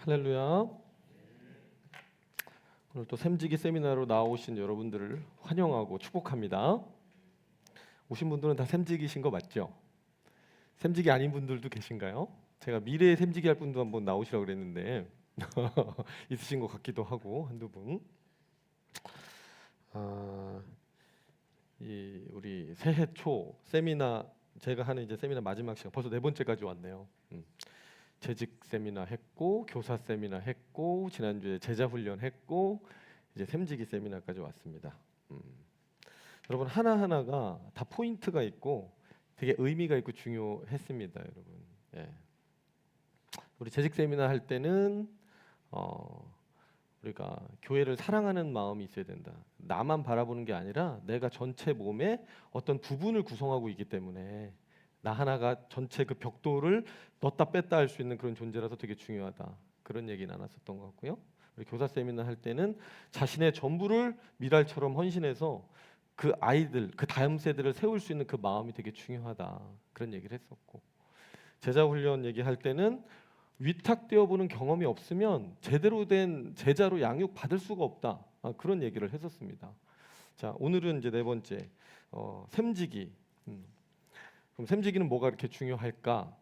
할렐루야. 오늘 또 샘지기 세미나로 나오신 여러분들을 환영하고 축복합니다. 오신 분들은 다 샘지기신 거 맞죠? 샘지기 아닌 분들도 계신가요? 제가 미래에 샘지기 할 분도 한번 나오시라고 그랬는데 있으신 것 같기도 하고 한두 분. 우리 새해 초 세미나 제가 하는 이제 세미나 마지막 시간 벌써 네 번째까지 왔네요. 재직 세미나 했고 교사 세미나 했고 지난주에 제자 훈련 했고 이제 샘지기 세미나까지 왔습니다. 여러분 하나하나가 다 포인트가 있고 되게 의미가 있고 중요했습니다, 여러분. 예. 우리 재직 세미나 할 때는 우리가 교회를 사랑하는 마음이 있어야 된다. 나만 바라보는 게 아니라 내가 전체 몸의 어떤 부분을 구성하고 있기 때문에 나 하나가 전체 그 벽돌을 넣었다 뺐다 할 수 있는 그런 존재라서 되게 중요하다. 그런 얘기 나눴었던 것 같고요. 우리 교사 세미나 할 때는 자신의 전부를 미랄처럼 헌신해서 그 아이들, 그 다음 세대를 세울 수 있는 그 마음이 되게 중요하다. 그런 얘기를 했었고, 제자 훈련 얘기할 때는 위탁되어 보는 경험이 없으면 제대로 된 제자로 양육 받을 수가 없다. 그런 얘기를 했었습니다. 자, 오늘은 이제 네 번째 샘지기. 그럼 샘지기는 뭐가 이렇게 중요할까?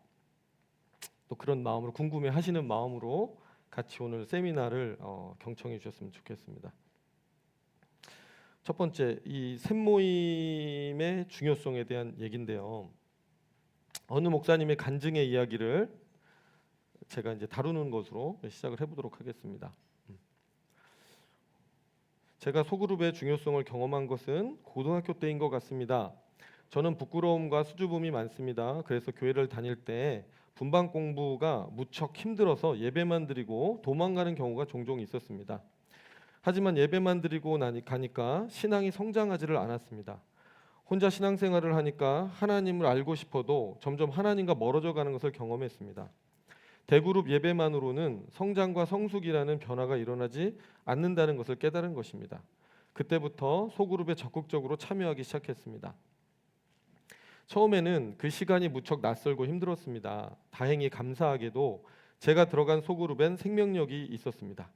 또 그런 마음으로 궁금해하시는 마음으로 같이 오늘 세미나를 경청해 주셨으면 좋겠습니다. 첫 번째, 이 샘모임의 중요성에 대한 얘기인데요. 어느 목사님의 간증의 이야기를 제가 이제 다루는 것으로 시작을 해보도록 하겠습니다. 제가 소그룹의 중요성을 경험한 것은 고등학교 때인 것 같습니다. 저는 부끄러움과 수줍음이 많습니다. 그래서 교회를 다닐 때 분방 공부가 무척 힘들어서 예배만 드리고 도망가는 경우가 종종 있었습니다. 하지만 예배만 드리고 가니까 신앙이 성장하지를 않았습니다. 혼자 신앙생활을 하니까 하나님을 알고 싶어도 점점 하나님과 멀어져 가는 것을 경험했습니다. 대그룹 예배만으로는 성장과 성숙이라는 변화가 일어나지 않는다는 것을 깨달은 것입니다. 그때부터 소그룹에 적극적으로 참여하기 시작했습니다. 처음에는 그 시간이 무척 낯설고 힘들었습니다. 다행히 감사하게도 제가 들어간 소그룹엔 생명력이 있었습니다.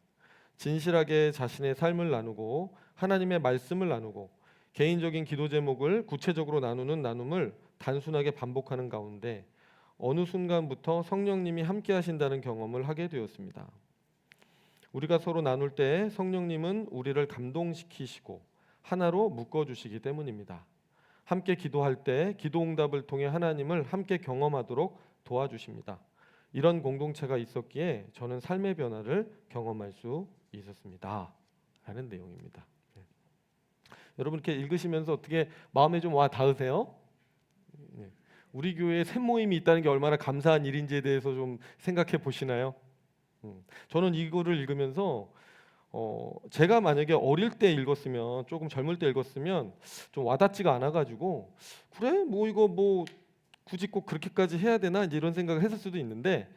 진실하게 자신의 삶을 나누고 하나님의 말씀을 나누고 개인적인 기도 제목을 구체적으로 나누는 나눔을 단순하게 반복하는 가운데 어느 순간부터 성령님이 함께 하신다는 경험을 하게 되었습니다. 우리가 서로 나눌 때 성령님은 우리를 감동시키시고 하나로 묶어주시기 때문입니다. 함께 기도할 때 기도 응답을 통해 하나님을 함께 경험하도록 도와주십니다. 이런 공동체가 있었기에 저는 삶의 변화를 경험할 수 있었습니다. 라는 내용입니다. 네. 여러분 이렇게 읽으시면서 어떻게 마음에 좀 와 닿으세요? 네. 우리 교회에 샘모임이 있다는 게 얼마나 감사한 일인지에 대해서 좀 생각해 보시나요? 저는 이거를 읽으면서 제가 만약에 어릴 때 읽었으면 조금 젊을 때 읽었으면 좀 와닿지가 않아가지고 그래 뭐 이거 뭐 굳이 꼭 그렇게까지 해야 되나 이제 이런 생각을 했을 수도 있는데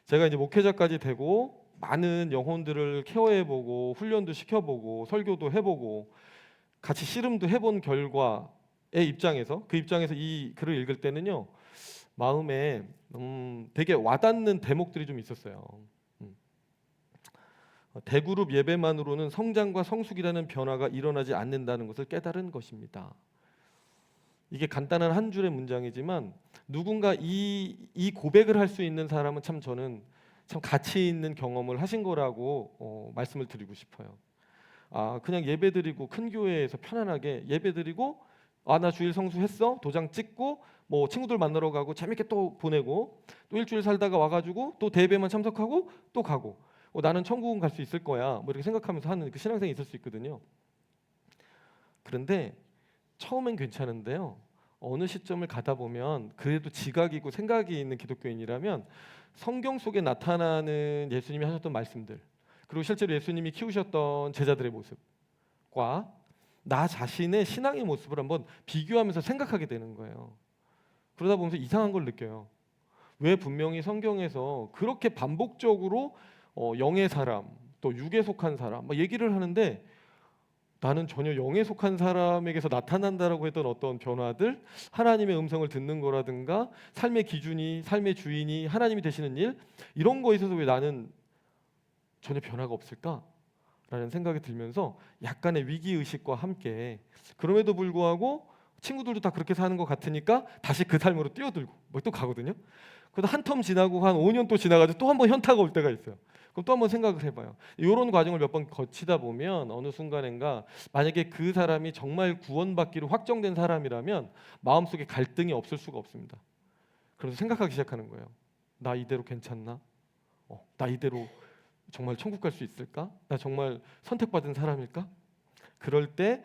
제가 이제 목회자까지 되고 많은 영혼들을 케어해보고 훈련도 시켜보고 설교도 해보고 같이 씨름도 해본 결과의 입장에서 그 입장에서 이 글을 읽을 때는요 마음에 되게 와닿는 대목들이 좀 있었어요. 대그룹 예배만으로는 성장과 성숙이라는 변화가 일어나지 않는다는 것을 깨달은 것입니다. 이게 간단한 한 줄의 문장이지만 누군가 이 고백을 할 수 있는 사람은 참 저는 참 가치 있는 경험을 하신 거라고 말씀을 드리고 싶어요. 그냥 예배드리고 큰 교회에서 편안하게 예배드리고 나 주일 성수했어 도장 찍고 뭐 친구들 만나러 가고 재밌게 또 보내고 또 일주일 살다가 와가지고 또 대예배만 참석하고 또 가고 나는 천국은 갈 수 있을 거야 뭐 이렇게 생각하면서 하는 그 신앙생이 있을 수 있거든요. 그런데 처음엔 괜찮은데요 어느 시점을 가다 보면 그래도 지각이고 생각이 있는 기독교인이라면 성경 속에 나타나는 예수님이 하셨던 말씀들 그리고 실제로 예수님이 키우셨던 제자들의 모습과 나 자신의 신앙의 모습을 한번 비교하면서 생각하게 되는 거예요. 그러다 보면서 이상한 걸 느껴요. 왜 분명히 성경에서 그렇게 반복적으로 영의 사람 또 육에 속한 사람 막 얘기를 하는데 나는 전혀 영에 속한 사람에게서 나타난다라고 했던 어떤 변화들 하나님의 음성을 듣는 거라든가 삶의 기준이 삶의 주인이 하나님이 되시는 일 이런 거에 있어서 왜 나는 전혀 변화가 없을까라는 생각이 들면서 약간의 위기의식과 함께 그럼에도 불구하고 친구들도 다 그렇게 사는 것 같으니까 다시 그 삶으로 뛰어들고 뭐 또 가거든요. 그래도 한 텀 지나고 한 5년 또 지나가지고 또 한 번 현타가 올 때가 있어요. 그럼 또 한 번 생각을 해봐요. 이런 과정을 몇 번 거치다 보면 어느 순간인가 만약에 그 사람이 정말 구원받기로 확정된 사람이라면 마음속에 갈등이 없을 수가 없습니다. 그래서 생각하기 시작하는 거예요. 나 이대로 괜찮나? 나 이대로 정말 천국 갈 수 있을까? 나 정말 선택받은 사람일까? 그럴 때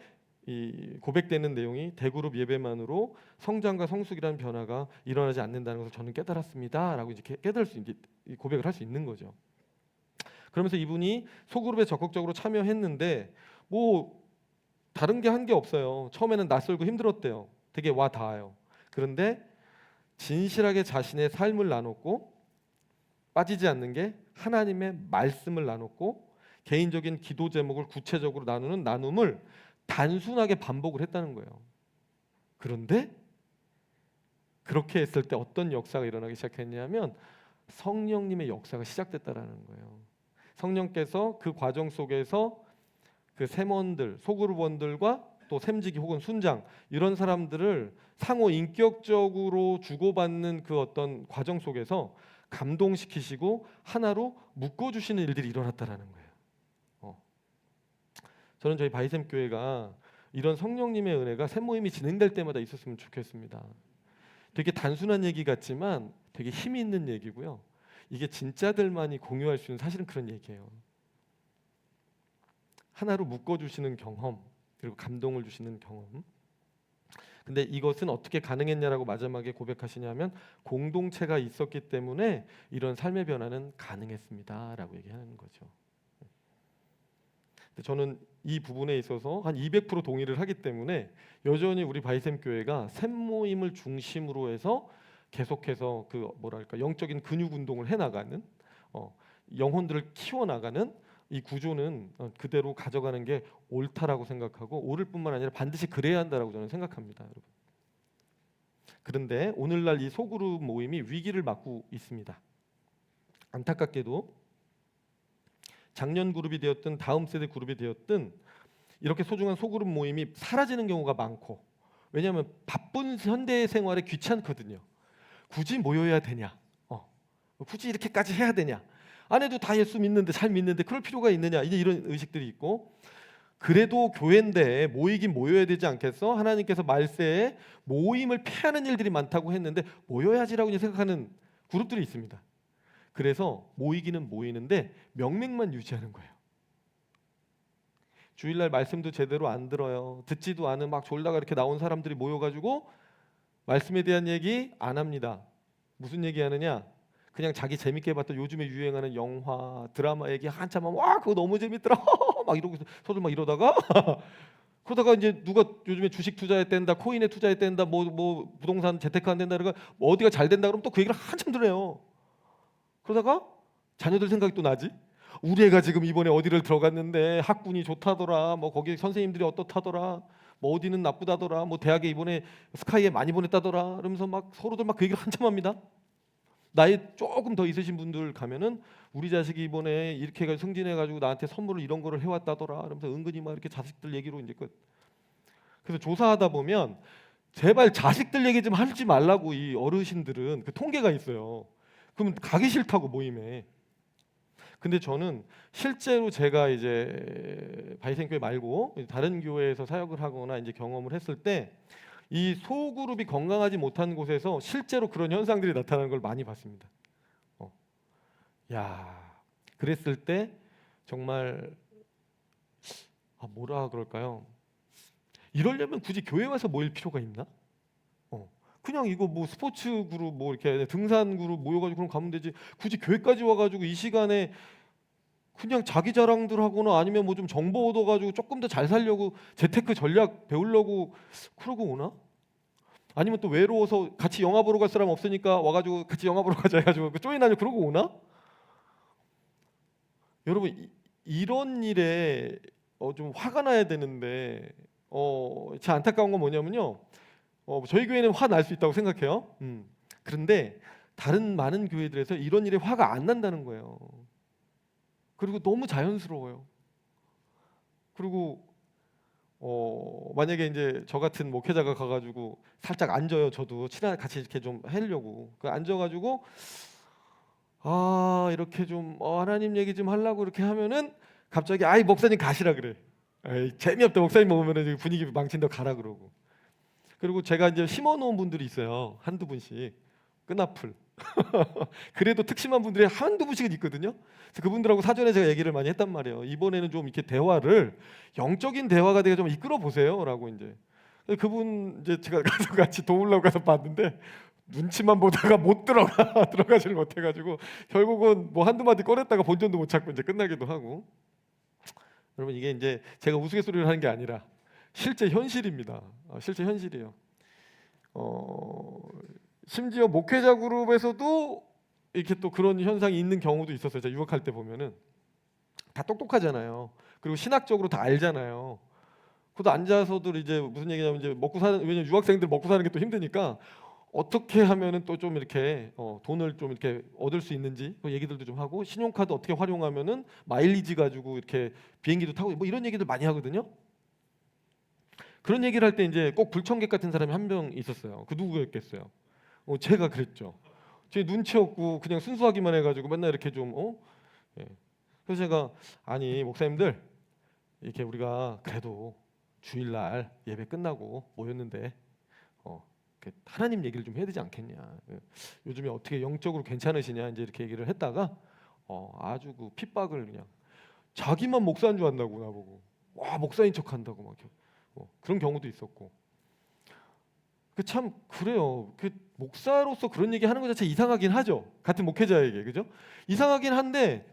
이 고백되는 내용이 대그룹 예배만으로 성장과 성숙이라는 변화가 일어나지 않는다는 것을 저는 깨달았습니다라고 이제 깨달을 수 이제 고백을 할 수 있는 거죠. 그러면서 이분이 소그룹에 적극적으로 참여했는데 뭐 다른 게 한 게 없어요. 처음에는 낯설고 힘들었대요. 되게 와 닿아요. 그런데 진실하게 자신의 삶을 나눴고 빠지지 않는 게 하나님의 말씀을 나눴고 개인적인 기도 제목을 구체적으로 나누는 나눔을 단순하게 반복을 했다는 거예요. 그런데 그렇게 했을 때 어떤 역사가 일어나기 시작했냐면 성령님의 역사가 시작됐다라는 거예요. 성령께서 그 과정 속에서 그 샘원들, 소그룹원들과 또 샘지기 혹은 순장 이런 사람들을 상호 인격적으로 주고받는 그 어떤 과정 속에서 감동시키시고 하나로 묶어주시는 일들이 일어났다라는 거예요. 저는 저희 바이샘 교회가 이런 성령님의 은혜가 샘 모임이 진행될 때마다 있었으면 좋겠습니다. 되게 단순한 얘기 같지만 되게 힘이 있는 얘기고요. 이게 진짜들만이 공유할 수 있는 사실은 그런 얘기예요. 하나로 묶어주시는 경험 그리고 감동을 주시는 경험. 근데 이것은 어떻게 가능했냐라고 마지막에 고백하시냐면 공동체가 있었기 때문에 이런 삶의 변화는 가능했습니다라고 얘기하는 거죠. 저는 이 부분에 있어서 한 200% 동의를 하기 때문에 여전히 우리 바이샘 교회가 샘 모임을 중심으로 해서 계속해서 그 뭐랄까 영적인 근육 운동을 해나가는 영혼들을 키워나가는 이 구조는 그대로 가져가는 게 옳다라고 생각하고 옳을 뿐만 아니라 반드시 그래야 한다라고 저는 생각합니다, 여러분. 그런데 오늘날 이 소그룹 모임이 위기를 맞고 있습니다. 안타깝게도 작년 그룹이 되었든 다음 세대 그룹이 되었든 이렇게 소중한 소그룹 모임이 사라지는 경우가 많고 왜냐하면 바쁜 현대 생활에 귀찮거든요. 굳이 모여야 되냐? 굳이 이렇게까지 해야 되냐? 안 해도 다 예수 믿는데 잘 믿는데 그럴 필요가 있느냐? 이제 이런 의식들이 있고 그래도 교회인데 모이긴 모여야 되지 않겠어? 하나님께서 말세에 모임을 피하는 일들이 많다고 했는데 모여야지라고 생각하는 그룹들이 있습니다. 그래서 모이기는 모이는데 명맥만 유지하는 거예요. 주일날 말씀도 제대로 안 들어요. 듣지도 않은 막 졸다가 이렇게 나온 사람들이 모여가지고 말씀에 대한 얘기 안 합니다. 무슨 얘기하느냐? 그냥 자기 재밌게 봤던 요즘에 유행하는 영화, 드라마 얘기 한참 하면 와 그거 너무 재밌더라 막 이러고 서로 막 이러다가 그러다가 이제 누가 요즘에 주식 투자했댄다, 코인에 투자했댄다, 뭐 부동산 재테크 안 된다 그러니까 뭐 어디가 잘 된다 그러면 또 그 얘기를 한참 들어요. 그러다가 자녀들 생각이 또 나지. 우리 애가 지금 이번에 어디를 들어갔는데 학군이 좋다더라. 뭐 거기 선생님들이 어떻다더라. 뭐 어디는 나쁘다더라. 뭐 대학에 이번에 스카이에 많이 보냈다더라. 그러면서 막 서로들 막 그 얘기를 한참 합니다. 나이 조금 더 있으신 분들 가면은 우리 자식이 이번에 이렇게 해가지고 승진해가지고 나한테 선물을 이런 거를 해왔다더라. 그러면서 은근히 막 이렇게 자식들 얘기로 이제 그래서 조사하다 보면 제발 자식들 얘기 좀 하지 말라고 이 어르신들은 그 통계가 있어요. 그러면 가기 싫다고 모임에. 근데 저는 실제로 제가 이제 바이샘 교회 말고 다른 교회에서 사역을 하거나 이제 경험을 했을 때 이 소그룹이 건강하지 못한 곳에서 실제로 그런 현상들이 나타나는 걸 많이 봤습니다. 그랬을 때 정말 뭐라 그럴까요? 이러려면 굳이 교회 와서 모일 필요가 있나? 그냥 이거 뭐 스포츠 그룹 뭐 이렇게 등산 그룹 모여가지고 그럼 가면 되지. 굳이 교회까지 와가지고 이 시간에 그냥 자기 자랑들 하거나 아니면 뭐 좀 정보 얻어가지고 조금 더 잘 살려고 재테크 전략 배우려고 그러고 오나? 아니면 또 외로워서 같이 영화 보러 갈 사람 없으니까 와가지고 같이 영화 보러 가자 해가지고 쪼이나니 그러고 오나? 여러분 이런 일에 좀 화가 나야 되는데 제 안타까운 건 뭐냐면요. 저희 교회는 화 날 수 있다고 생각해요. 그런데 다른 많은 교회들에서 이런 일에 화가 안 난다는 거예요. 그리고 너무 자연스러워요. 그리고 만약에 이제 저 같은 목회자가 가가지고 살짝 앉아요. 저도 같이 이렇게 좀 하려고 앉아가지고 이렇게 좀 하나님 얘기 좀 하려고 이렇게 하면은 갑자기 아이 목사님 가시라 그래. 에이, 재미없다 목사님 오면은 분위기 망친다 가라 그러고. 그리고 제가 이제 심어놓은 분들이 있어요. 한두 분씩 끈앞을. 그래도 특심한 분들이 한두 분씩은 있거든요. 그래서 그분들하고 사전에 제가 얘기를 많이 했단 말이에요. 이번에는 좀 이렇게 대화를 영적인 대화가 되게 좀 이끌어 보세요라고 이제. 그분 이제 제가 가서 같이 도우려고 가서 봤는데 눈치만 보다가 못 들어가지를 못해가지고 결국은 뭐 한두 마디 꺼냈다가 본전도 못 찾고 이제 끝나기도 하고. 여러분 이게 이제 제가 우스갯소리를 하는 게 아니라 실제 현실입니다. 실제 현실이에요. 심지어 목회자 그룹에서도 이렇게 또 그런 현상이 있는 경우도 있었어요. 제가 유학할 때 보면은 다 똑똑하잖아요. 그리고 신학적으로 다 알잖아요. 그것도 앉아서도 이제 무슨 얘기냐면 이제 왜냐면 유학생들 먹고 사는 게 또 힘드니까 어떻게 하면은 또 좀 이렇게 돈을 좀 이렇게 얻을 수 있는지 그 얘기들도 좀 하고 신용카드 어떻게 활용하면은 마일리지 가지고 이렇게 비행기도 타고 뭐 이런 얘기들 많이 하거든요. 그런 얘기를 할 때 이제 꼭 불청객 같은 사람이 한 명 있었어요. 그 누구였겠어요? 제가 그랬죠. 제 눈치 없고 그냥 순수하기만 해가지고 맨날 이렇게 좀 예. 그래서 제가 아니 목사님들 이렇게 우리가 그래도 주일날 예배 끝나고 모였는데 하나님 얘기를 좀 해야 되지 않겠냐. 요즘에 어떻게 영적으로 괜찮으시냐 이제 이렇게 얘기를 했다가 아주 그 핍박을 그냥 자기만 목사인 줄 안다고 나보고 와 목사인 척한다고 막 그런 경우도 있었고. 참 그래요. 목사로서 그런 얘기 하는 것 자체 이상하긴 하죠. 같은 목회자에게 그죠? 이상하긴 한데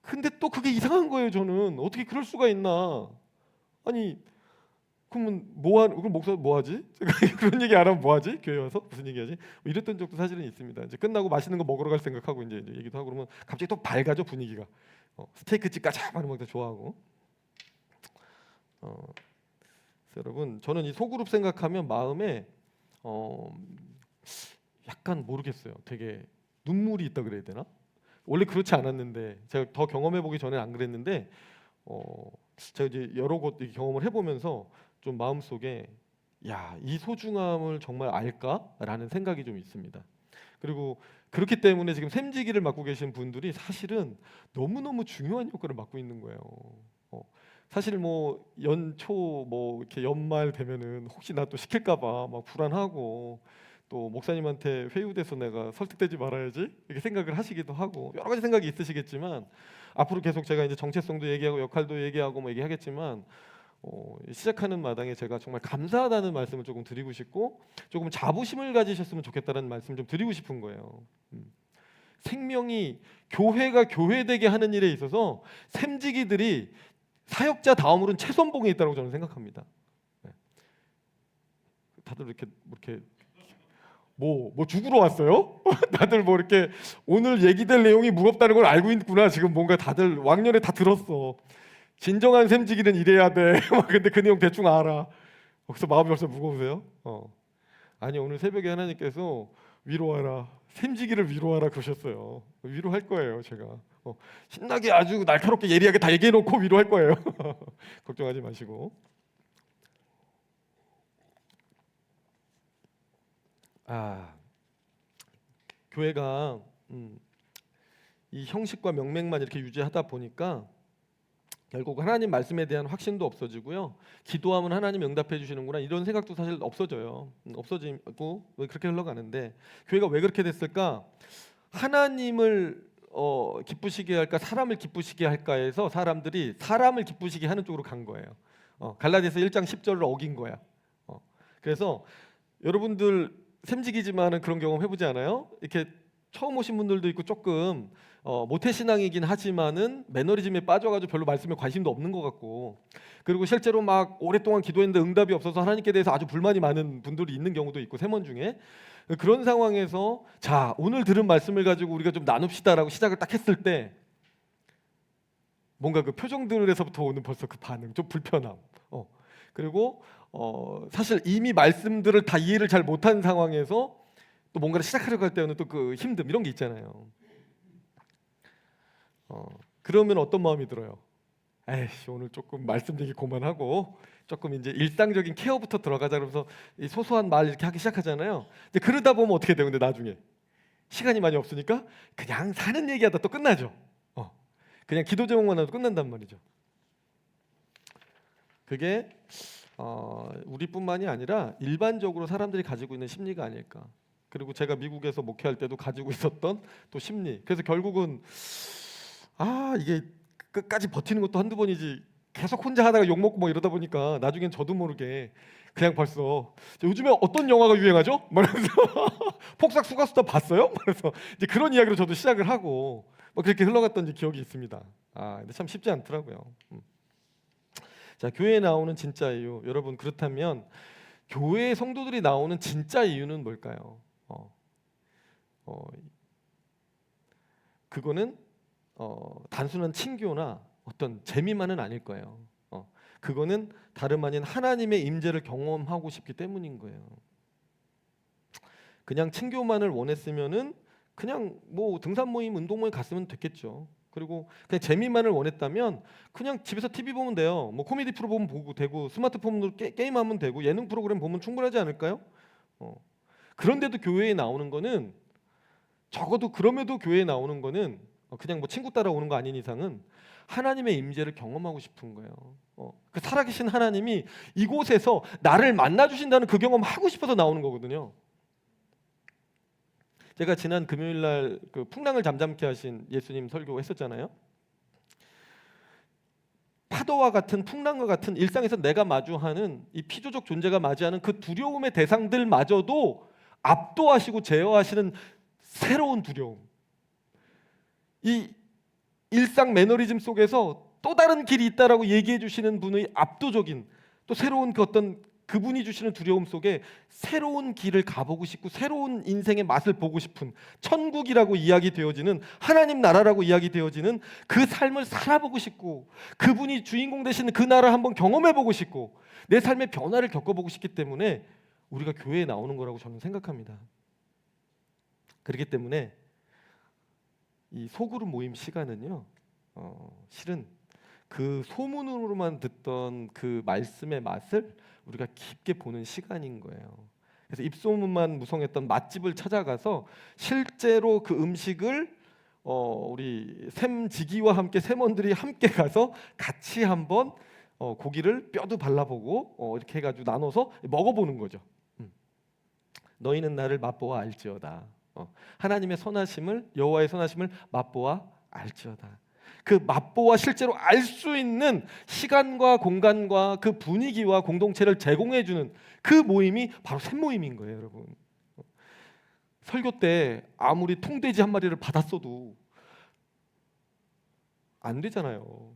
근데 또 그게 이상한 거예요. 저는 어떻게 그럴 수가 있나? 아니 그러면 그럼 목사 뭐 하지? 그런 얘기 안 하면 뭐 하지? 교회 와서 무슨 얘기하지? 뭐 이랬던 적도 사실은 있습니다. 이제 끝나고 맛있는 거 먹으러 갈 생각하고 이제 얘기도 하고 그러면 갑자기 또 밝아져 분위기가. 스테이크 집 가자 하는 것도 좋아하고. 여러분 저는 이 소그룹 생각하면 마음에 약간 모르겠어요. 되게 눈물이 있다 그래야 되나? 원래 그렇지 않았는데 제가 더 경험해 보기 전에 안 그랬는데 제가 이제 여러 곳 경험을 해보면서 좀 마음속에 이 소중함을 정말 알까라는 생각이 좀 있습니다. 그리고 그렇기 때문에 지금 샘지기를 맡고 계신 분들이 사실은 너무너무 중요한 역할을 맡고 있는 거예요. 사실 뭐 연초 뭐 이렇게 연말 되면은 혹시 나 또 시킬까봐 막 불안하고 또 목사님한테 회유돼서 내가 설득되지 말아야지 이렇게 생각을 하시기도 하고 여러 가지 생각이 있으시겠지만 앞으로 계속 제가 이제 정체성도 얘기하고 역할도 얘기하고 뭐 얘기하겠지만 시작하는 마당에 제가 정말 감사하다는 말씀을 조금 드리고 싶고 조금 자부심을 가지셨으면 좋겠다는 말씀 좀 드리고 싶은 거예요. 생명이 교회가 교회되게 하는 일에 있어서 샘지기들이 사역자 다음으로는 최선봉에 있다고 저는 생각합니다. 다들 이렇게 뭐 죽으러 왔어요? 다들 뭐 이렇게 오늘 얘기될 내용이 무겁다는 걸 알고 있구나. 지금 뭔가 다들 왕년에 다 들었어. 진정한 샘지기는 이래야 돼. 근데 그 내용 대충 알아. 그래서 마음이 벌써 무거우세요? 아니 오늘 새벽에 하나님께서 위로하라. 샘지기를 위로하라 그러셨어요. 위로할 거예요 제가. 신나게 아주 날카롭게 예리하게 다 얘기해놓고 위로할 거예요. 걱정하지 마시고. 교회가 이 형식과 명맥만 이렇게 유지하다 보니까 결국 하나님 말씀에 대한 확신도 없어지고요. 기도하면 하나님 응답해 주시는구나 이런 생각도 사실 없어져요. 없어지고 왜 그렇게 흘러가는데 교회가 왜 그렇게 됐을까? 하나님을 기쁘시게 할까 사람을 기쁘시게 할까 해서 사람들이 사람을 기쁘시게 하는 쪽으로 간 거예요. 갈라디아서 1장 10절을 어긴 거야. 그래서 여러분들 샘직이지만은 그런 경험 해보지 않아요? 이렇게 처음 오신 분들도 있고 조금 모태신앙이긴 하지만은 매너리즘에 빠져가지고 별로 말씀에 관심도 없는 것 같고 그리고 실제로 막 오랫동안 기도했는데 응답이 없어서 하나님께 대해서 아주 불만이 많은 분들이 있는 경우도 있고 세먼 중에 그런 상황에서 자 오늘 들은 말씀을 가지고 우리가 좀 나눕시다라고 시작을 딱 했을 때 뭔가 그 표정들에서부터 오는 벌써 그 반응 좀 불편함 그리고 사실 이미 말씀들을 다 이해를 잘 못한 상황에서 또 뭔가를 시작하려고 할 때는 또 그 힘듦 이런 게 있잖아요. 그러면 어떤 마음이 들어요? 에이씨, 오늘 조금 말씀 얘기 그만하고 조금 이제 일상적인 케어부터 들어가자 그러면서 이 소소한 말 이렇게 하기 시작하잖아요. 근데 그러다 보면 어떻게 돼요? 근데 나중에 시간이 많이 없으니까 그냥 사는 얘기하다 또 끝나죠. 그냥 기도 제목만 하도 끝난단 말이죠. 그게 우리뿐만이 아니라 일반적으로 사람들이 가지고 있는 심리가 아닐까. 그리고 제가 미국에서 목회할 때도 가지고 있었던 또 심리. 그래서 결국은 이게 끝까지 버티는 것도 한두 번이지 계속 혼자 하다가 욕먹고 뭐 이러다 보니까 나중엔 저도 모르게 그냥 벌써 요즘에 어떤 영화가 유행하죠? 말하면서 폭삭 수가수다 봤어요? 말해서 이제 그런 이야기로 저도 시작을 하고 뭐 그렇게 흘러갔던 기억이 있습니다. 근데 참 쉽지 않더라고요. 자, 교회에 나오는 진짜 이유. 여러분, 그렇다면 교회 성도들이 나오는 진짜 이유는 뭘까요? 그거는 단순한 친교나 어떤 재미만은 아닐 거예요. 그거는 다름 아닌 하나님의 임재를 경험하고 싶기 때문인 거예요. 그냥 친교만을 원했으면은 그냥 뭐 등산 모임, 운동 모임 갔으면 됐겠죠. 그리고 그냥 재미만을 원했다면 그냥 집에서 TV 보면 돼요. 뭐 코미디 프로 보면 보고 되고 스마트폰으로 게임하면 되고 예능 프로그램 보면 충분하지 않을까요? 그런데도 교회에 나오는 거는 적어도 그럼에도 교회에 나오는 거는 그냥 뭐 친구 따라오는 거 아닌 이상은 하나님의 임재를 경험하고 싶은 거예요. 그 살아계신 하나님이 이곳에서 나를 만나 주신다는 그 경험 하고 싶어서 나오는 거거든요. 제가 지난 금요일 날 그 풍랑을 잠잠케 하신 예수님 설교했었잖아요. 파도와 같은 풍랑과 같은 일상에서 내가 마주하는 이 피조적 존재가 맞이하는 그 두려움의 대상들마저도 압도하시고 제어하시는 새로운 두려움. 이 일상 매너리즘 속에서 또 다른 길이 있다라고 얘기해 주시는 분의 압도적인 또 새로운 그 어떤 그분이 주시는 두려움 속에 새로운 길을 가보고 싶고 새로운 인생의 맛을 보고 싶은 천국이라고 이야기되어지는 하나님 나라라고 이야기되어지는 그 삶을 살아보고 싶고 그분이 주인공 되시는 그 나라 한번 경험해보고 싶고 내 삶의 변화를 겪어보고 싶기 때문에 우리가 교회에 나오는 거라고 저는 생각합니다. 그렇기 때문에 이 소그룹 모임 시간은요, 실은 그 소문으로만 듣던 그 말씀의 맛을 우리가 깊게 보는 시간인 거예요. 그래서 입소문만 무성했던 맛집을 찾아가서 실제로 그 음식을 우리 샘지기와 함께 샘원들이 함께 가서 같이 한번 고기를 뼈도 발라보고 이렇게 해가지고 나눠서 먹어보는 거죠. 너희는 나를 맛보아 알지어다. 하나님의 선하심을 여호와의 선하심을 맛보아 알지어다. 그 맛보아 실제로 알 수 있는 시간과 공간과 그 분위기와 공동체를 제공해 주는 그 모임이 바로 샘 모임인 거예요, 여러분. 설교 때 아무리 통돼지 한 마리를 받았어도 안 되잖아요.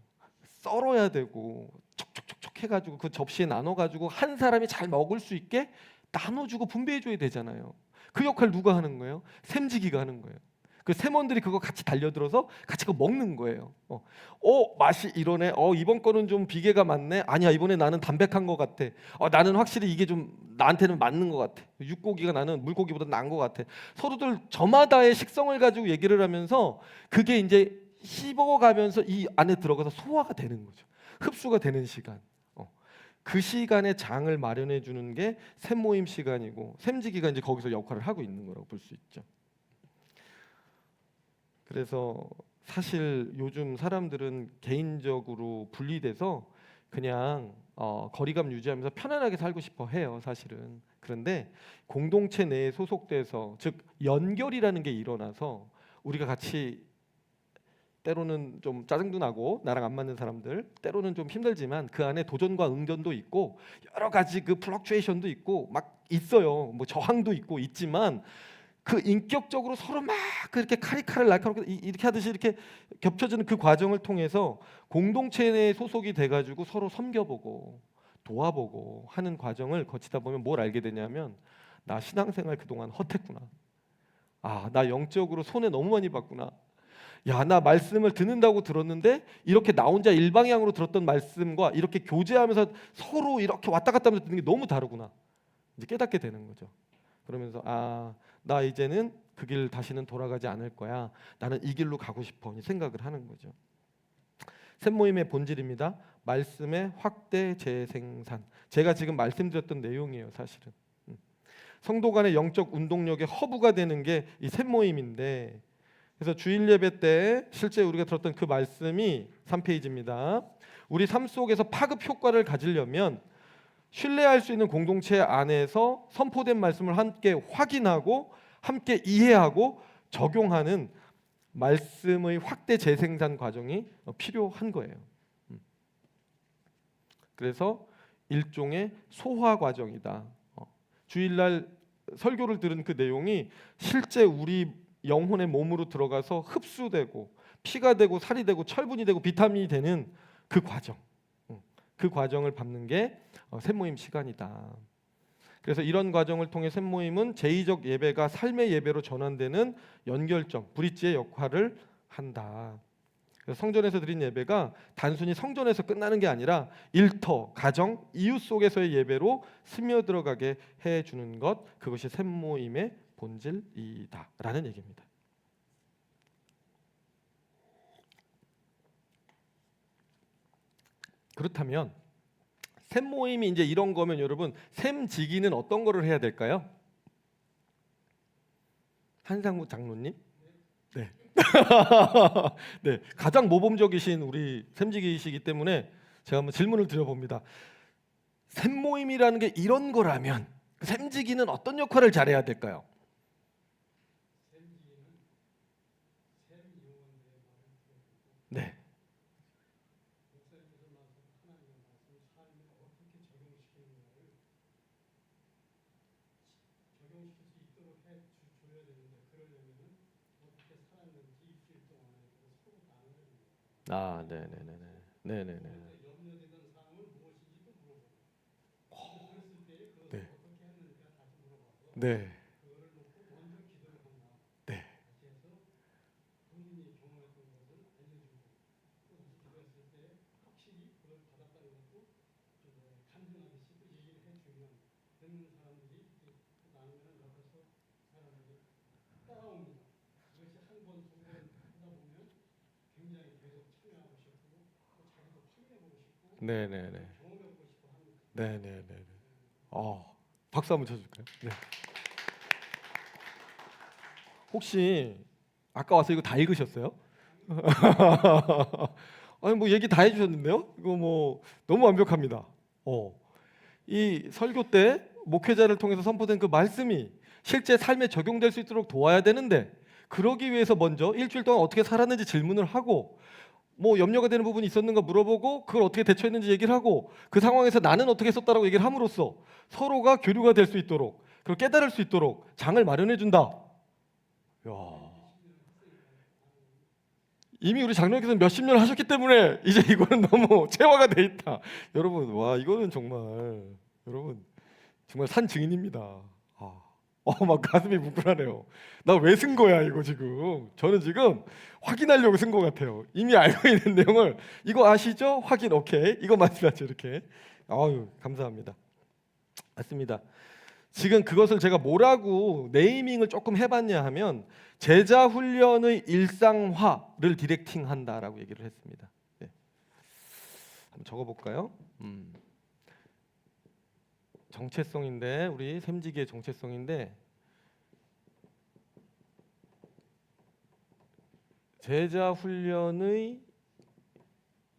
썰어야 되고 촉촉촉촉 해가지고 그 접시에 나눠가지고 한 사람이 잘 먹을 수 있게 나눠주고 분배해줘야 되잖아요. 그 역할 누가 하는 거예요? 샘지기가 하는 거예요. 그 샘원들이 그거 같이 달려들어서 같이 그거 먹는 거예요. 맛이 이러네. 이번 거는 좀 비계가 많네. 아니야, 이번에 나는 담백한 것 같아. 나는 확실히 이게 좀 나한테는 맞는 것 같아. 육고기가 나는 물고기보다 나은 것 같아. 서로들 저마다의 식성을 가지고 얘기를 하면서 그게 이제 씹어가면서 이 안에 들어가서 소화가 되는 거죠. 흡수가 되는 시간. 그 시간에 장을 마련해 주는 게 샘 모임 시간이고 샘지기가 이제 거기서 역할을 하고 있는 거라고 볼 수 있죠. 그래서 사실 요즘 사람들은 개인적으로 분리돼서 그냥 거리감 유지하면서 편안하게 살고 싶어 해요, 사실은. 그런데 공동체 내에 소속돼서 즉 연결이라는 게 일어나서 우리가 같이 때로는 좀 짜증도 나고 나랑 안 맞는 사람들 때로는 좀 힘들지만 그 안에 도전과 응전도 있고 여러 가지 그 플럭추에이션도 있고 막 있어요. 뭐 저항도 있고 있지만 그 인격적으로 서로 막 그렇게 카리카를 날카롭게 이렇게 하듯이 이렇게 겹쳐지는 그 과정을 통해서 공동체 내에 소속이 돼가지고 서로 섬겨보고 도와보고 하는 과정을 거치다 보면 뭘 알게 되냐면 나 신앙생활 그동안 헛했구나. 나 영적으로 손해 너무 많이 봤구나. 야, 나 말씀을 듣는다고 들었는데 이렇게 나 혼자 일방향으로 들었던 말씀과 이렇게 교제하면서 서로 이렇게 왔다 갔다 하면서 듣는 게 너무 다르구나. 이제 깨닫게 되는 거죠. 그러면서 나 이제는 그 길 다시는 돌아가지 않을 거야. 나는 이 길로 가고 싶어. 생각을 하는 거죠. 샘모임의 본질입니다. 말씀의 확대 재생산. 제가 지금 말씀드렸던 내용이에요, 사실은. 성도 간의 영적 운동력의 허브가 되는 게 이 샘모임인데, 그래서 주일 예배 때 실제 우리가 들었던 그 말씀이 3페이지입니다. 우리 삶 속에서 파급 효과를 가지려면 신뢰할 수 있는 공동체 안에서 선포된 말씀을 함께 확인하고 함께 이해하고 적용하는 말씀의 확대 재생산 과정이 필요한 거예요. 그래서 일종의 소화 과정이다. 주일날 설교를 들은 그 내용이 실제 우리 영혼의 몸으로 들어가서 흡수되고 피가 되고 살이 되고 철분이 되고 비타민이 되는 그 과정, 그 과정을 밟는 게 샘모임 시간이다. 그래서 이런 과정을 통해 샘모임은 제의적 예배가 삶의 예배로 전환되는 연결점, 브릿지의 역할을 한다. 그래서 성전에서 드린 예배가 단순히 성전에서 끝나는 게 아니라 일터, 가정, 이웃 속에서의 예배로 스며들어가게 해주는 것, 그것이 샘모임의 본질이다라는 얘기입니다. 그렇다면 샘모임이 이제 이런 거면 여러분 샘지기는 어떤 거를 해야 될까요? 한상무 장로님? 네. 네, 가장 모범적이신 우리 샘지기이시기 때문에 제가 한번 질문을 드려봅니다. 샘모임이라는 게 이런 거라면 샘지기는 어떤 역할을 잘해야 될까요? 네. 아, 네, 네, 네, 네, 네, 네, 네, 네, 네, 네, 네, 네, 네, 네, 네. 박수 한번 쳐줄까요? 네. 혹시 아까 와서 이거 다 읽으셨어요? 아니 뭐 얘기 다 해주셨는데요? 이거 뭐 너무 완벽합니다. 이 설교 때 목회자를 통해서 선포된 그 말씀이 실제 삶에 적용될 수 있도록 도와야 되는데 그러기 위해서 먼저 일주일 동안 어떻게 살았는지 질문을 하고 뭐 염려가 되는 부분이 있었는가 물어보고 그걸 어떻게 대처했는지 얘기를 하고 그 상황에서 나는 어떻게 했었다라고 얘기를 함으로써 서로가 교류가 될 수 있도록 그리고 깨달을 수 있도록 장을 마련해 준다. 야. 이미 우리 장로님께서 몇십 년 하셨기 때문에 이제 이거는 너무 체화가 돼 있다. 여러분, 와 이거는 정말 여러분 정말 산 증인입니다. 막 가슴이 뭉클하네요. 나 왜 쓴 거야 이거 지금? 저는 지금 확인하려고 쓴 것 같아요. 이미 알고 있는 내용을 이거 아시죠? 확인 오케이. 이거 맞죠 이렇게. 아유 감사합니다. 맞습니다. 지금 그것을 제가 뭐라고 네이밍을 조금 해봤냐 하면 제자 훈련의 일상화를 디렉팅한다라고 얘기를 했습니다. 네. 한번 적어볼까요? 정체성인데 우리 샘지기의 정체성인데 제자 훈련의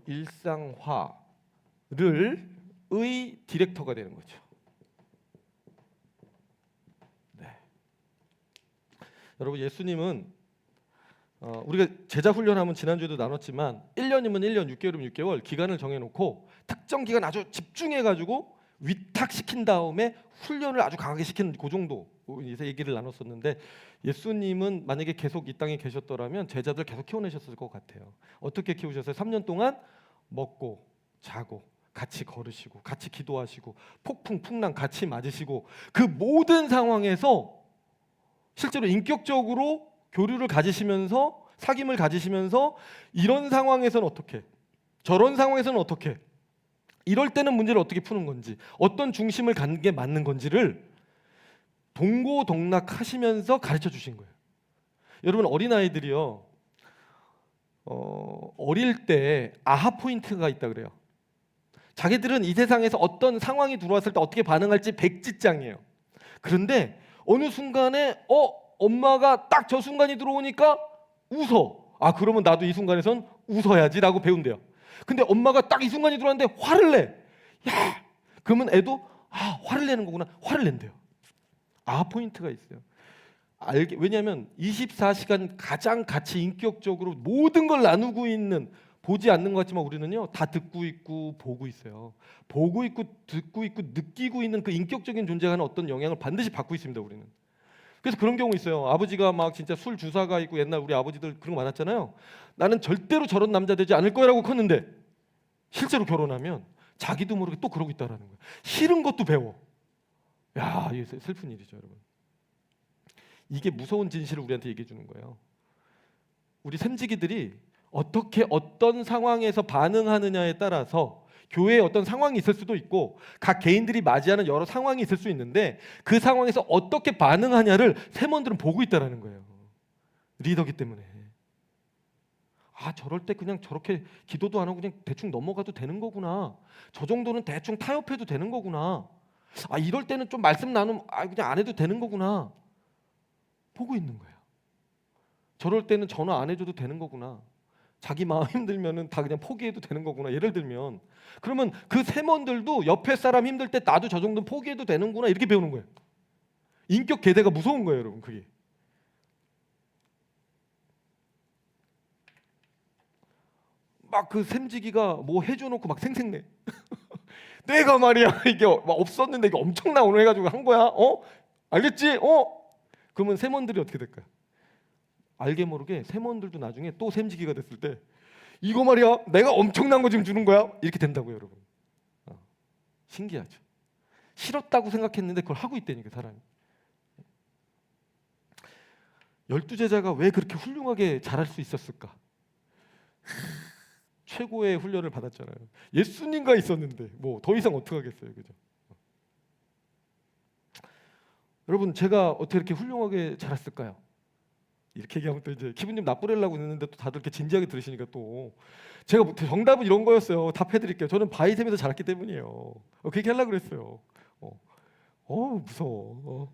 일상화를 의 디렉터가 되는 거죠. 네. 여러분 예수님은 우리가 제자 훈련하면 지난주에도 나눴지만 1년이면 1년, 6개월이면 6개월 기간을 정해놓고 특정 기간 아주 집중해가지고 위탁시킨 다음에 훈련을 아주 강하게 시키는 그 정도 이제 얘기를 나눴었는데 예수님은 만약에 계속 이 땅에 계셨더라면 제자들 계속 키워내셨을 것 같아요. 어떻게 키우셨어요? 3년 동안 먹고 자고 같이 걸으시고 같이 기도하시고 폭풍 풍랑 같이 맞으시고 그 모든 상황에서 실제로 인격적으로 교류를 가지시면서 사귐을 가지시면서 이런 상황에서는 어떻게 저런 상황에서는 어떻게 이럴 때는 문제를 어떻게 푸는 건지 어떤 중심을 갖는 게 맞는 건지를 동고동락하시면서 가르쳐 주신 거예요. 여러분 어린아이들이요 어릴 때 아하 포인트가 있다 그래요. 자기들은 이 세상에서 어떤 상황이 들어왔을 때 어떻게 반응할지 백지장이에요. 그런데 어느 순간에 엄마가 딱 저 순간이 들어오니까 웃어. 아, 그러면 나도 이 순간에선 웃어야지라고 배운대요. 근데 엄마가 딱 이 순간이 들어왔는데 화를 내. 야, 그러면 애도 화를 내는 거구나. 화를 낸대요. 아하 포인트가 있어요. 왜냐하면 24시간 가장 같이 인격적으로 모든 걸 나누고 있는, 보지 않는 것 같지만 우리는요 다 듣고 있고 보고 있어요. 보고 있고 듣고 있고 느끼고 있는 그 인격적인 존재가 하는 어떤 영향을 반드시 받고 있습니다. 우리는. 그래서 그런 경우 있어요. 아버지가 막 진짜 술 주사가 있고, 옛날 우리 아버지들 그런 거 많았잖아요. 나는 절대로 저런 남자 되지 않을 거라고 컸는데 실제로 결혼하면 자기도 모르게 또 그러고 있다라는 거예요. 싫은 것도 배워. 야, 이게 슬픈 일이죠, 여러분. 이게 무서운 진실을 우리한테 얘기해 주는 거예요. 우리 샘지기들이 어떻게 어떤 상황에서 반응하느냐에 따라서 교회에 어떤 상황이 있을 수도 있고 각 개인들이 맞이하는 여러 상황이 있을 수 있는데 그 상황에서 어떻게 반응하냐를 샘원들은 보고 있다라는 거예요. 리더기 때문에. 저럴 때 그냥 저렇게 기도도 안 하고 그냥 대충 넘어가도 되는 거구나. 저 정도는 대충 타협해도 되는 거구나. 이럴 때는 좀 말씀 나누면 그냥 안 해도 되는 거구나. 보고 있는 거예요. 저럴 때는 전화 안 해줘도 되는 거구나. 자기 마음 힘들면은 다 그냥 포기해도 되는 거구나. 예를 들면 그러면 그 샘원들도 옆에 사람 힘들 때 나도 저 정도는 포기해도 되는구나 이렇게 배우는 거예요. 인격 계대가 무서운 거예요, 여러분. 그게. 막 그 샘지기가 뭐 해줘놓고 막 생색내. 내가 말이야 이게 막 없었는데 이게 엄청 나오는 해가지고 한 거야. 알겠지? 그러면 샘원들이 어떻게 될까요? 알게 모르게 샘원들도 나중에 또 샘지기가 됐을 때 이거 말이야 내가 엄청난 거 지금 주는 거야 이렇게 된다고요, 여러분. 신기하죠. 싫었다고 생각했는데 그걸 하고 있다니까 사람이. 12제자가 왜 그렇게 훌륭하게 잘할 수 있었을까? 최고의 훈련을 받았잖아요. 예수님과 있었는데 뭐 더 이상 어떻게 하겠어요, 그죠? 여러분, 제가 어떻게 이렇게 훌륭하게 자랐을까요? 이렇게 얘기하면 또 이제 기분 좀 나쁘려고 했는데 또 다들 이렇게 진지하게 들으시니까 또 제가 정답은 이런 거였어요. 답해드릴게요. 저는 바이샘에서 자랐기 때문이에요. 그렇게 하려고 그랬어요. 무서워.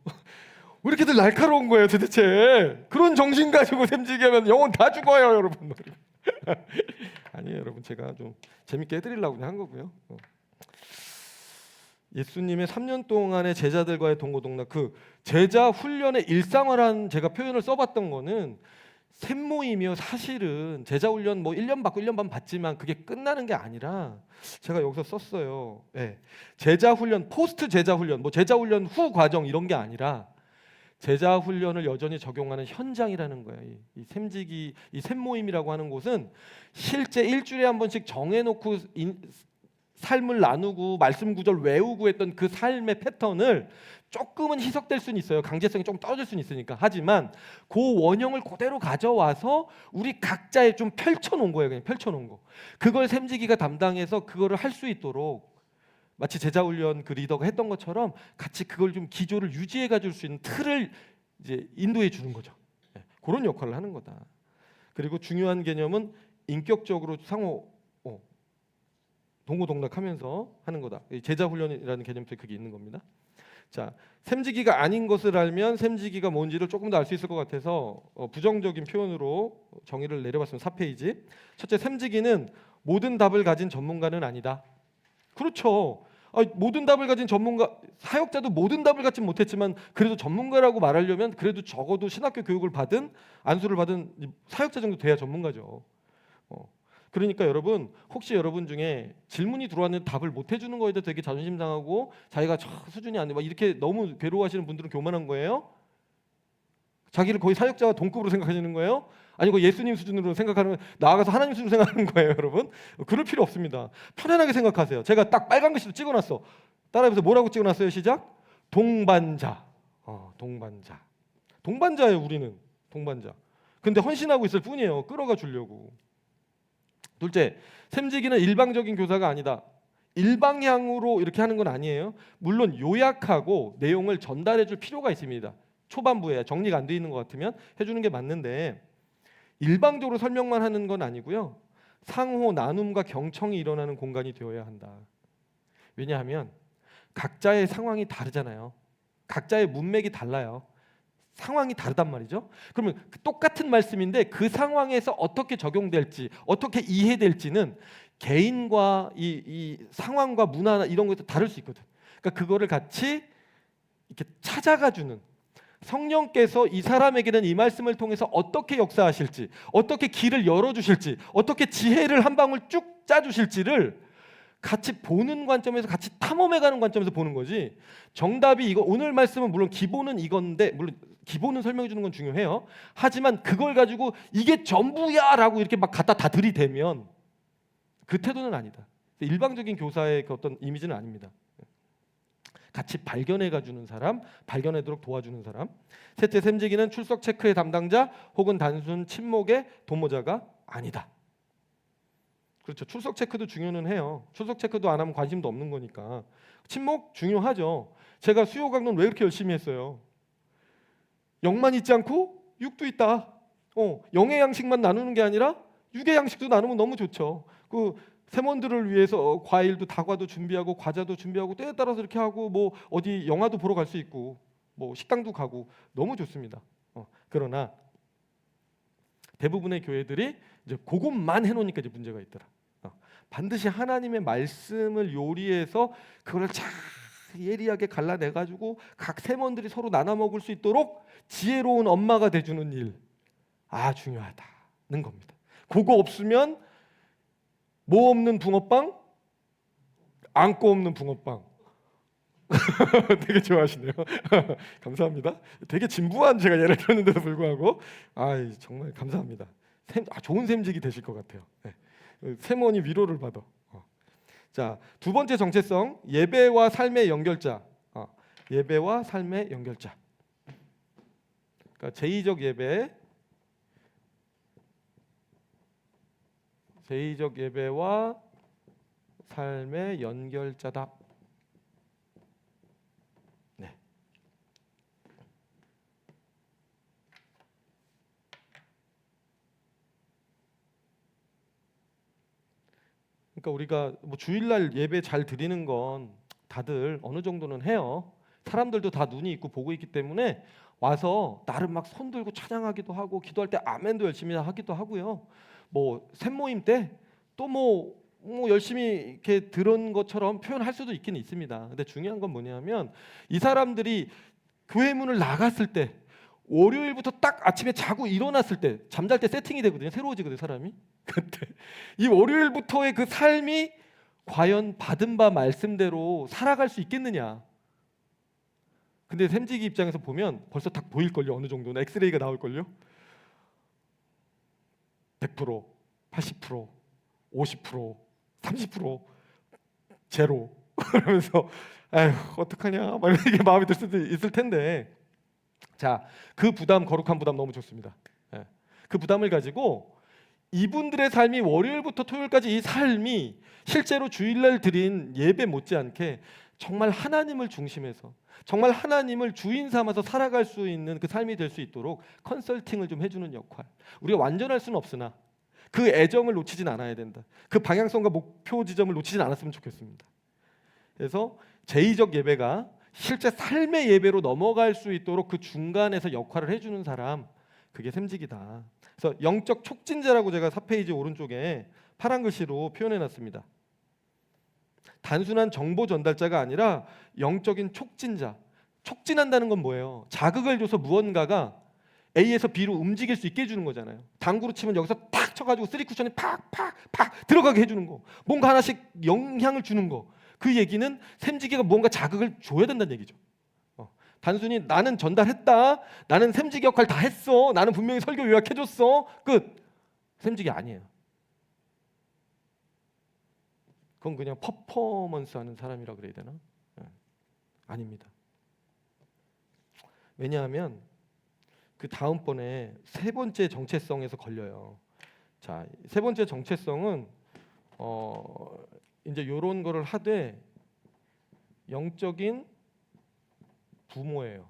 왜 이렇게들 날카로운 거예요, 도대체? 그런 정신 가지고 샘지기 하면 영혼 다 죽어요, 여러분. 아니에요, 여러분. 제가 좀 재밌게 해드리려고 그냥 한 거고요. 예수님의 3년 동안의 제자들과의 동고동락, 그 제자 훈련의 일상화라는 제가 표현을 써봤던 거는 샘모임이요. 사실은 제자 훈련 뭐 1년 받고 1년 반 받지만 그게 끝나는 게 아니라 제가 여기서 썼어요. 제자 훈련, 포스트 제자 훈련, 뭐 제자 훈련 후 과정 이런 게 아니라 제자 훈련을 여전히 적용하는 현장이라는 거예요. 이 샘지기, 이 샘모임이라고 하는 곳은 실제 일주일에 한 번씩 정해놓고 삶을 나누고 말씀 구절 외우고 했던 그 삶의 패턴을 조금은 희석될 수는 있어요. 강제성이 좀 떨어질 수는 있으니까. 하지만 그 원형을 그대로 가져와서 우리 각자에 좀 펼쳐놓은 거예요. 그냥 펼쳐놓은 거. 그걸 샘지기가 담당해서 그거를 할 수 있도록 마치 제자훈련 그 리더가 했던 것처럼 같이 그걸 좀 기조를 유지해 가줄 수 있는 틀을 이제 인도해 주는 거죠. 그런 역할을 하는 거다. 그리고 중요한 개념은 인격적으로 상호 동고동락하면서 하는 거다. 제자훈련이라는 개념도 그게 있는 겁니다. 자, 샘지기가 아닌 것을 알면 샘지기가 뭔지를 조금 더 알 수 있을 것 같아서 부정적인 표현으로 정의를 내려봤습니다. 4페이지. 첫째, 샘지기는 모든 답을 가진 전문가는 아니다. 그렇죠. 모든 답을 가진 전문가, 사역자도 모든 답을 갖진 못했지만 그래도 전문가라고 말하려면 그래도 적어도 신학교 교육을 받은, 안수를 받은 사역자 정도 돼야 전문가죠. 그러니까 여러분, 혹시 여러분 중에 질문이 들어왔는데 답을 못 해주는 거에 대해서 되게 자존심 상하고 자기가 수준이 안 돼 막 이렇게 너무 괴로워하시는 분들은 교만한 거예요? 자기를 거의 사역자와 동급으로 생각하시는 거예요? 아니고 예수님 수준으로 생각하는, 나아가서 하나님 수준으로 생각하는 거예요, 여러분? 그럴 필요 없습니다. 편안하게 생각하세요. 제가 딱 빨간 글씨로 찍어놨어. 따라해보세요. 뭐라고 찍어놨어요? 시작. 동반자. 동반자. 동반자예요, 우리는. 동반자. 근데 헌신하고 있을 뿐이에요. 끌어가 주려고. 둘째, 샘지기는 일방적인 교사가 아니다. 일방향으로 이렇게 하는 건 아니에요. 물론 요약하고 내용을 전달해 줄 필요가 있습니다. 초반부에 정리가 안 돼 있는 것 같으면 해주는 게 맞는데 일방적으로 설명만 하는 건 아니고요. 상호 나눔과 경청이 일어나는 공간이 되어야 한다. 왜냐하면 각자의 상황이 다르잖아요. 각자의 문맥이 달라요. 상황이 다르단 말이죠. 그러면 똑같은 말씀인데 그 상황에서 어떻게 적용될지, 어떻게 이해될지는 개인과 이 상황과 문화 이런 것도 다를 수 있거든. 그러니까 그거를 같이 이렇게 찾아가 주는, 성령께서 이 사람에게는 이 말씀을 통해서 어떻게 역사하실지, 어떻게 길을 열어주실지, 어떻게 지혜를 한 방울 쭉 짜주실지를 같이 보는 관점에서, 같이 탐험해가는 관점에서 보는 거지. 정답이 이거, 오늘 말씀은 물론 기본은 이건데, 물론 기본은 설명해 주는 건 중요해요. 하지만 그걸 가지고 이게 전부야라고 이렇게 막 갖다 다 들이대면 그 태도는 아니다. 일방적인 교사의 그 어떤 이미지는 아닙니다. 같이 발견해가 주는 사람, 발견하도록 도와주는 사람. 셋째, 샘지기는 출석 체크의 담당자 혹은 단순 친목의 도모자가 아니다. 그렇죠. 출석 체크도 중요는 해요. 출석 체크도 안 하면 관심도 없는 거니까. 친목 중요하죠. 제가 수요 강론 왜 그렇게 열심히 했어요? 영만 있지 않고 육도 있다. 영의 양식만 나누는 게 아니라 육의 양식도 나누면 너무 좋죠. 그 세몬들을 위해서 과일도 다과도 준비하고 과자도 준비하고 때에 따라서 이렇게 하고 뭐 어디 영화도 보러 갈 수 있고 뭐 식당도 가고 너무 좋습니다. 그러나 대부분의 교회들이 이제 그것만 해놓으니까 이제 문제가 있더라. 반드시 하나님의 말씀을 요리해서 그걸 잘 예리하게 갈라내가지고 각 세몬들이 서로 나눠 먹을 수 있도록 지혜로운 엄마가 돼주는 일, 중요하다는 겁니다. 그거 없으면 뭐 없는 붕어빵? 안고 없는 붕어빵. 되게 좋아하시네요. 감사합니다. 되게 진부한 제가 예를 들었는데도 불구하고 정말 감사합니다. 좋은 샘직이 되실 것 같아요. 네. 세몬이 위로를 받아. 자, 두 번째 정체성, 예배와 삶의 연결자. 예배와 삶의 연결자. 그러니까 제의적 예배, 제의적 예배와 삶의 연결자다. 네. 그러니까 우리가 뭐 주일날 예배 잘 드리는 건 다들 어느 정도는 해요. 사람들도 다 눈이 있고 보고 있기 때문에 와서 나름 막 손 들고 찬양하기도 하고 기도할 때 아멘도 열심히 하기도 하고요. 뭐 샘모임 때 또 뭐 열심히 이렇게 들은 것처럼 표현할 수도 있긴 있습니다. 근데 중요한 건 뭐냐면 이 사람들이 교회 문을 나갔을 때 월요일부터 딱 아침에 자고 일어났을 때 잠잘 때 세팅이 되거든요. 새로워지거든요, 사람이. 그때 이 월요일부터의 그 삶이 과연 받은 바 말씀대로 살아갈 수 있겠느냐. 근데 샘지기 입장에서 보면 벌써 딱 보일걸요. 어느 정도는 엑스레이가 나올걸요. 100%, 80%, 50%, 30%, 제로. 그러면서 어떡하냐 막 이렇게 마음이 들 수도 있을 텐데, 자, 그 부담, 거룩한 부담 너무 좋습니다. 그 부담을 가지고 이분들의 삶이 월요일부터 토요일까지 이 삶이 실제로 주일날 드린 예배 못지않게 정말 하나님을 중심해서 정말 하나님을 주인 삼아서 살아갈 수 있는 그 삶이 될 수 있도록 컨설팅을 좀 해주는 역할. 우리가 완전할 수는 없으나 그 애정을 놓치진 않아야 된다. 그 방향성과 목표 지점을 놓치진 않았으면 좋겠습니다. 그래서 제의적 예배가 실제 삶의 예배로 넘어갈 수 있도록 그 중간에서 역할을 해주는 사람, 그게 샘직이다. 그래서 영적 촉진자라고 제가 4페이지 오른쪽에 파란 글씨로 표현해놨습니다. 단순한 정보 전달자가 아니라 영적인 촉진자. 촉진한다는 건 뭐예요? 자극을 줘서 무언가가 A에서 B로 움직일 수 있게 해주는 거잖아요. 당구로 치면 여기서 탁 쳐가지고 쓰리 쿠션이 팍 들어가게 해주는 거. 뭔가 하나씩 영향을 주는 거. 그 얘기는 샘지기가 뭔가 자극을 줘야 된다는 얘기죠. 단순히 나는 전달했다, 나는 샘지기 역할 다 했어, 나는 분명히 설교 요약해줬어, 끝. 샘지기 아니에요. 그건 그냥 퍼포먼스 하는 사람이라 그래야 되나? 아닙니다. 왜냐하면 그 다음번에 세 번째 정체성에서 걸려요. 자, 세 번째 정체성은 이제 이런 거를 하되 영적인 부모예요.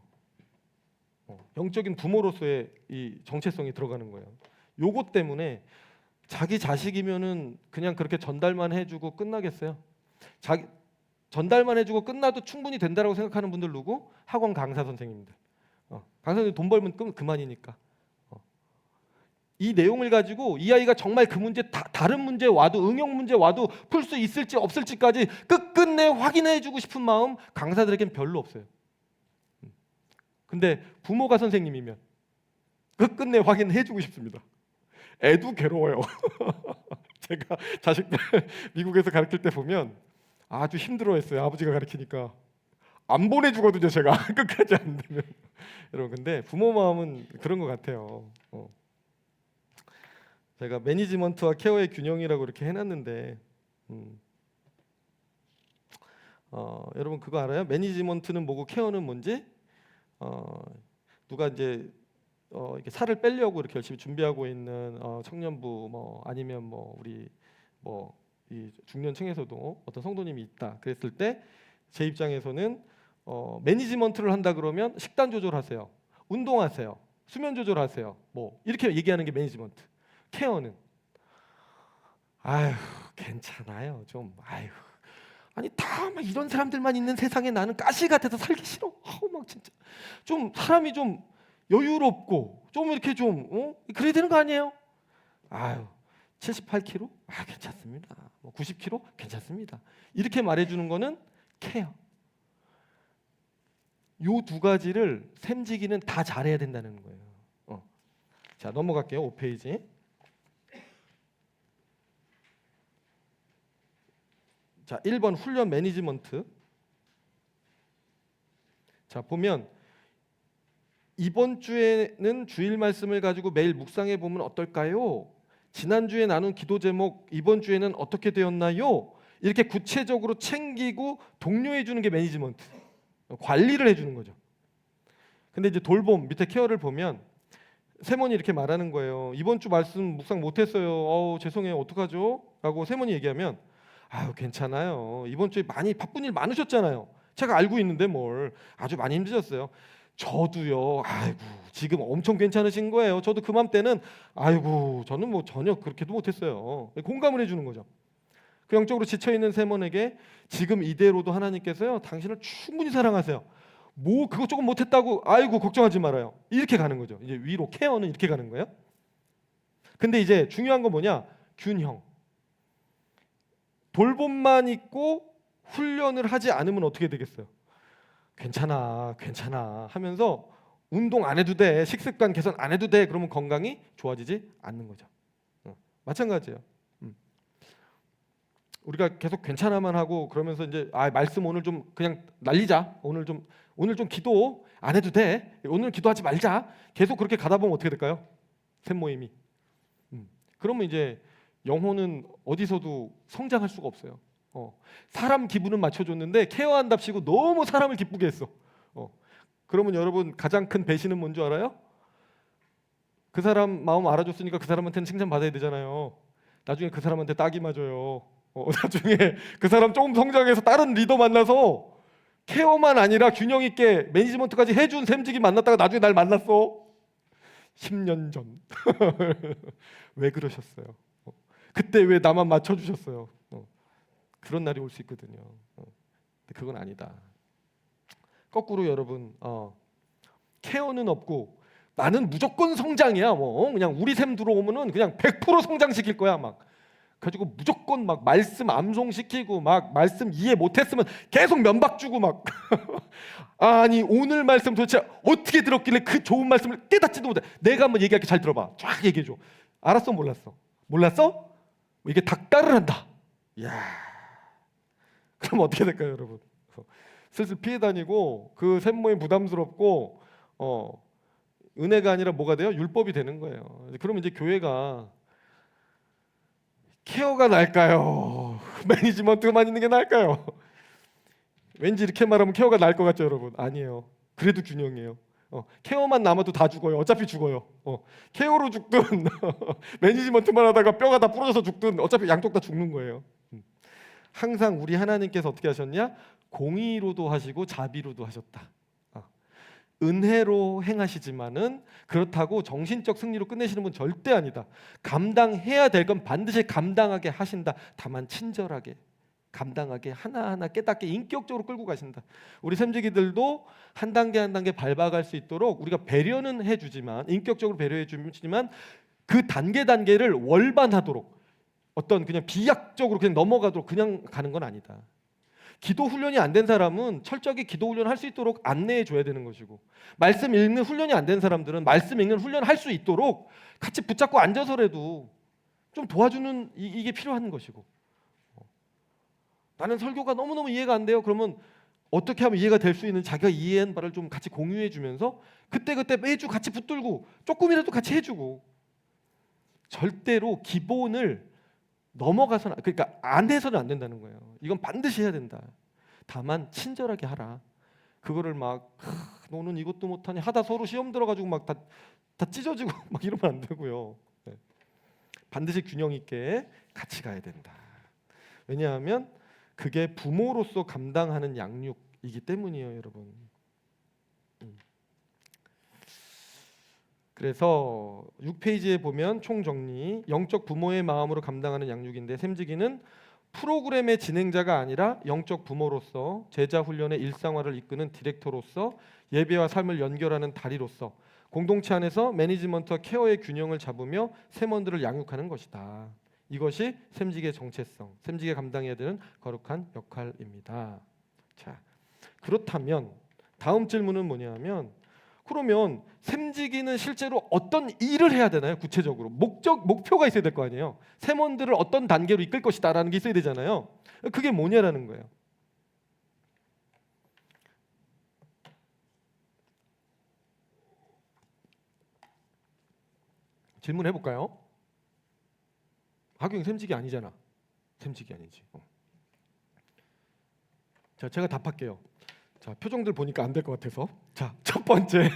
영적인 부모로서의 이 정체성이 들어가는 거예요. 요것 때문에 자기 자식이면은 그냥 그렇게 전달만 해주고 끝나겠어요? 자기 전달만 해주고 끝나도 충분히 된다라고 생각하는 분들 누구? 학원 강사 선생님들. 강사 선생님 돈 벌면 그만이니까. 이 내용을 가지고 이 아이가 정말 그 문제 다른 문제 와도 응용 문제 와도 풀 수 있을지 없을지까지 끝끝내 확인해주고 싶은 마음 강사들에겐 별로 없어요. 근데 부모가 선생님이면 끝끝내 확인해주고 싶습니다. 애도 괴로워요. 제가 자식들 미국에서 가르칠 때 보면 아주 힘들어했어요. 아버지가 가르치니까 안 보내주거든요. 제가 끝까지 안 되면. 여러분 근데 부모 마음은 그런 것 같아요. 제가 매니지먼트와 케어의 균형이라고 이렇게 해놨는데 여러분 그거 알아요? 매니지먼트는 뭐고 케어는 뭔지? 누가 이제 이렇게 살을 빼려고 이렇게 열심히 준비하고 있는 청년부 뭐 아니면 뭐 우리 뭐 이 중년층에서도 어떤 성도님이 있다 그랬을 때 제 입장에서는 매니지먼트를 한다 그러면 식단 조절하세요, 운동하세요, 수면 조절하세요, 뭐 이렇게 얘기하는 게 매니지먼트. 케어는 아휴 괜찮아요 좀 아휴 아니 다 막 이런 사람들만 있는 세상에 나는 가시 같아서 살기 싫어. 아우 막 진짜 좀 사람이 좀 여유롭고 좀 이렇게 좀 그래야 되는 거 아니에요? 아유 78kg? 아 괜찮습니다. 뭐 90kg? 괜찮습니다. 이렇게 말해주는 거는 케어. 요 두 가지를 샘지기는 다 잘해야 된다는 거예요. 자 넘어갈게요. 5페이지. 자 1번 훈련 매니지먼트. 자 보면 이번 주에는 주일 말씀을 가지고 매일 묵상해 보면 어떨까요? 지난주에 나눈 기도 제목 이번 주에는 어떻게 되었나요? 이렇게 구체적으로 챙기고 독려해 주는 게 매니지먼트. 관리를 해 주는 거죠. 근데 이제 돌봄 밑에 케어를 보면 세몬이 이렇게 말하는 거예요. 이번 주 말씀 묵상 못 했어요. 죄송해요. 어떡하죠? 라고 세몬이 얘기하면 아유 괜찮아요. 이번 주에 많이 바쁜 일 많으셨잖아요. 제가 알고 있는데 뭘 아주 많이 힘드셨어요. 저도요. 아이고 지금 엄청 괜찮으신 거예요. 저도 그맘때는 아이고 저는 뭐 전혀 그렇게도 못했어요. 공감을 해주는 거죠. 그 영적으로 지쳐있는 세몬에게 지금 이대로도 하나님께서요 당신을 충분히 사랑하세요. 뭐 그거 조금 못했다고 아이고 걱정하지 말아요. 이렇게 가는 거죠. 이제 위로 케어는 이렇게 가는 거예요. 근데 이제 중요한 건 뭐냐? 균형. 돌봄만 있고 훈련을 하지 않으면 어떻게 되겠어요? 괜찮아 하면서 운동 안 해도 돼, 식습관 개선 안 해도 돼, 그러면 건강이 좋아지지 않는 거죠. 마찬가지예요. 우리가 계속 괜찮아만 하고 그러면서 이제 말씀 오늘 좀 그냥 날리자, 오늘 좀 기도 안 해도 돼, 오늘 기도하지 말자, 계속 그렇게 가다 보면 어떻게 될까요? 샘 모임이. 그러면 이제 영혼은 어디서도 성장할 수가 없어요. 사람 기분은 맞춰줬는데 케어한답시고 너무 사람을 기쁘게 했어. 그러면 여러분 가장 큰 배신은 뭔지 알아요? 그 사람 마음 알아줬으니까 그 사람한테는 칭찬받아야 되잖아요. 나중에 그 사람한테 딱이 맞아요. 나중에 그 사람 조금 성장해서 다른 리더 만나서 케어만 아니라 균형 있게 매니지먼트까지 해준 샘직이 만났다가 나중에 날 만났어. 10년 전. 왜 그러셨어요? 그때 왜 나만 맞춰주셨어요? 그런 날이 올 수 있거든요. 근데 그건 아니다. 거꾸로 여러분 케어는 없고 나는 무조건 성장이야. 뭐 그냥 우리 샘 들어오면은 그냥 100% 성장시킬 거야. 막 가지고 무조건 막 말씀 암송시키고 막 말씀 이해 못했으면 계속 면박 주고 막 아니 오늘 말씀 도대체 어떻게 들었길래 그 좋은 말씀을 깨닫지도 못해. 내가 한번 얘기할게, 잘 들어봐. 쫙 얘기해줘. 알았어 몰랐어? 몰랐어? 이게 닥달을 한다. 이야, 그럼 어떻게 될까요 여러분? 슬슬 피해 다니고 그 샘모임 부담스럽고 은혜가 아니라 뭐가 돼요? 율법이 되는 거예요. 그러면 이제 교회가 케어가 나을까요? 매니지먼트만 있는 게 나을까요? 왠지 이렇게 말하면 케어가 나을 것 같죠 여러분? 아니에요. 그래도 균형이에요. 케어만 남아도 다 죽어요. 어차피 죽어요. 케어로 죽든 매니지먼트만 하다가 뼈가 다 부러져서 죽든 어차피 양쪽 다 죽는 거예요. 항상 우리 하나님께서 어떻게 하셨냐? 공의로도 하시고 자비로도 하셨다. 은혜로 행하시지만은 그렇다고 정신적 승리로 끝내시는 분 절대 아니다. 감당해야 될 건 반드시 감당하게 하신다. 다만 친절하게 감당하게 하나하나 깨닫게 인격적으로 끌고 가신다. 우리 샘지기들도 한 단계 한 단계 밟아갈 수 있도록 우리가 배려는 해주지만, 인격적으로 배려해 주지만 그 단계를 월반하도록, 어떤 그냥 비약적으로 그냥 넘어가도록 그냥 가는 건 아니다. 기도 훈련이 안 된 사람은 철저하게 기도 훈련을 할 수 있도록 안내해 줘야 되는 것이고, 말씀 읽는 훈련이 안 된 사람들은 말씀 읽는 훈련을 할 수 있도록 같이 붙잡고 앉아서라도 좀 도와주는 이게 필요한 것이고, 나는 설교가 너무너무 이해가 안 돼요. 그러면 어떻게 하면 이해가 될 수 있는 자기가 이해한 바를 좀 같이 공유해 주면서 그때그때 매주 같이 붙들고 조금이라도 같이 해주고, 절대로 기본을 넘어가서는, 그러니까 안 해서는 안 된다는 거예요. 이건 반드시 해야 된다. 다만 친절하게 하라. 그거를 막 너는 이것도 못하니 하다 서로 시험 들어가지고 막 다 찢어지고 막 이러면 안 되고요. 네. 반드시 균형 있게 같이 가야 된다. 왜냐하면 그게 부모로서 감당하는 양육이기 때문이에요, 여러분. 그래서 6페이지에 보면 총정리, 영적 부모의 마음으로 감당하는 양육인데, 샘지기는 프로그램의 진행자가 아니라 영적 부모로서, 제자 훈련의 일상화를 이끄는 디렉터로서, 예배와 삶을 연결하는 다리로서 공동체 안에서 매니지먼트와 케어의 균형을 잡으며 샘원들을 양육하는 것이다. 이것이 샘지기의 정체성, 샘지기가 감당해야 되는 거룩한 역할입니다. 자, 그렇다면 다음 질문은 뭐냐면, 그러면 샘지기는 실제로 어떤 일을 해야 되나요? 구체적으로 목표가 있어야 될 거 아니에요. 샘원들을 어떤 단계로 이끌 것이다라는 게 있어야 되잖아요. 그게 뭐냐라는 거예요. 질문해 볼까요? 하경이 샘지기 아니잖아. 샘지기 아니지. 자, 제가 답할게요. 자, 표정들 보니까 안 될 것 같아서. 자, 첫 번째.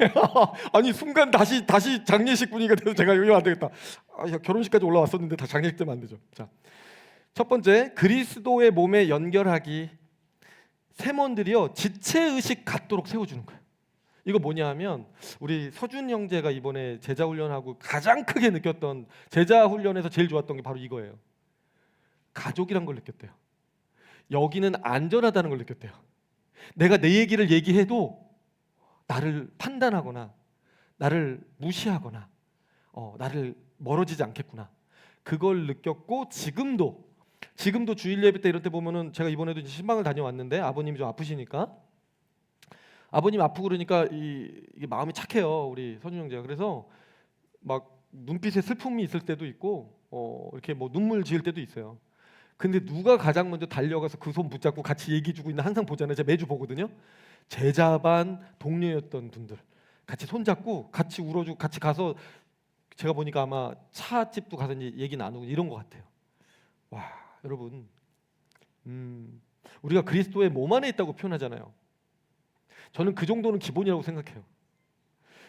아니 순간 다시 장례식 분위기가 돼서 제가 이거 안 되겠다. 야, 결혼식까지 올라왔었는데 다 장례식 되면 안 되죠. 자, 첫 번째, 그리스도의 몸에 연결하기. 샘원들이요, 지체 의식 갖도록 세워주는 거예요. 이거 뭐냐 하면, 우리 서준 형제가 이번에 제자 훈련하고 가장 크게 느꼈던, 제자 훈련에서 제일 좋았던 게 바로 이거예요. 가족이란 걸 느꼈대요. 여기는 안전하다는 걸 느꼈대요. 내가 내 얘기를 얘기해도 나를 판단하거나 나를 무시하거나 나를 멀어지지 않겠구나, 그걸 느꼈고, 지금도 주일 예배 때 이런 때 보면은, 제가 이번에도 이제 신방을 다녀왔는데 아버님이 좀 아프시니까, 아버님 아프고 그러니까 이게 마음이 착해요, 우리 선준 형제가. 그래서 막 눈빛에 슬픔이 있을 때도 있고 이렇게 뭐 눈물 지을 때도 있어요. 근데 누가 가장 먼저 달려가서 그 손 붙잡고 같이 얘기 주고 있나 항상 보잖아요. 제가 매주 보거든요. 제자반 동료였던 분들 같이 손잡고 같이 울어주고, 같이 가서 제가 보니까 아마 차집도 가서 이제 얘기 나누고 이런 것 같아요. 와, 여러분, 우리가 그리스도의 몸 안에 있다고 표현하잖아요. 저는 그 정도는 기본이라고 생각해요.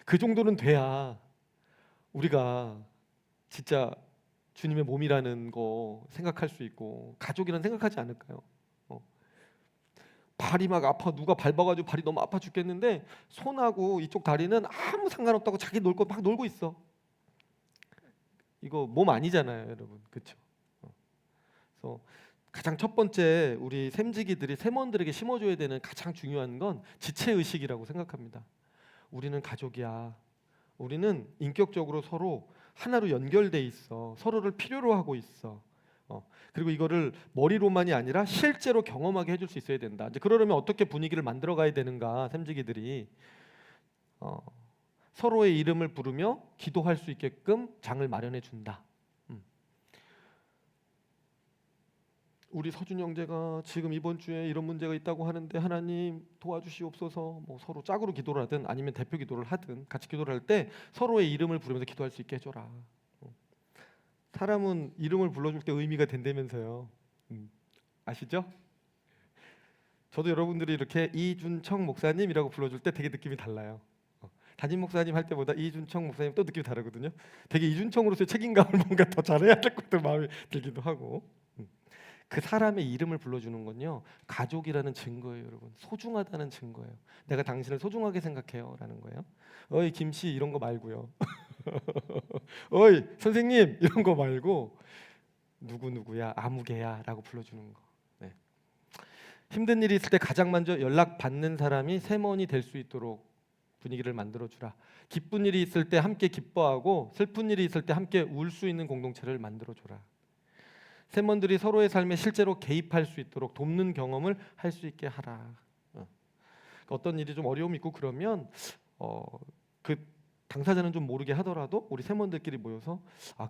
그 정도는 돼야 우리가 진짜 주님의 몸이라는 거 생각할 수 있고, 가족이란 생각하지 않을까요? 발이 막 아파, 누가 밟아가지고 발이 너무 아파 죽겠는데 손하고 이쪽 다리는 아무 상관없다고 자기 놀 거 막 놀고 있어. 이거 몸 아니잖아요, 여러분. 그렇죠? 그래서 가장 첫 번째, 우리 샘지기들이 샘원들에게 심어줘야 되는 가장 중요한 건 지체 의식이라고 생각합니다. 우리는 가족이야. 우리는 인격적으로 서로 하나로 연결돼 있어. 서로를 필요로 하고 있어. 그리고 이거를 머리로만이 아니라 실제로 경험하게 해줄 수 있어야 된다. 이제 그러려면 어떻게 분위기를 만들어 가야 되는가? 샘지기들이 서로의 이름을 부르며 기도할 수 있게끔 장을 마련해 준다. 우리 서준 형제가 지금 이번 주에 이런 문제가 있다고 하는데 하나님 도와주시옵소서. 뭐 서로 짝으로 기도를 하든 아니면 대표 기도를 하든 같이 기도를 할 때 서로의 이름을 부르면서 기도할 수 있게 해줘라. 사람은 이름을 불러줄 때 의미가 된다면서요. 아시죠? 저도 여러분들이 이렇게 이준청 목사님이라고 불러줄 때 되게 느낌이 달라요. 담임 목사님 할 때보다 이준청 목사님 또 느낌이 다르거든요. 되게 이준청으로서의 책임감을 뭔가 더 잘해야 될 것도 마음이 들기도 하고. 그 사람의 이름을 불러주는 건요, 가족이라는 증거예요, 여러분. 소중하다는 증거예요. 내가 당신을 소중하게 생각해요라는 거예요. 어이 김씨 이런 거 말고요. 어이 선생님 이런 거 말고 누구 누구야 아무개야라고 불러주는 거. 네. 힘든 일이 있을 때 가장 먼저 연락 받는 사람이 세먼이 될 수 있도록 분위기를 만들어 주라. 기쁜 일이 있을 때 함께 기뻐하고 슬픈 일이 있을 때 함께 울 수 있는 공동체를 만들어 줘라. 세먼들이 서로의 삶에 실제로 개입할 수 있도록 돕는 경험을 할 수 있게 하라. 어떤 일이 좀 어려움이 있고 그러면 그 당사자는 좀 모르게 하더라도 우리 세먼들끼리 모여서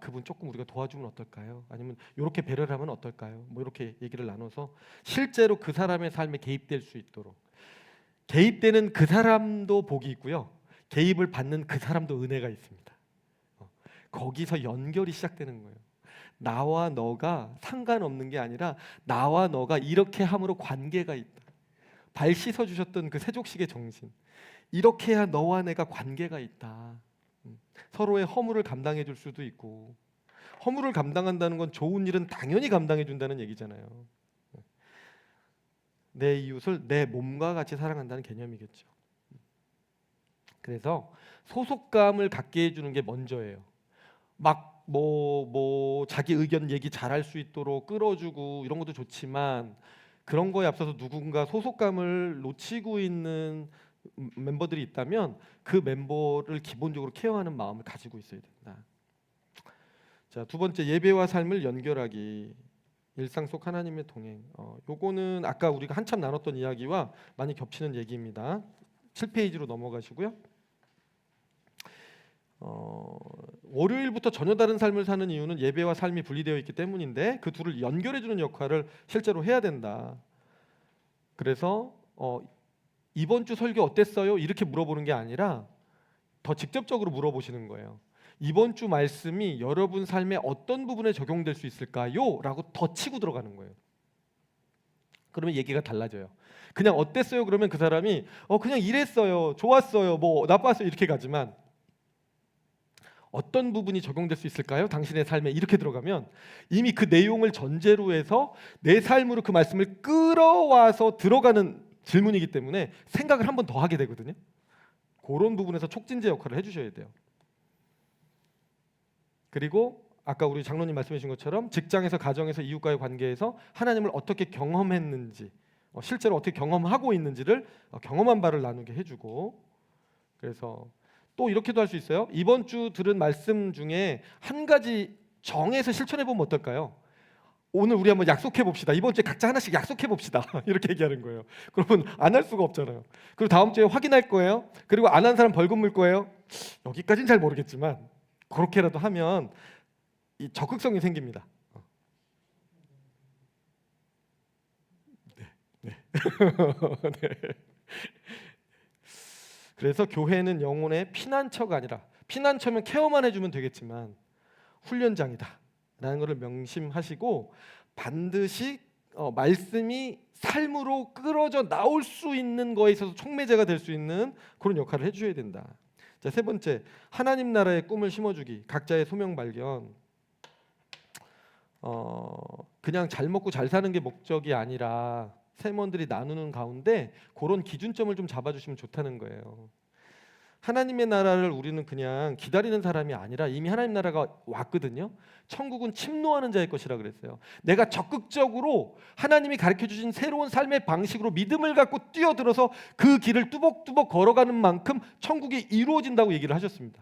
그분 조금 우리가 도와주면 어떨까요? 아니면 이렇게 배려를 하면 어떨까요? 뭐 이렇게 얘기를 나눠서 실제로 그 사람의 삶에 개입될 수 있도록. 개입되는 그 사람도 복이 있고요, 개입을 받는 그 사람도 은혜가 있습니다. 거기서 연결이 시작되는 거예요. 나와 너가 상관없는 게 아니라 나와 너가 이렇게 함으로 관계가 있다. 발 씻어주셨던 그 세족식의 정신, 이렇게 해야 너와 내가 관계가 있다. 서로의 허물을 감당해 줄 수도 있고, 허물을 감당한다는 건 좋은 일은 당연히 감당해 준다는 얘기잖아요. 내 이웃을 내 몸과 같이 사랑한다는 개념이겠죠. 그래서 소속감을 갖게 해주는 게 먼저예요. 막 자기 의견 얘기 잘할 수 있도록 끌어주고 이런 것도 좋지만, 그런 거에 앞서서 누군가 소속감을 놓치고 있는 멤버들이 있다면 그 멤버를 기본적으로 케어하는 마음을 가지고 있어야 된다. 자, 두 번째, 예배와 삶을 연결하기. 일상 속 하나님의 동행. 요거는 아까 우리가 한참 나눴던 이야기와 많이 겹치는 얘기입니다. 7페이지로 넘어가시고요. 월요일부터 전혀 다른 삶을 사는 이유는 예배와 삶이 분리되어 있기 때문인데, 그 둘을 연결해주는 역할을 실제로 해야 된다. 그래서 이번 주 설교 어땠어요? 이렇게 물어보는 게 아니라 더 직접적으로 물어보시는 거예요. 이번 주 말씀이 여러분 삶의 어떤 부분에 적용될 수 있을까요? 라고 더 치고 들어가는 거예요. 그러면 얘기가 달라져요. 그냥 어땠어요? 그러면 그 사람이 그냥 이랬어요, 좋았어요, 뭐 나빴어요 이렇게 가지만, 어떤 부분이 적용될 수 있을까요? 당신의 삶에 이렇게 들어가면 이미 그 내용을 전제로 해서 내 삶으로 그 말씀을 끌어와서 들어가는 질문이기 때문에 생각을 한 번 더 하게 되거든요. 그런 부분에서 촉진제 역할을 해주셔야 돼요. 그리고 아까 우리 장로님 말씀해 주신 것처럼 직장에서, 가정에서, 이웃과의 관계에서 하나님을 어떻게 경험했는지, 실제로 어떻게 경험하고 있는지를 경험한 바를 나누게 해주고, 그래서 또 이렇게도 할 수 있어요. 이번 주 들은 말씀 중에 한 가지 정해서 실천해 보면 어떨까요? 오늘 우리 한번 약속해 봅시다. 이번 주에 각자 하나씩 약속해 봅시다. 이렇게 얘기하는 거예요. 그러면 안 할 수가 없잖아요. 그리고 다음 주에 확인할 거예요. 그리고 안 한 사람 벌금 물 거예요. 여기까지는 잘 모르겠지만 그렇게라도 하면 이 적극성이 생깁니다. 네. 네. 그래서 교회는 영혼의 피난처가 아니라, 피난처면 케어만 해주면 되겠지만 훈련장이다 라는 것을 명심하시고, 반드시 말씀이 삶으로 끌어져 나올 수 있는 거에 있어서 촉매제가 될 수 있는 그런 역할을 해줘야 된다. 자, 세 번째, 하나님 나라의 꿈을 심어주기. 각자의 소명 발견. 그냥 잘 먹고 잘 사는 게 목적이 아니라 세몬들이 나누는 가운데 그런 기준점을 좀 잡아주시면 좋다는 거예요. 하나님의 나라를 우리는 그냥 기다리는 사람이 아니라 이미 하나님 나라가 왔거든요. 천국은 침노하는 자의 것이라 그랬어요. 내가 적극적으로 하나님이 가르쳐주신 새로운 삶의 방식으로 믿음을 갖고 뛰어들어서 그 길을 뚜벅뚜벅 걸어가는 만큼 천국이 이루어진다고 얘기를 하셨습니다.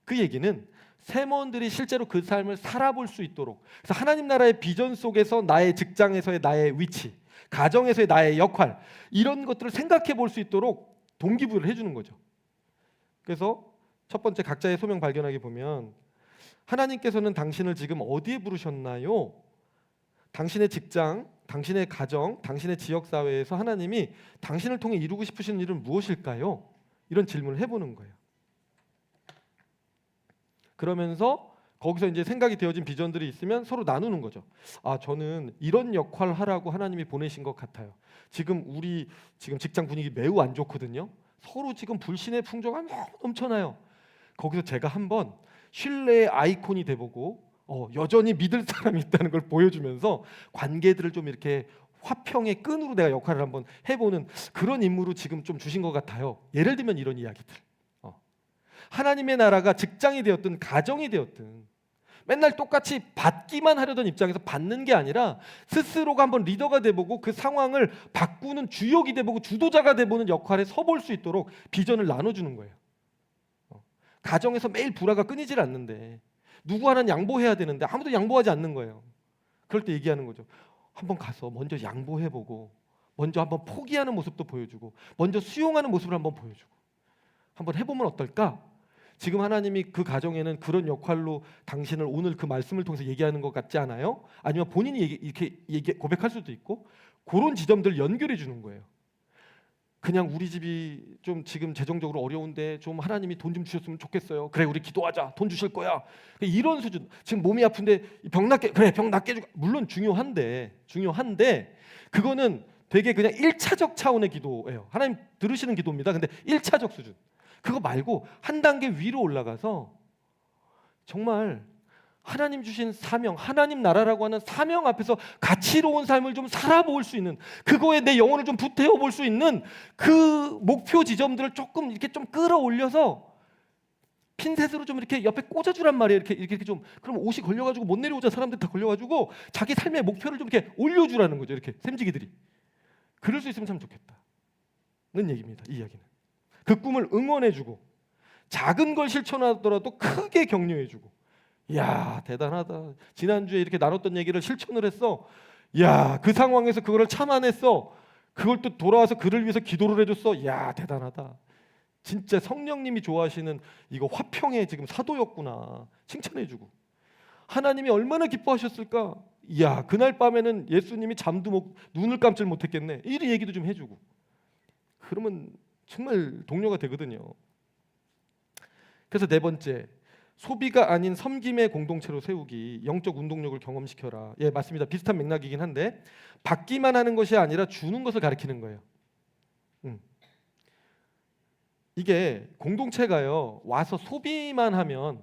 그 얘기는 세몬들이 실제로 그 삶을 살아볼 수 있도록, 그래서 하나님 나라의 비전 속에서 나의 직장에서의 나의 위치, 가정에서의 나의 역할, 이런 것들을 생각해 볼 수 있도록 동기부여를 해주는 거죠. 그래서 첫 번째, 각자의 소명 발견하기 보면, 하나님께서는 당신을 지금 어디에 부르셨나요? 당신의 직장, 당신의 가정, 당신의 지역사회에서 하나님이 당신을 통해 이루고 싶으신 일은 무엇일까요? 이런 질문을 해보는 거예요. 그러면서 거기서 이제 생각이 되어진 비전들이 있으면 서로 나누는 거죠. 저는 이런 역할을 하라고 하나님이 보내신 것 같아요. 지금 우리 직장 분위기 매우 안 좋거든요. 서로 지금 불신의 풍조가 너무 넘쳐나요. 거기서 제가 한번 신뢰의 아이콘이 돼보고 여전히 믿을 사람이 있다는 걸 보여주면서 관계들을 좀 이렇게 화평의 끈으로 내가 역할을 한번 해보는 그런 임무로 지금 좀 주신 것 같아요. 예를 들면 이런 이야기들. 하나님의 나라가 직장이 되었든 가정이 되었든 맨날 똑같이 받기만 하려던 입장에서 받는 게 아니라 스스로가 한번 리더가 돼보고 그 상황을 바꾸는 주역이 돼보고 주도자가 돼보는 역할에 서볼 수 있도록 비전을 나눠주는 거예요. 가정에서 매일 불화가 끊이질 않는데 누구 하나는 양보해야 되는데 아무도 양보하지 않는 거예요. 그럴 때 얘기하는 거죠. 한번 가서 먼저 양보해보고 먼저 한번 포기하는 모습도 보여주고 먼저 수용하는 모습을 한번 보여주고 한번 해보면 어떨까? 지금 하나님이 그 가정에는 그런 역할로 당신을 오늘 그 말씀을 통해서 얘기하는 것 같지 않아요? 아니면 본인이 이렇게 고백할 수도 있고 그런 지점들 연결해 주는 거예요. 그냥 우리 집이 좀 지금 재정적으로 어려운데 좀 하나님이 돈 좀 주셨으면 좋겠어요. 그래 우리 기도하자. 돈 주실 거야. 이런 수준. 지금 몸이 아픈데 병 낫게 그래 병 낫게 해주고 물론 중요한데 그거는 되게 그냥 1차적 차원의 기도예요. 하나님 들으시는 기도입니다. 근데 1차적 수준. 그거 말고 한 단계 위로 올라가서 정말 하나님 주신 사명, 하나님 나라라고 하는 사명 앞에서 가치로운 삶을 좀 살아볼 수 있는 그거에 내 영혼을 좀 불태워 볼 수 있는 그 목표 지점들을 조금 이렇게 좀 끌어올려서 핀셋으로 좀 이렇게 옆에 꽂아주란 말이에요. 이렇게 좀 그럼 옷이 걸려가지고 못 내려오자 사람들 다 걸려가지고 자기 삶의 목표를 좀 이렇게 올려주라는 거죠. 이렇게 샘지기들이 그럴 수 있으면 참 좋겠다는 얘기입니다. 이 이야기는. 그 꿈을 응원해주고 작은 걸 실천하더라도 크게 격려해주고 이야 대단하다. 지난주에 이렇게 나눴던 얘기를 실천을 했어. 이야 그 상황에서 그거를 참아냈어. 그걸 또 돌아와서 그를 위해서 기도를 해줬어. 이야 대단하다. 진짜 성령님이 좋아하시는 이거 화평의 지금 사도였구나. 칭찬해주고 하나님이 얼마나 기뻐하셨을까. 이야 그날 밤에는 예수님이 눈을 감질 못했겠네. 이런 얘기도 좀 해주고 그러면 정말 동료가 되거든요. 그래서 네 번째, 소비가 아닌 섬김의 공동체로 세우기, 영적 운동력을 경험시켜라. 예, 맞습니다. 비슷한 맥락이긴 한데 받기만 하는 것이 아니라 주는 것을 가리키는 거예요. 이게 공동체가요. 와서 소비만 하면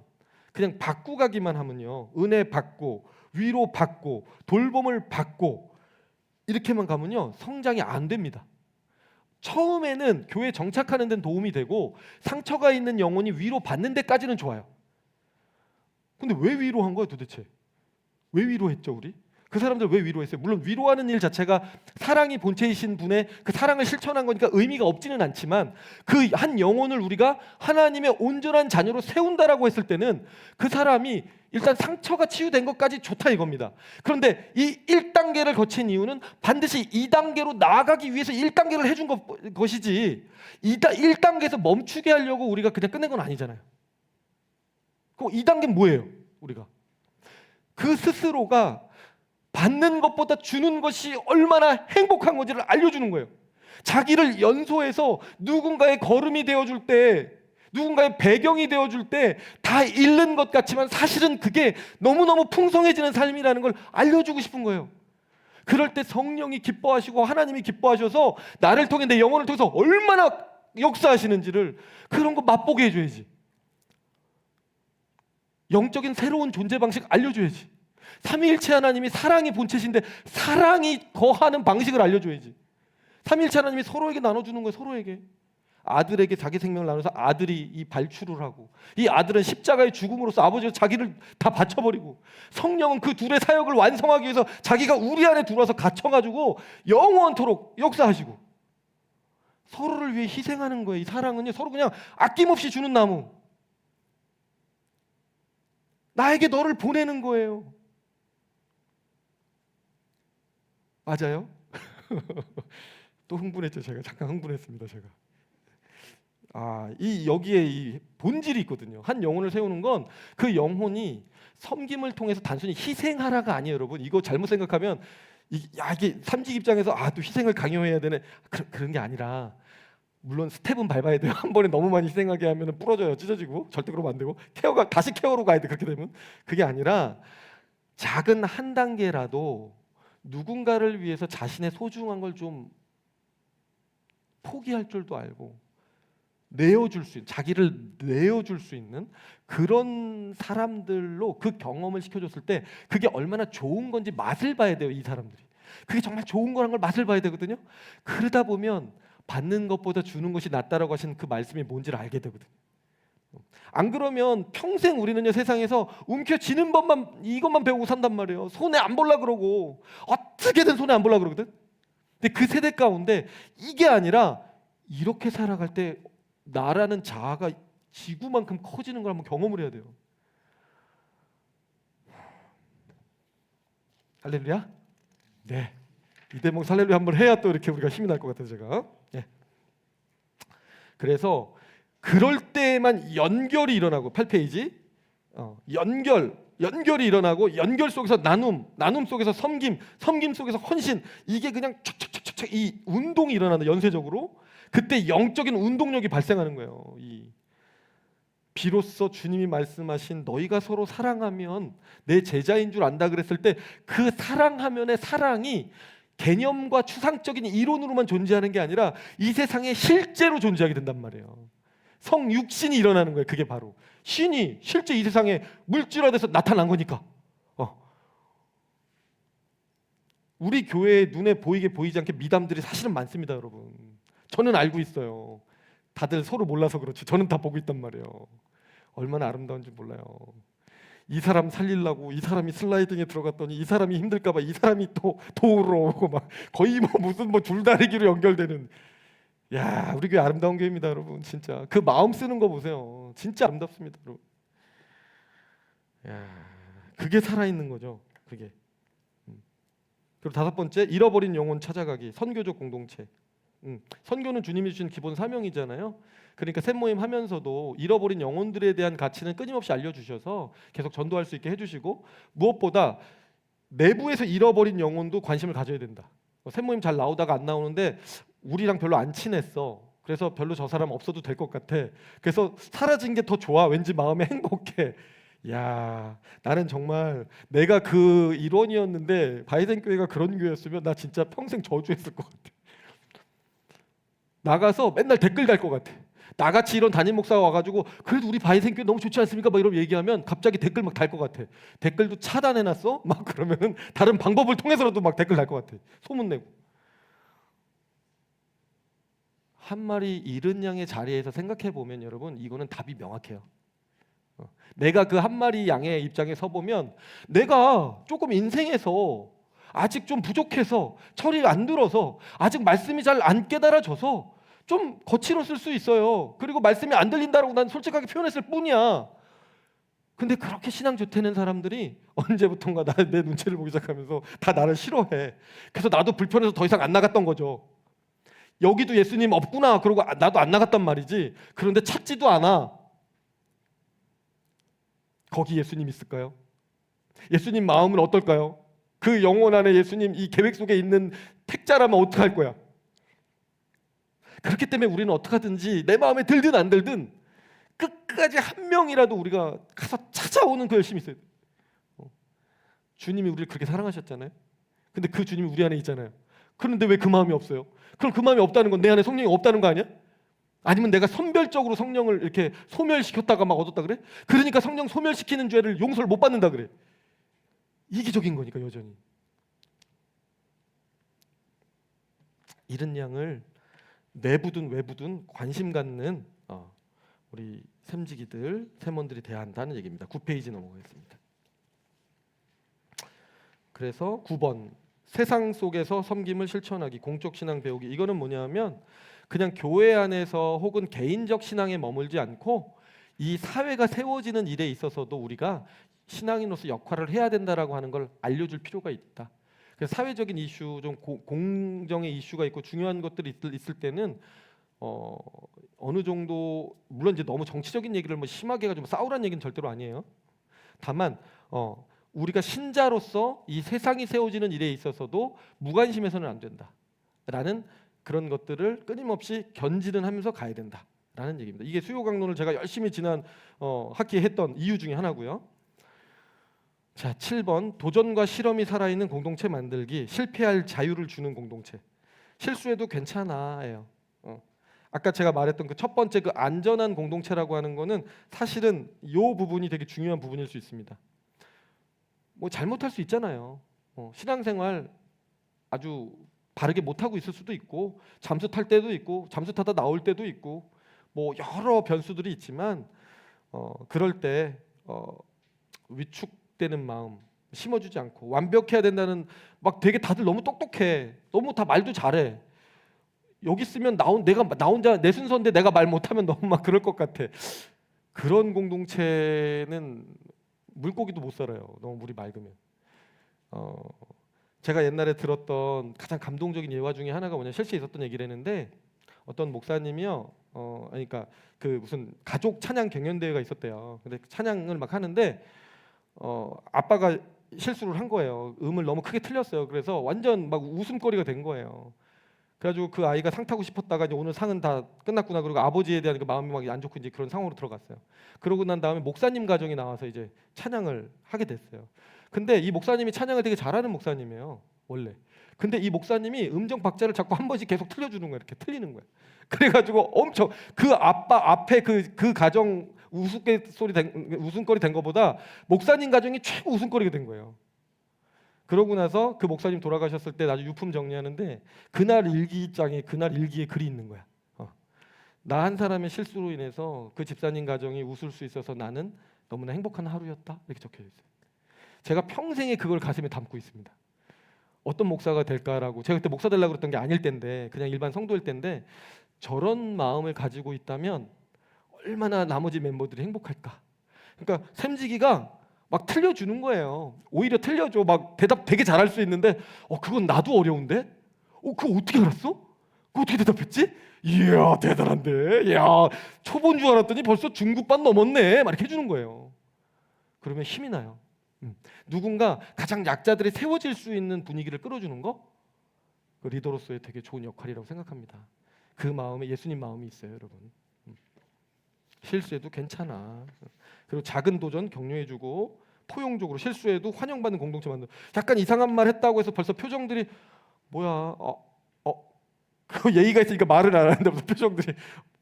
그냥 받고 가기만 하면요. 은혜 받고 위로 받고 돌봄을 받고 이렇게만 가면요. 성장이 안 됩니다. 처음에는 교회 정착하는 데는 도움이 되고 상처가 있는 영혼이 위로받는 데까지는 좋아요. 근데 왜 위로한 거야 도대체? 왜 위로했죠 우리? 그 사람들 왜 위로했어요? 물론 위로하는 일 자체가 사랑이 본체이신 분의 그 사랑을 실천한 거니까 의미가 없지는 않지만 그 한 영혼을 우리가 하나님의 온전한 자녀로 세운다라고 했을 때는 그 사람이 일단 상처가 치유된 것까지 좋다 이겁니다. 그런데 이 1단계를 거친 이유는 반드시 2단계로 나아가기 위해서 1단계를 해준 것이지 1단계에서 멈추게 하려고 우리가 그냥 끝낸 건 아니잖아요. 그럼 2단계는 뭐예요? 우리가 그 스스로가 받는 것보다 주는 것이 얼마나 행복한 건지를 알려주는 거예요. 자기를 연소해서 누군가의 걸음이 되어줄 때, 누군가의 배경이 되어줄 때 다 잃는 것 같지만 사실은 그게 너무너무 풍성해지는 삶이라는 걸 알려주고 싶은 거예요. 그럴 때 성령이 기뻐하시고 하나님이 기뻐하셔서 나를 통해 내 영혼을 통해서 얼마나 역사하시는지를 그런 거 맛보게 해줘야지. 영적인 새로운 존재 방식 알려줘야지. 삼위일체 하나님이 사랑이 본체신데 사랑이 거하는 방식을 알려줘야지. 삼위일체 하나님이 서로에게 나눠주는 거예요. 서로에게. 아들에게 자기 생명을 나눠서 아들이 이 발출을 하고 이 아들은 십자가의 죽음으로써 아버지가 자기를 다 바쳐버리고 성령은 그 둘의 사역을 완성하기 위해서 자기가 우리 안에 들어와서 갇혀가지고 영원토록 역사하시고 서로를 위해 희생하는 거예요. 이 사랑은요 서로 그냥 아낌없이 주는 나무. 나에게 너를 보내는 거예요. 맞아요? 또 흥분했죠. 제가 잠깐 흥분했습니다. 제가. 여기에 이 본질이 있거든요. 한 영혼을 세우는 건 그 영혼이 섬김을 통해서 단순히 희생하라가 아니에요, 여러분. 이거 잘못 생각하면 이게 삼직 입장에서 또 희생을 강요해야 되네. 그런 게 아니라 물론 스텝은 밟아야 돼요. 한 번에 너무 많이 희생하게 하면 부러져요, 찢어지고. 절대 그러면 안 되고 다시 케어로 가야 돼. 그렇게 되면 그게 아니라 작은 한 단계라도 누군가를 위해서 자신의 소중한 걸 좀 포기할 줄도 알고 내어줄 수 있는, 자기를 내어줄 수 있는 그런 사람들로 그 경험을 시켜줬을 때 그게 얼마나 좋은 건지 맛을 봐야 돼요. 이 사람들이 그게 정말 좋은 거란 걸 맛을 봐야 되거든요. 그러다 보면 받는 것보다 주는 것이 낫다라고 하신 그 말씀이 뭔지를 알게 되거든요. 안 그러면 평생 우리는요, 세상에서 움켜쥐는 법만, 이것만 배우고 산단 말이에요. 손해 안 볼라 그러고 어떻게든 손해 안 볼라 그러거든. 근데 그 세대 가운데 이게 아니라 이렇게 살아갈 때 나라는 자아가 지구만큼 커지는 걸 한번 경험을 해야 돼요. 할렐루야? 네. 이 대목 할렐루야 한번 해야 또 이렇게 우리가 힘이 날 것 같아요, 제가. 네. 그래서 그럴 때만 연결이 일어나고 8페이지 연결이 일어나고 연결 속에서 나눔 속에서 섬김 속에서 헌신, 이게 그냥 촥촥촥촥 이 운동이 일어나는 연쇄적으로 그때 영적인 운동력이 발생하는 거예요. 비로소 주님이 말씀하신 너희가 서로 사랑하면 내 제자인 줄 안다 그랬을 때 그 사랑하면의 사랑이 개념과 추상적인 이론으로만 존재하는 게 아니라 이 세상에 실제로 존재하게 된단 말이에요. 성육신이 일어나는 거예요. 그게 바로 신이 실제 이 세상에 물질화돼서 나타난 거니까. 우리 교회에 눈에 보이게 보이지 않게 미담들이 사실은 많습니다, 여러분. 저는 알고 있어요. 다들 서로 몰라서 그렇지 저는 다 보고 있단 말이에요. 얼마나 아름다운지 몰라요. 이 사람 살리려고 이 사람이 슬라이딩에 들어갔더니 이 사람이 힘들까 봐 이 사람이 또 도우러 오고 막 거의 무슨 줄다리기로 연결되는, 야, 우리 교회 아름다운 교회입니다, 여러분. 진짜 그 마음 쓰는 거 보세요. 진짜 아름답습니다, 여러분. 야, 그게 살아있는 거죠. 그게. 그리고 5번째, 잃어버린 영혼 찾아가기. 선교적 공동체. 선교는 주님이 주신 기본 사명이잖아요. 그러니까 샘모임 하면서도 잃어버린 영혼들에 대한 가치는 끊임없이 알려주셔서 계속 전도할 수 있게 해주시고, 무엇보다 내부에서 잃어버린 영혼도 관심을 가져야 된다. 샘모임 잘 나오다가 안 나오는데 우리랑 별로 안 친했어. 그래서 별로 저 사람 없어도 될 것 같아. 그래서 사라진 게 더 좋아. 왠지 마음에 행복해. 야, 나는 정말 내가 그 일원이었는데 바이든 교회가 그런 교회였으면 나 진짜 평생 저주했을 것 같아. 나가서 맨날 댓글 달 것 같아. 나같이 이런 담임 목사가 와가지고 그래도 우리 바이든 교회 너무 좋지 않습니까? 막 이러면 얘기하면 갑자기 댓글 막 달 것 같아. 댓글도 차단해놨어? 막 그러면은 다른 방법을 통해서라도 막 댓글 달 것 같아. 소문내고. 한 마리 잃은 양의 자리에서 생각해 보면 여러분, 이거는 답이 명확해요. 내가 그 한 마리 양의 입장에 서 보면 내가 조금 인생에서 아직 좀 부족해서 철이 안 들어서 아직 말씀이 잘 안 깨달아져서 좀 거칠었을 수 있어요. 그리고 말씀이 안 들린다라고 난 솔직하게 표현했을 뿐이야. 근데 그렇게 신앙 좋다는 사람들이 언제부턴가 내 눈치를 보기 시작하면서 다 나를 싫어해. 그래서 나도 불편해서 더 이상 안 나갔던 거죠. 여기도 예수님 없구나 그러고 나도 안 나갔단 말이지. 그런데 찾지도 않아. 거기 예수님 있을까요? 예수님 마음은 어떨까요? 그 영혼 안에 예수님 이 계획 속에 있는 택자라면 어떡할 거야? 그렇기 때문에 우리는 어떻게 하든지 내 마음에 들든 안 들든 끝까지 한 명이라도 우리가 가서 찾아오는 그 열심이 있어요. 주님이 우리를 그렇게 사랑하셨잖아요. 근데 그 주님이 우리 안에 있잖아요. 그런데 왜 그 마음이 없어요? 그럼 그 마음이 없다는 건 내 안에 성령이 없다는 거 아니야? 아니면 내가 선별적으로 성령을 이렇게 소멸시켰다가 막 얻었다 그래? 그러니까 성령 소멸시키는 죄를 용서를 못 받는다 그래. 이기적인 거니까 여전히. 잃은 양을 내부든 외부든 관심 갖는 우리 샘지기들, 샘원들이 돼야 한다는 얘기입니다. 9페이지 넘어가겠습니다. 그래서 9번, 세상 속에서 섬김을 실천하기, 공적 신앙 배우기. 이거는 뭐냐면 그냥 교회 안에서 혹은 개인적 신앙에 머물지 않고 이 사회가 세워지는 일에 있어서도 우리가 신앙인으로서 역할을 해야 된다라고 하는 걸 알려줄 필요가 있다. 그래서 사회적인 이슈, 좀 공정의 이슈가 있고 중요한 것들이 있을 때는 어느 정도, 물론 이제 너무 정치적인 얘기를 뭐 심하게 해가지고 싸우라는 얘기는 절대로 아니에요. 다만 우리가 신자로서 이 세상이 세워지는 일에 있어서도 무관심해서는 안 된다라는 그런 것들을 끊임없이 견지는 하면서 가야 된다라는 얘기입니다. 이게 수요 강론을 제가 열심히 지난 학기에 했던 이유 중에 하나고요. 자, 7번, 도전과 실험이 살아있는 공동체 만들기, 실패할 자유를 주는 공동체. 실수해도 괜찮아요. 아까 제가 말했던 그 첫 번째 그 안전한 공동체라고 하는 거는 사실은 이 부분이 되게 중요한 부분일 수 있습니다. 뭐 잘못할 수 있잖아요. 신앙생활 아주 바르게 못하고 있을 수도 있고 잠수 탈 때도 있고 잠수 타다 나올 때도 있고 뭐 여러 변수들이 있지만 그럴 때 위축되는 마음 심어주지 않고 완벽해야 된다는 막 되게 다들 너무 똑똑해 너무 다 말도 잘해 여기 있으면 내가 나 혼자 내 순서인데 내가 말 못하면 너무 막 그럴 것 같아. 그런 공동체는 물고기도 못 살아요. 너무 물이 맑으면. 제가 옛날에 들었던 가장 감동적인 예화 중에 하나가 뭐냐 실제 있었던 얘기를 했는데 어떤 목사님이요. 그러니까 그 무슨 가족 찬양 경연대회가 있었대요. 근데 찬양을 막 하는데 아빠가 실수를 한 거예요. 음을 너무 크게 틀렸어요. 그래서 완전 막 웃음거리가 된 거예요. 그래가지고 그 아이가 상 타고 싶었다가 이제 오늘 상은 다 끝났구나. 그리고 아버지에 대한 그 마음이 막 안 좋고 이제 그런 상황으로 들어갔어요. 그러고 난 다음에 목사님 가정이 나와서 이제 찬양을 하게 됐어요. 근데 이 목사님이 찬양을 되게 잘하는 목사님이에요, 원래. 근데 이 목사님이 음정 박자를 자꾸 한 번씩 계속 틀려주는 거야, 이렇게 틀리는 거야. 그래가지고 엄청 그 아빠 앞에 그 가정 웃음거리 된 거보다 목사님 가정이 최고 웃음거리가 된 거예요. 그러고 나서 그 목사님 돌아가셨을 때 나중에 유품 정리하는데 그날 일기장에 그날 일기에 글이 있는 거야. 나 한 사람의 실수로 인해서 그 집사님 가정이 웃을 수 있어서 나는 너무나 행복한 하루였다 이렇게 적혀 있어요. 제가 평생에 그걸 가슴에 담고 있습니다. 어떤 목사가 될까라고. 제가 그때 목사 되려고 그랬던 게 아닐 텐데 그냥 일반 성도일 텐데 저런 마음을 가지고 있다면 얼마나 나머지 멤버들이 행복할까. 그러니까 샘지기가 막 틀려주는 거예요. 오히려 틀려줘. 막 대답 되게 잘할 수 있는데 그건 나도 어려운데? 그거 어떻게 알았어? 그거 어떻게 대답했지? 이야 대단한데. 이야 초보인 줄 알았더니 벌써 중급반 넘었네. 막 이렇게 해주는 거예요. 그러면 힘이 나요. 누군가 가장 약자들이 세워질 수 있는 분위기를 끌어주는 거, 그 리더로서의 되게 좋은 역할이라고 생각합니다. 그 마음에 예수님 마음이 있어요, 여러분. 실수해도 괜찮아. 그리고 작은 도전 격려해주고 포용적으로 실수해도 환영받는 공동체 만들. 약간 이상한 말 했다고 해서 벌써 표정들이 뭐야? 그 예의가 있으니까 말을 안 하는데 무슨 표정들이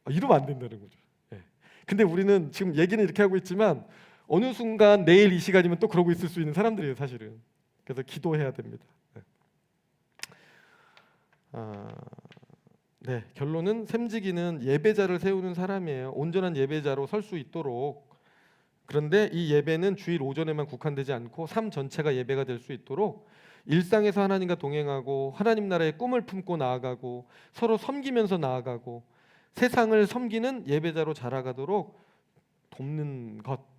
이러면 안 된다는 거죠. 네. 근데 우리는 지금 얘기는 이렇게 하고 있지만 어느 순간 내일 이 시간이면 또 그러고 있을 수 있는 사람들이에요, 사실은. 그래서 기도해야 됩니다. 네, 결론은 샘지기는 예배자를 세우는 사람이에요. 온전한 예배자로 설 수 있도록. 그런데 이 예배는 주일 오전에만 국한되지 않고 삶 전체가 예배가 될 수 있도록 일상에서 하나님과 동행하고 하나님 나라의 꿈을 품고 나아가고 서로 섬기면서 나아가고 세상을 섬기는 예배자로 자라가도록 돕는 것.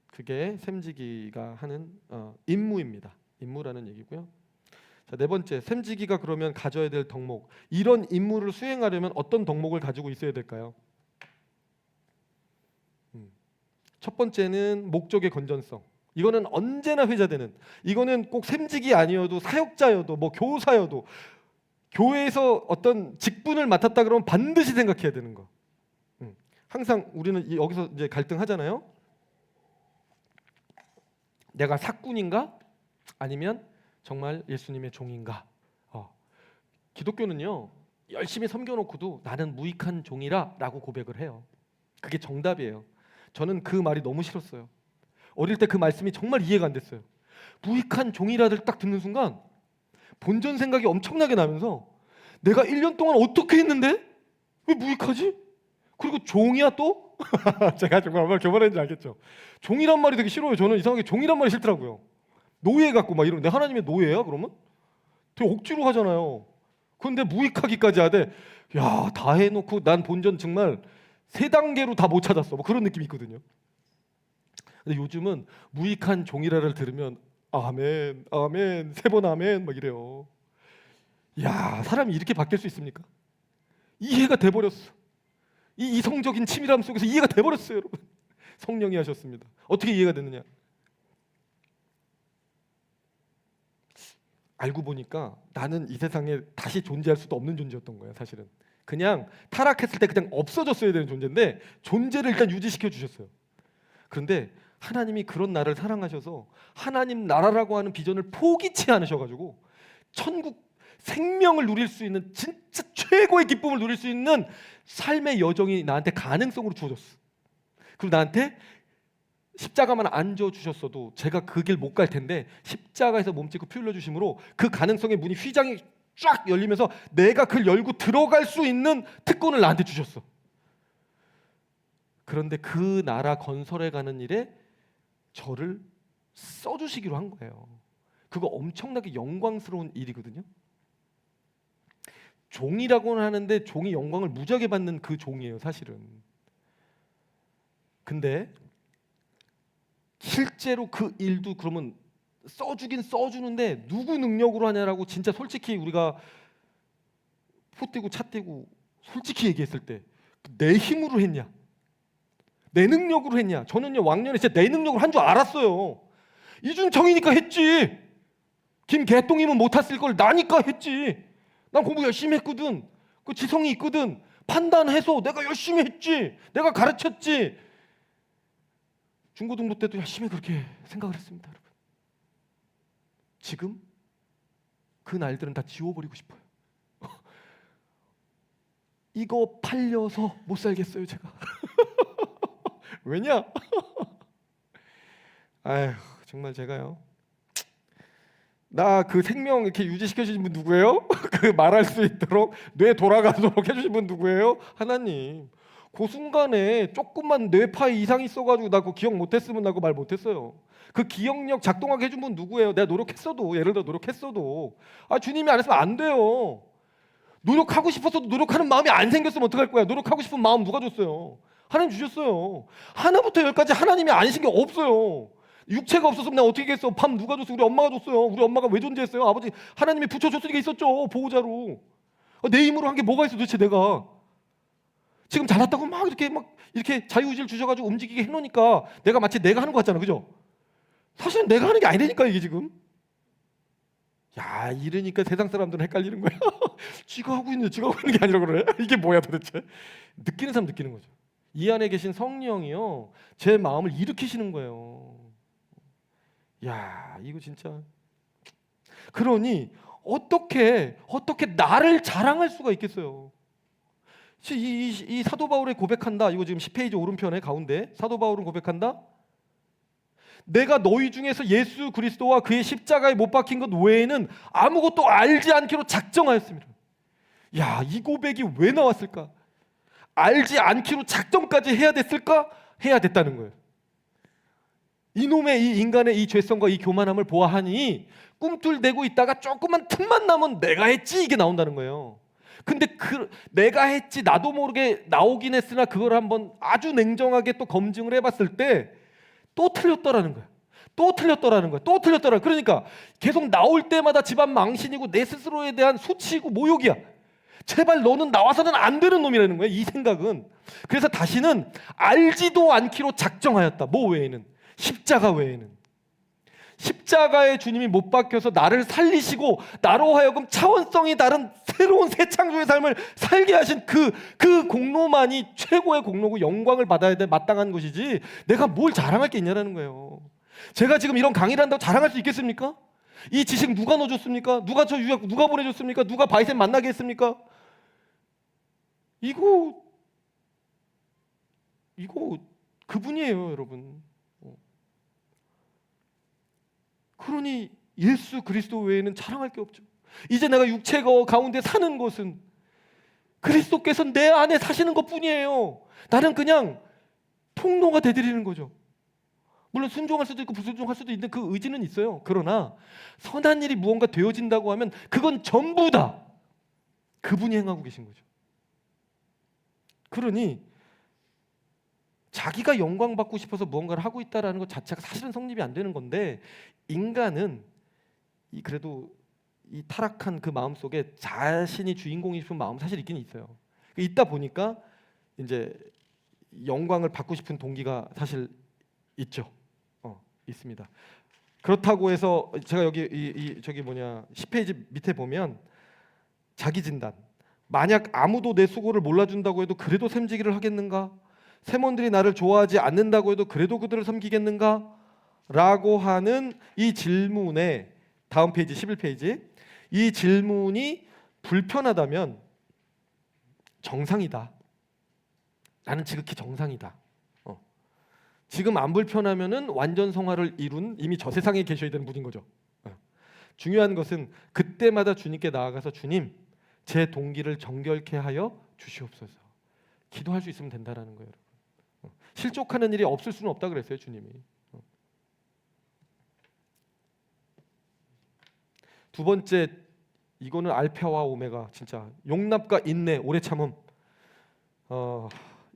그게 샘지기가 하는 임무입니다. 임무라는 얘기고요. 자, 네 번째, 샘지기가 그러면 가져야 될 덕목. 이런 임무를 수행하려면 어떤 덕목을 가지고 있어야 될까요? 첫 번째는 목적의 건전성. 이거는 언제나 회자되는. 이거는 꼭 샘직이 아니어도 사역자여도 뭐 교사여도 교회에서 어떤 직분을 맡았다 그러면 반드시 생각해야 되는 거. 항상 우리는 여기서 이제 갈등하잖아요. 내가 사꾼인가? 아니면 정말 예수님의 종인가? 기독교는요 열심히 섬겨놓고도 나는 무익한 종이라라고 고백을 해요. 그게 정답이에요. 저는 그 말이 너무 싫었어요. 어릴 때 그 말씀이 정말 이해가 안 됐어요. 무익한 종이라를 딱 듣는 순간 본전 생각이 엄청나게 나면서 내가 1년 동안 어떻게 했는데 왜 무익하지? 그리고 종이야 또? 제가 정말 얼마나 교만했는지 알겠죠. 종이란 말이 되게 싫어요. 저는 이상하게 종이란 말이 싫더라고요. 노예 같고 막 이런. 내 하나님의 노예야 그러면? 되게 억지로 하잖아요. 그런데 무익하기까지 하되 야, 다 해놓고 난 본전 정말 3단계로 다 못 찾았어. 뭐 그런 느낌이 있거든요. 근데 요즘은 무익한 종이라를 들으면 아멘, 아멘, 3번 아멘 막 이래요. 야, 사람이 이렇게 바뀔 수 있습니까? 이해가 돼버렸어. 이 이성적인 치밀함 속에서 이해가 돼버렸어요, 여러분. 성령이 하셨습니다. 어떻게 이해가 됐느냐? 알고 보니까 나는 이 세상에 다시 존재할 수도 없는 존재였던 거예요, 사실은. 그냥 타락했을 때 그냥 없어졌어야 되는 존재인데 존재를 일단 유지시켜 주셨어요. 그런데 하나님이 그런 나를 사랑하셔서 하나님 나라라고 하는 비전을 포기치 않으셔가지고 천국 생명을 누릴 수 있는 진짜 최고의 기쁨을 누릴 수 있는 삶의 여정이 나한테 가능성으로 주어졌어. 그리고 나한테 십자가만 안 져주셨어도 제가 그 길 못 갈 텐데 십자가에서 몸짓고 피 흘려주심으로 그 가능성의 문이 휘장이 쫙 열리면서 내가 그걸 열고 들어갈 수 있는 특권을 나한테 주셨어. 그런데 그 나라 건설해 가는 일에 저를 써주시기로 한 거예요. 그거 엄청나게 영광스러운 일이거든요. 종이라고는 하는데 종이 영광을 무지하게 받는 그 종이에요, 사실은. 근데 실제로 그 일도 그러면 써주긴 써주는데 누구 능력으로 하냐라고 진짜 솔직히 우리가 포 떼고 차 떼고 솔직히 얘기했을 때 내 힘으로 했냐? 내 능력으로 했냐? 저는요 왕년에 진짜 내 능력으로 한 줄 알았어요. 이준청이니까 했지. 김개똥이면 못했을 걸 나니까 했지. 난 공부 열심히 했거든. 그 지성이 있거든. 판단해서 내가 열심히 했지. 내가 가르쳤지. 중고등부 때도 열심히 그렇게 생각을 했습니다, 여러분. 지금 그 날들은 다 지워버리고 싶어요. 이거 팔려서 못 살겠어요, 제가. 왜냐? 아휴, 정말 제가요. 나 그 생명 이렇게 유지시켜 주신 분 누구예요? 그 말할 수 있도록 뇌 돌아가도록 해주신 분 누구예요? 하나님. 그 순간에 조금만 뇌파에 이상이 있어가지고 나 그거 기억 못했으면 나 그거 말 못했어요. 그 기억력 작동하게 해준 분 누구예요? 내가 노력했어도, 예를 들어 노력했어도 주님이 안 했으면 안 돼요. 노력하고 싶었어도 노력하는 마음이 안 생겼으면 어떡할 거야? 노력하고 싶은 마음 누가 줬어요? 하나님 주셨어요. 하나부터 열까지 하나님이 안 하신 게 없어요. 육체가 없었으면 내가 어떻게 했어? 밥 누가 줬어? 우리 엄마가 줬어요. 우리 엄마가 왜 존재했어요? 아버지 하나님이 붙여줬으니까 있었죠. 보호자로. 내 힘으로 한 게 뭐가 있어 도대체 내가. 지금 잘났다고 막 이렇게 자유의지를 주셔가지고 움직이게 해놓으니까 내가 마치 내가 하는 것 같잖아, 그죠? 사실은 내가 하는 게 아니라니까 이게 지금. 야, 이러니까 세상 사람들은 헷갈리는 거야. 지가 하고 있는 게 아니라 그래? 이게 뭐야 도대체? 느끼는 사람 느끼는 거죠. 이 안에 계신 성령이요, 제 마음을 일으키시는 거예요. 야, 이거 진짜. 그러니 어떻게 나를 자랑할 수가 있겠어요? 이 사도 바울의 고백한다. 이거 지금 10페이지 오른편에 가운데 사도 바울은 고백한다. 내가 너희 중에서 예수 그리스도와 그의 십자가에 못 박힌 것 외에는 아무것도 알지 않기로 작정하였습니다. 야, 이 고백이 왜 나왔을까? 알지 않기로 작정까지 해야 됐을까? 해야 됐다는 거예요. 이놈의 이 인간의 이 죄성과 이 교만함을 보아하니 꿈틀대고 있다가 조금만 틈만 나면 내가 했지 이게 나온다는 거예요. 근데 내가 했지 나도 모르게 나오긴 했으나 그걸 한번 아주 냉정하게 또 검증을 해봤을 때 또 틀렸더라는 거야. 또 틀렸더라는 거야. 또 틀렸더라. 그러니까 계속 나올 때마다 집안 망신이고 내 스스로에 대한 수치이고 모욕이야. 제발 너는 나와서는 안 되는 놈이라는 거야. 이 생각은. 그래서 다시는 알지도 않기로 작정하였다. 뭐 외에는? 십자가 외에는. 십자가에 주님이 못 박혀서 나를 살리시고 나로 하여금 차원성이 다른 새로운 새 창조의 삶을 살게 하신 그 공로만이 최고의 공로고 영광을 받아야 돼 마땅한 것이지 내가 뭘 자랑할 게 있냐라는 거예요. 제가 지금 이런 강의를 한다고 자랑할 수 있겠습니까? 이 지식 누가 넣어줬습니까? 누가 저 유학 누가 보내줬습니까? 누가 바이센 만나게 했습니까? 이거 그분이에요, 여러분. 그러니 예수 그리스도 외에는 자랑할 게 없죠. 이제 내가 육체 가운데 사는 것은 그리스도께서 내 안에 사시는 것뿐이에요. 나는 그냥 통로가 되드리는 거죠. 물론 순종할 수도 있고 불순종할 수도 있는 그 의지는 있어요. 그러나 선한 일이 무언가 되어진다고 하면 그건 전부 다 그분이 행하고 계신 거죠. 그러니 자기가 영광 받고 싶어서 무언가를 하고 있다라는 것 자체가 사실은 성립이 안 되는 건데, 인간은 그래도 이 타락한 그 마음 속에 자신이 주인공이 싶은 마음 사실 있긴 있어요. 있다 보니까 이제 영광을 받고 싶은 동기가 사실 있죠. 있습니다. 그렇다고 해서 제가 여기 저기 10페이지 밑에 보면 자기 진단. 만약 아무도 내 수고를 몰라준다고 해도 그래도 샘지기를 하겠는가? 세몬들이 나를 좋아하지 않는다고 해도 그래도 그들을 섬기겠는가? 라고 하는 이 질문에 다음 페이지 11페이지 이 질문이 불편하다면 정상이다. 나는 지극히 정상이다. 지금 안 불편하면은 완전 성화를 이룬 이미 저 세상에 계셔야 되는 분인 거죠. 중요한 것은 그때마다 주님께 나아가서 주님, 제 동기를 정결케 하여 주시옵소서. 기도할 수 있으면 된다라는 거예요. 실족하는 일이 없을 수는 없다 그랬어요, 주님이. 두 번째, 이거는 알파와 오메가, 진짜 용납과 인내, 오래 참음.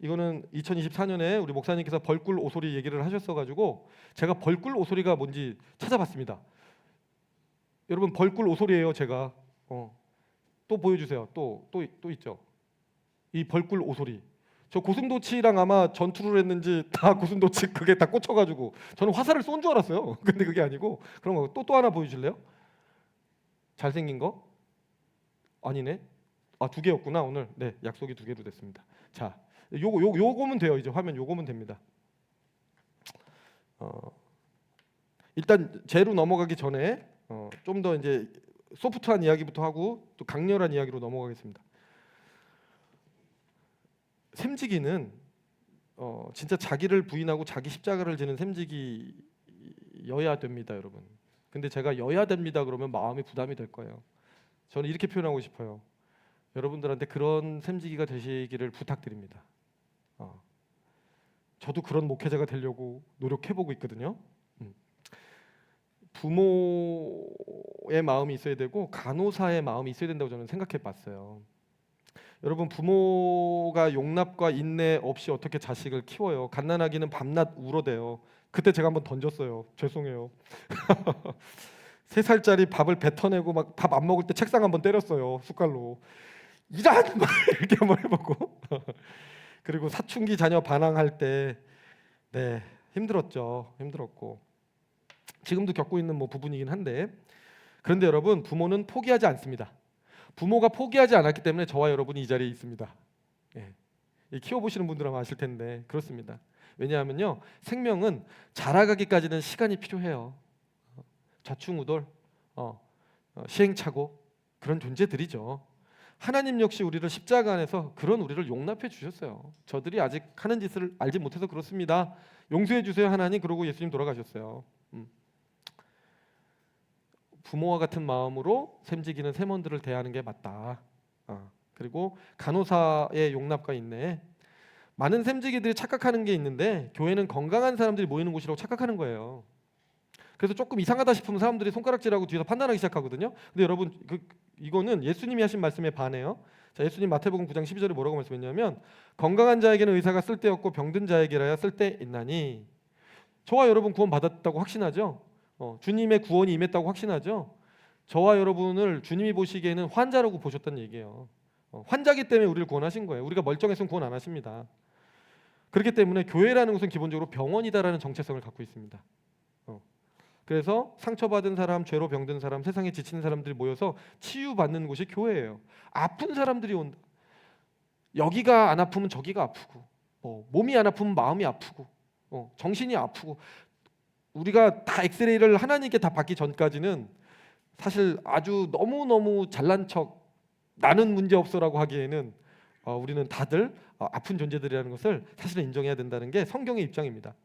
이거는 2024년에 우리 목사님께서 벌꿀 오소리 얘기를 하셨어가지고 제가 벌꿀 오소리가 뭔지 찾아봤습니다. 여러분, 벌꿀 오소리예요. 제가 또 보여주세요. 또 있죠. 이 벌꿀 오소리. 저 고슴도치랑 아마 전투를 했는지 다 고슴도치 그게 다 꽂혀가지고 저는 화살을 쏜 줄 알았어요. 근데 그게 아니고 그런 거. 또 하나 보여줄래요? 잘생긴 거? 아니네. 두 개였구나 오늘. 네, 약속이 2개로 됐습니다. 자, 요거면 돼요. 이제 화면 요거면 됩니다. 일단 제로 넘어가기 전에 좀 더 이제 소프트한 이야기부터 하고 또 강렬한 이야기로 넘어가겠습니다. 샘지기는 진짜 자기를 부인하고 자기 십자가를 지는 샘지기여야 됩니다, 여러분. 근데 제가 여야 됩니다 그러면 마음이 부담이 될 거예요. 저는 이렇게 표현하고 싶어요. 여러분들한테 그런 샘지기가 되시기를 부탁드립니다. 저도 그런 목회자가 되려고 노력해보고 있거든요. 부모의 마음이 있어야 되고 간호사의 마음이 있어야 된다고 저는 생각해봤어요. 여러분, 부모가 용납과 인내 없이 어떻게 자식을 키워요? 갓난아기는 밤낮 울어대요. 그때 제가 한번 던졌어요. 죄송해요. 3살짜리 밥을 뱉어내고 막 밥 안 먹을 때 책상 한번 때렸어요. 숟갈로. 이란! 이렇게 한번 해보고. 그리고 사춘기 자녀 반항할 때 네, 힘들었죠. 힘들었고 지금도 겪고 있는 부분이긴 한데, 그런데 여러분, 부모는 포기하지 않습니다. 부모가 포기하지 않았기 때문에 저와 여러분이 이 자리에 있습니다. 키워보시는 분들은 아실 텐데 그렇습니다. 왜냐하면요, 생명은 자라가기까지는 시간이 필요해요. 좌충우돌, 시행착오, 그런 존재들이죠. 하나님 역시 우리를 십자가 안에서 그런 우리를 용납해 주셨어요. 저들이 아직 하는 짓을 알지 못해서 그렇습니다. 용서해 주세요 하나님. 그러고 예수님 돌아가셨어요. 부모와 같은 마음으로 샘지기는 샘원들을 대하는 게 맞다. 그리고 간호사의 용납과 인내. 많은 샘지기들이 착각하는 게 있는데 교회는 건강한 사람들이 모이는 곳이라고 착각하는 거예요. 그래서 조금 이상하다 싶으면 사람들이 손가락질하고 뒤에서 판단하기 시작하거든요. 근데 여러분, 이거는 예수님이 하신 말씀에 반해요. 자, 예수님 마태복음 9장 12절에 뭐라고 말씀했냐면, 건강한 자에게는 의사가 쓸데없고 병든 자에게라야 쓸데있나니. 저와 여러분 구원 받았다고 확신하죠? 주님의 구원이 임했다고 확신하죠? 저와 여러분을 주님이 보시기에는 환자라고 보셨다는 얘기예요. 환자기 때문에 우리를 구원하신 거예요. 우리가 멀쩡했으면 구원 안 하십니다. 그렇기 때문에 교회라는 것은 기본적으로 병원이다라는 정체성을 갖고 있습니다. 그래서 상처받은 사람, 죄로 병든 사람, 세상에 지치는 사람들이 모여서 치유받는 곳이 교회예요. 아픈 사람들이 온다. 여기가 안 아프면 저기가 아프고, 몸이 안 아프면 마음이 아프고, 정신이 아프고. 우리가 다 엑스레이를 하나님께 다 받기 전까지는 사실 아주 너무너무 잘난 척 나는 문제없어라고 하기에는 우리는 다들 아픈 존재들이라는 것을 사실은 인정해야 된다는 게 성경의 입장입니다.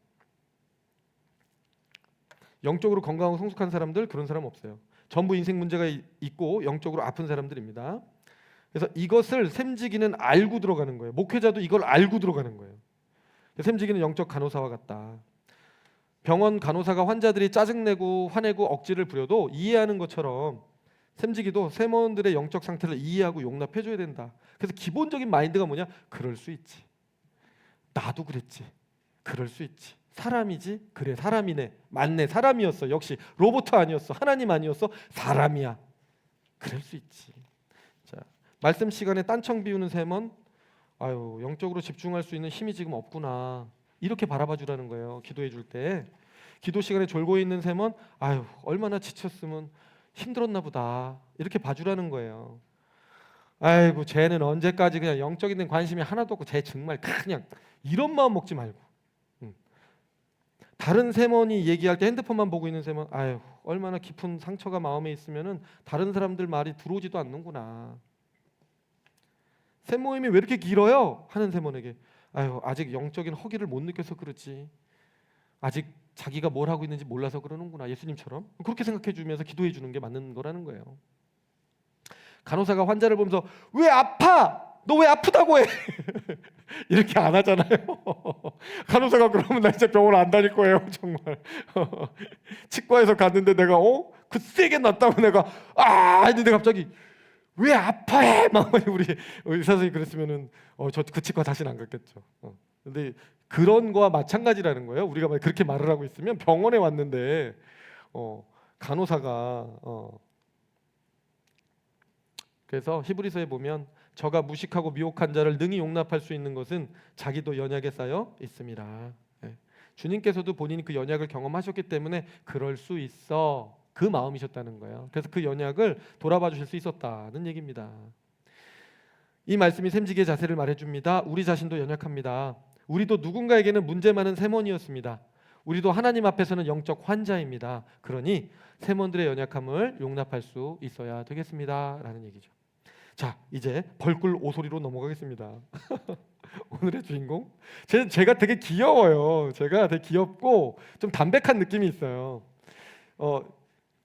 영적으로 건강하고 성숙한 사람들, 그런 사람 없어요. 전부 인생 문제가 있고 영적으로 아픈 사람들입니다. 그래서 이것을 샘지기는 알고 들어가는 거예요. 목회자도 이걸 알고 들어가는 거예요. 샘지기는 영적 간호사와 같다. 병원 간호사가 환자들이 짜증내고 화내고 억지를 부려도 이해하는 것처럼 샘지기도 샘원들의 영적 상태를 이해하고 용납해줘야 된다. 그래서 기본적인 마인드가 뭐냐? 그럴 수 있지. 나도 그랬지. 그럴 수 있지. 사람이지? 그래, 사람이네. 맞네, 사람이었어. 역시 로봇 아니었어. 하나님 아니었어. 사람이야. 그럴 수 있지. 자, 말씀 시간에 딴청 비우는 샘원, 영적으로 집중할 수 있는 힘이 지금 없구나. 이렇게 바라봐 주라는 거예요. 기도해 줄 때. 기도 시간에 졸고 있는 샘원, 얼마나 지쳤으면 힘들었나 보다. 이렇게 봐주라는 거예요. 아이고, 쟤는 언제까지 그냥 영적인 데 관심이 하나도 없고 쟤 정말 그냥, 이런 마음 먹지 말고. 다른 세먼이 얘기할 때 핸드폰만 보고 있는 세먼, 아유 얼마나 깊은 상처가 마음에 있으면은 다른 사람들 말이 들어오지도 않는구나. 세모임이 왜 이렇게 길어요? 하는 세먼에게, 아유 아직 영적인 허기를 못 느껴서 그렇지, 아직 자기가 뭘 하고 있는지 몰라서 그러는구나. 예수님처럼 그렇게 생각해 주면서 기도해 주는 게 맞는 거라는 거예요. 간호사가 환자를 보면서 왜 아파? 너 왜 아프다고 해? 이렇게 안 하잖아요. 간호사가 그러면 나 진짜 병원 안 다닐 거예요, 정말. 치과에서 갔는데 내가 그 세게 났다고 내가 했는데 갑자기 왜 아파해? 막 우리 의사 선생님이 그랬으면은 저 그 치과 다시는 안 갔겠죠. 근데 그런 거와 마찬가지라는 거예요. 우리가 만약 그렇게 말을 하고 있으면 병원에 왔는데 간호사가 그래서 히브리서에 보면 저가 무식하고 미혹한 자를 능히 용납할 수 있는 것은 자기도 연약에 쌓여 있습니다. 예. 주님께서도 본인이 그 연약을 경험하셨기 때문에 그럴 수 있어, 그 마음이셨다는 거예요. 그래서 그 연약을 돌아봐 주실 수 있었다는 얘기입니다. 이 말씀이 샘지기의 자세를 말해줍니다. 우리 자신도 연약합니다. 우리도 누군가에게는 문제 많은 세먼이었습니다. 우리도 하나님 앞에서는 영적 환자입니다. 그러니 세먼들의 연약함을 용납할 수 있어야 되겠습니다. 라는 얘기죠. 자, 이제 벌꿀 오소리로 넘어가겠습니다. 오늘의 주인공, 제가 되게 귀여워요. 제가 되게 귀엽고 좀 담백한 느낌이 있어요.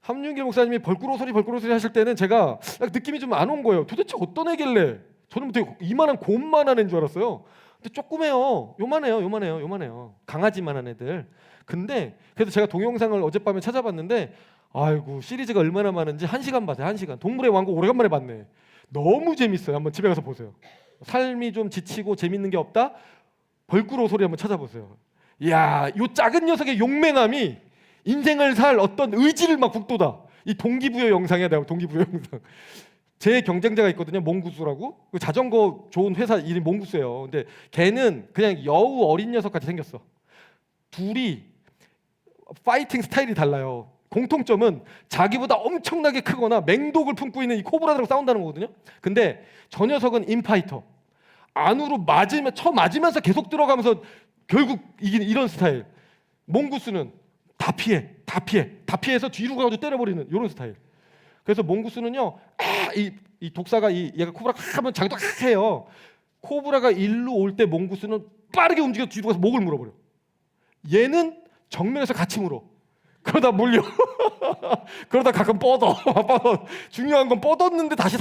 함윤길 목사님이 벌꿀 오소리 하실 때는 제가 느낌이 좀 안 온 거예요. 도대체 어떤 애길래? 저는 되게 이만한 곰만한 애인 줄 알았어요. 근데 조그매요. 요만해요. 강아지만한 애들. 근데 그래서 제가 동영상을 어젯밤에 찾아봤는데, 아이고 시리즈가 얼마나 많은지 1시간 봤어요. 1시간. 동물의 왕국 오래간만에 봤네. 너무 재밌어요. 한번 집에 가서 보세요. 삶이 좀 지치고 재밌는 게 없다? 벌꿀 오소리 한번 찾아보세요. 이야, 요 작은 녀석의 용맹함이 인생을 살 어떤 의지를 막 북돋아. 이 동기부여 영상이야. 내가 동기부여 영상. 제 경쟁자가 있거든요. 몽구스라고. 그 자전거 좋은 회사 이름이 몽구스예요. 근데 걔는 그냥 여우 어린 녀석 같이 생겼어. 둘이 파이팅 스타일이 달라요. 공통점은 자기보다 엄청나게 크거나 맹독을 품고 있는 이 코브라들하고 싸운다는 거거든요. 근데 저 녀석은 인파이터. 안으로 맞으면서 계속 들어가면서 결국 이기는 이런 스타일. 몽구스는 다 피해서 뒤로 가서 때려버리는 이런 스타일. 그래서 몽구스는요, 이 독사가 얘가 코브라 하면 자기도 해요. 코브라가 일로 올 때 몽구스는 빠르게 움직여 뒤로 가서 목을 물어버려. 얘는 정면에서 같이 물어. 그러다 물려. 그러다 가끔 뻗어. 중요한 건 뻗었는데 다시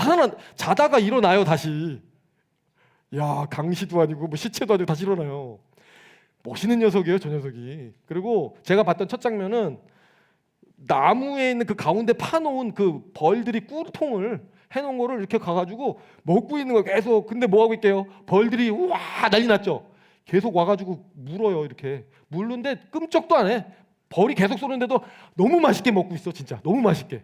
자다가 일어나요, 다시. 야, 강시도 아니고 뭐 시체도 아니고 다시 일어나요. 멋있는 녀석이에요, 저 녀석이. 그리고 제가 봤던 첫 장면은 나무에 있는 그 가운데 파놓은 그 벌들이 꿀통을 해놓은 거를 이렇게 가가지고 먹고 있는 거예요, 계속. 근데 뭐 하고 있게요? 벌들이 우와 난리 났죠. 계속 와가지고 물어요, 이렇게. 물는데 끔찍도 안 해. 벌이 계속 쏘는데도 너무 맛있게 먹고 있어, 진짜. 너무 맛있게.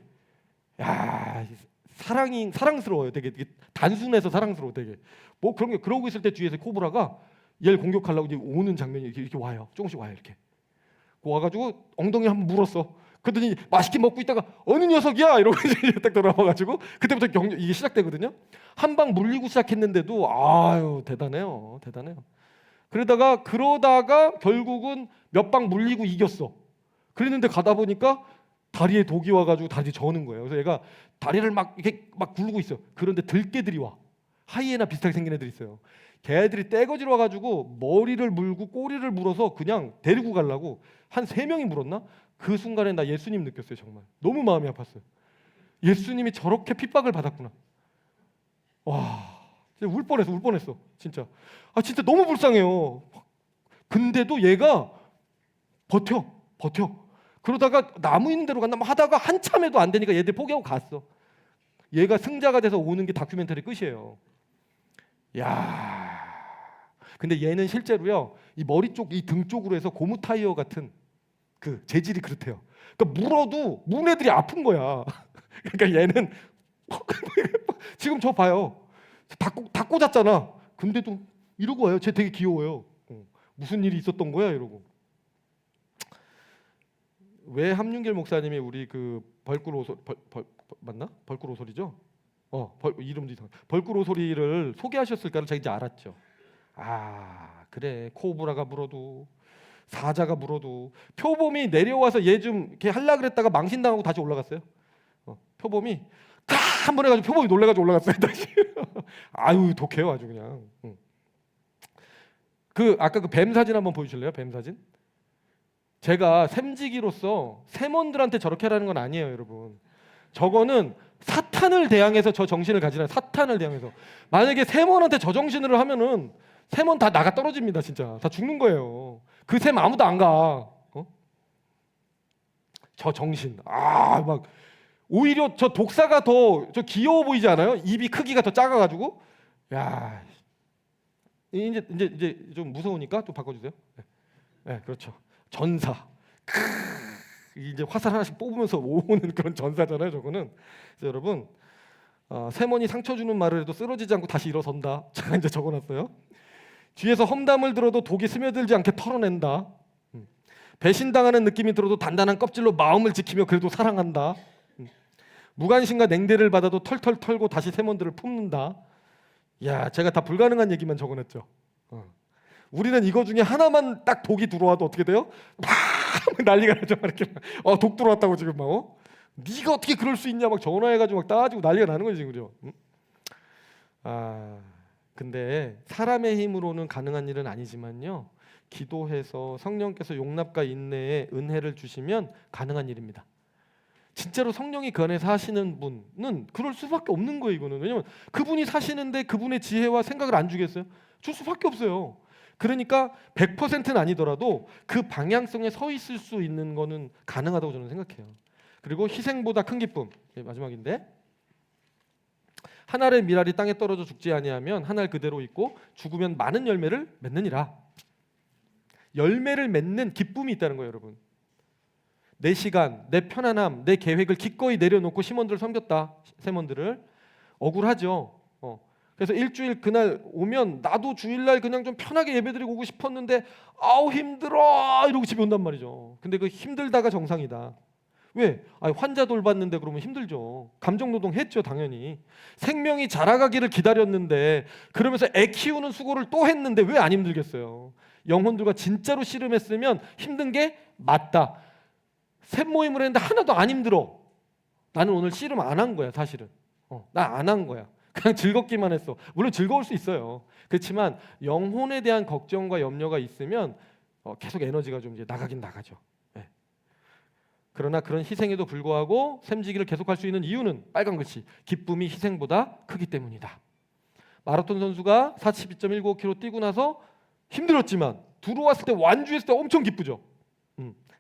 야, 사랑스러워요. 되게 단순해서 사랑스러워, 되게. 뭐 그런 게 그러고 있을 때 뒤에서 코브라가 얘를 공격하려고 이제 오는 장면이 이렇게 와요. 조금씩 와요, 이렇게. 와가지고 엉덩이 한번 물었어. 그러더니 맛있게 먹고 있다가 어느 녀석이야 이러고 이제 딱 돌아와가지고 그때부터 이게 시작되거든요. 한 방 물리고 시작했는데도 아유 대단해요. 그러다가 결국은 몇 방 물리고 이겼어. 그랬는데 가다 보니까 다리에 독이 와가지고 다리 저는 거예요. 그래서 얘가 다리를 이렇게 굴르고 있어. 그런데 들개들이 와. 하이에나 비슷하게 생긴 애들이 있어요. 걔들이 떼거지로 와가지고 머리를 물고 꼬리를 물어서 그냥 데리고 가려고 한 3명이 물었나? 그 순간에 나 예수님 느꼈어요. 정말 너무 마음이 아팠어요. 예수님이 저렇게 핍박을 받았구나. 와, 진짜 울 뻔했어. 진짜. 진짜 너무 불쌍해요. 근데도 얘가 버텨. 그러다가 나무 있는 데로 간다 하다가 한참에도 안 되니까 얘들 포기하고 갔어. 얘가 승자가 돼서 오는 게 다큐멘터리 끝이에요. 야, 근데 얘는 실제로요, 이 머리 쪽, 이 등 쪽으로 해서 고무 타이어 같은 그 재질이 그렇대요. 그러니까 물어도 문 애들이 아픈 거야. 그러니까 얘는 지금 저 봐요. 다 꽂았잖아. 근데도 이러고 와요. 쟤 되게 귀여워요. 무슨 일이 있었던 거야 이러고. 왜 함윤길 목사님이 우리 그 벌꿀 오소리 맞나? 벌꿀 오소리죠? 이름도 이상. 벌꿀 오소리를 소개하셨을까를 제가 이제 알았죠. 그래 코브라가 물어도 사자가 물어도 표범이 내려와서 얘 좀 이렇게 하려 그랬다가 망신당하고 다시 올라갔어요. 표범이 한 번 해가지고 표범이 놀래가지고 올라갔어요 다시. 아유 독해요 아주 그냥. 그 아까 그 뱀 사진 한번 보여주실래요? 뱀 사진. 제가 샘지기로서 새몬들한테 저렇게 하라는 건 아니에요, 여러분. 저거는 사탄을 대항해서 저 정신을 가지는 사탄을 대항해서 만약에 새몬한테 저 정신으로 하면은 새몬 다 나가 떨어집니다, 진짜. 다 죽는 거예요. 그 샘 아무도 안 가. 저 정신. 막 오히려 저 독사가 더 저 귀여워 보이지 않아요? 입이 크기가 더 작아가지고. 야, 이제 좀 무서우니까 좀 바꿔주세요. 네, 그렇죠. 전사. 이제 화살 하나씩 뽑으면서 오는 그런 전사잖아요, 저거는. 그래서 여러분, 세몬이 상처 주는 말을 해도 쓰러지지 않고 다시 일어선다. 제가 이제 적어놨어요. 뒤에서 험담을 들어도 독이 스며들지 않게 털어낸다. 배신당하는 느낌이 들어도 단단한 껍질로 마음을 지키며 그래도 사랑한다. 무관심과 냉대를 받아도 털털 털고 다시 세몬들을 품는다. 야, 제가 다 불가능한 얘기만 적어놨죠. 우리는 이거 중에 하나만 딱 독이 들어와도 어떻게 돼요? 막 난리가 나죠. 이렇게 독 들어왔다고 지금 막 네가 어떻게 그럴 수 있냐 막 전화해가지고 막 따지고 난리가 나는 거지 지금, 그죠? 근데 사람의 힘으로는 가능한 일은 아니지만요, 기도해서 성령께서 용납과 인내에 은혜를 주시면 가능한 일입니다. 진짜로 성령이 그 안에서 하시는 분은 그럴 수밖에 없는 거예요. 이거는 왜냐면 그분이 사시는데 그분의 지혜와 생각을 안 주겠어요? 줄 수밖에 없어요. 그러니까 100%는 아니더라도 그 방향성에 서 있을 수 있는 거는 가능하다고 저는 생각해요. 그리고 희생보다 큰 기쁨, 마지막인데, 한 알의 밀알이 땅에 떨어져 죽지 아니하면 한 알 그대로 있고 죽으면 많은 열매를 맺느니라. 열매를 맺는 기쁨이 있다는 거예요, 여러분. 내 시간, 내 편안함, 내 계획을 기꺼이 내려놓고 심원들을 섬겼다. 세몬들을. 억울하죠. 그래서 일주일 그날 오면 나도 주일날 그냥 좀 편하게 예배드리고 오고 싶었는데 아우 힘들어 이러고 집에 온단 말이죠. 근데 그 힘들다가 정상이다. 왜? 환자 돌봤는데 그러면 힘들죠. 감정노동 했죠, 당연히. 생명이 자라가기를 기다렸는데 그러면서 애 키우는 수고를 또 했는데 왜 안 힘들겠어요? 영혼들과 진짜로 씨름했으면 힘든 게 맞다. 샘 모임을 했는데 하나도 안 힘들어. 나는 오늘 씨름 안 한 거야, 사실은. 나 안 한 거야. 그냥 즐겁기만 했어. 물론 즐거울 수 있어요. 그렇지만 영혼에 대한 걱정과 염려가 있으면 계속 에너지가 좀 이제 나가긴 나가죠. 네. 그러나 그런 희생에도 불구하고 샘지기를 계속할 수 있는 이유는 빨간 글씨, 기쁨이 희생보다 크기 때문이다. 마라톤 선수가 42.195km 뛰고 나서 힘들었지만 들어왔을 때 완주했을 때 엄청 기쁘죠.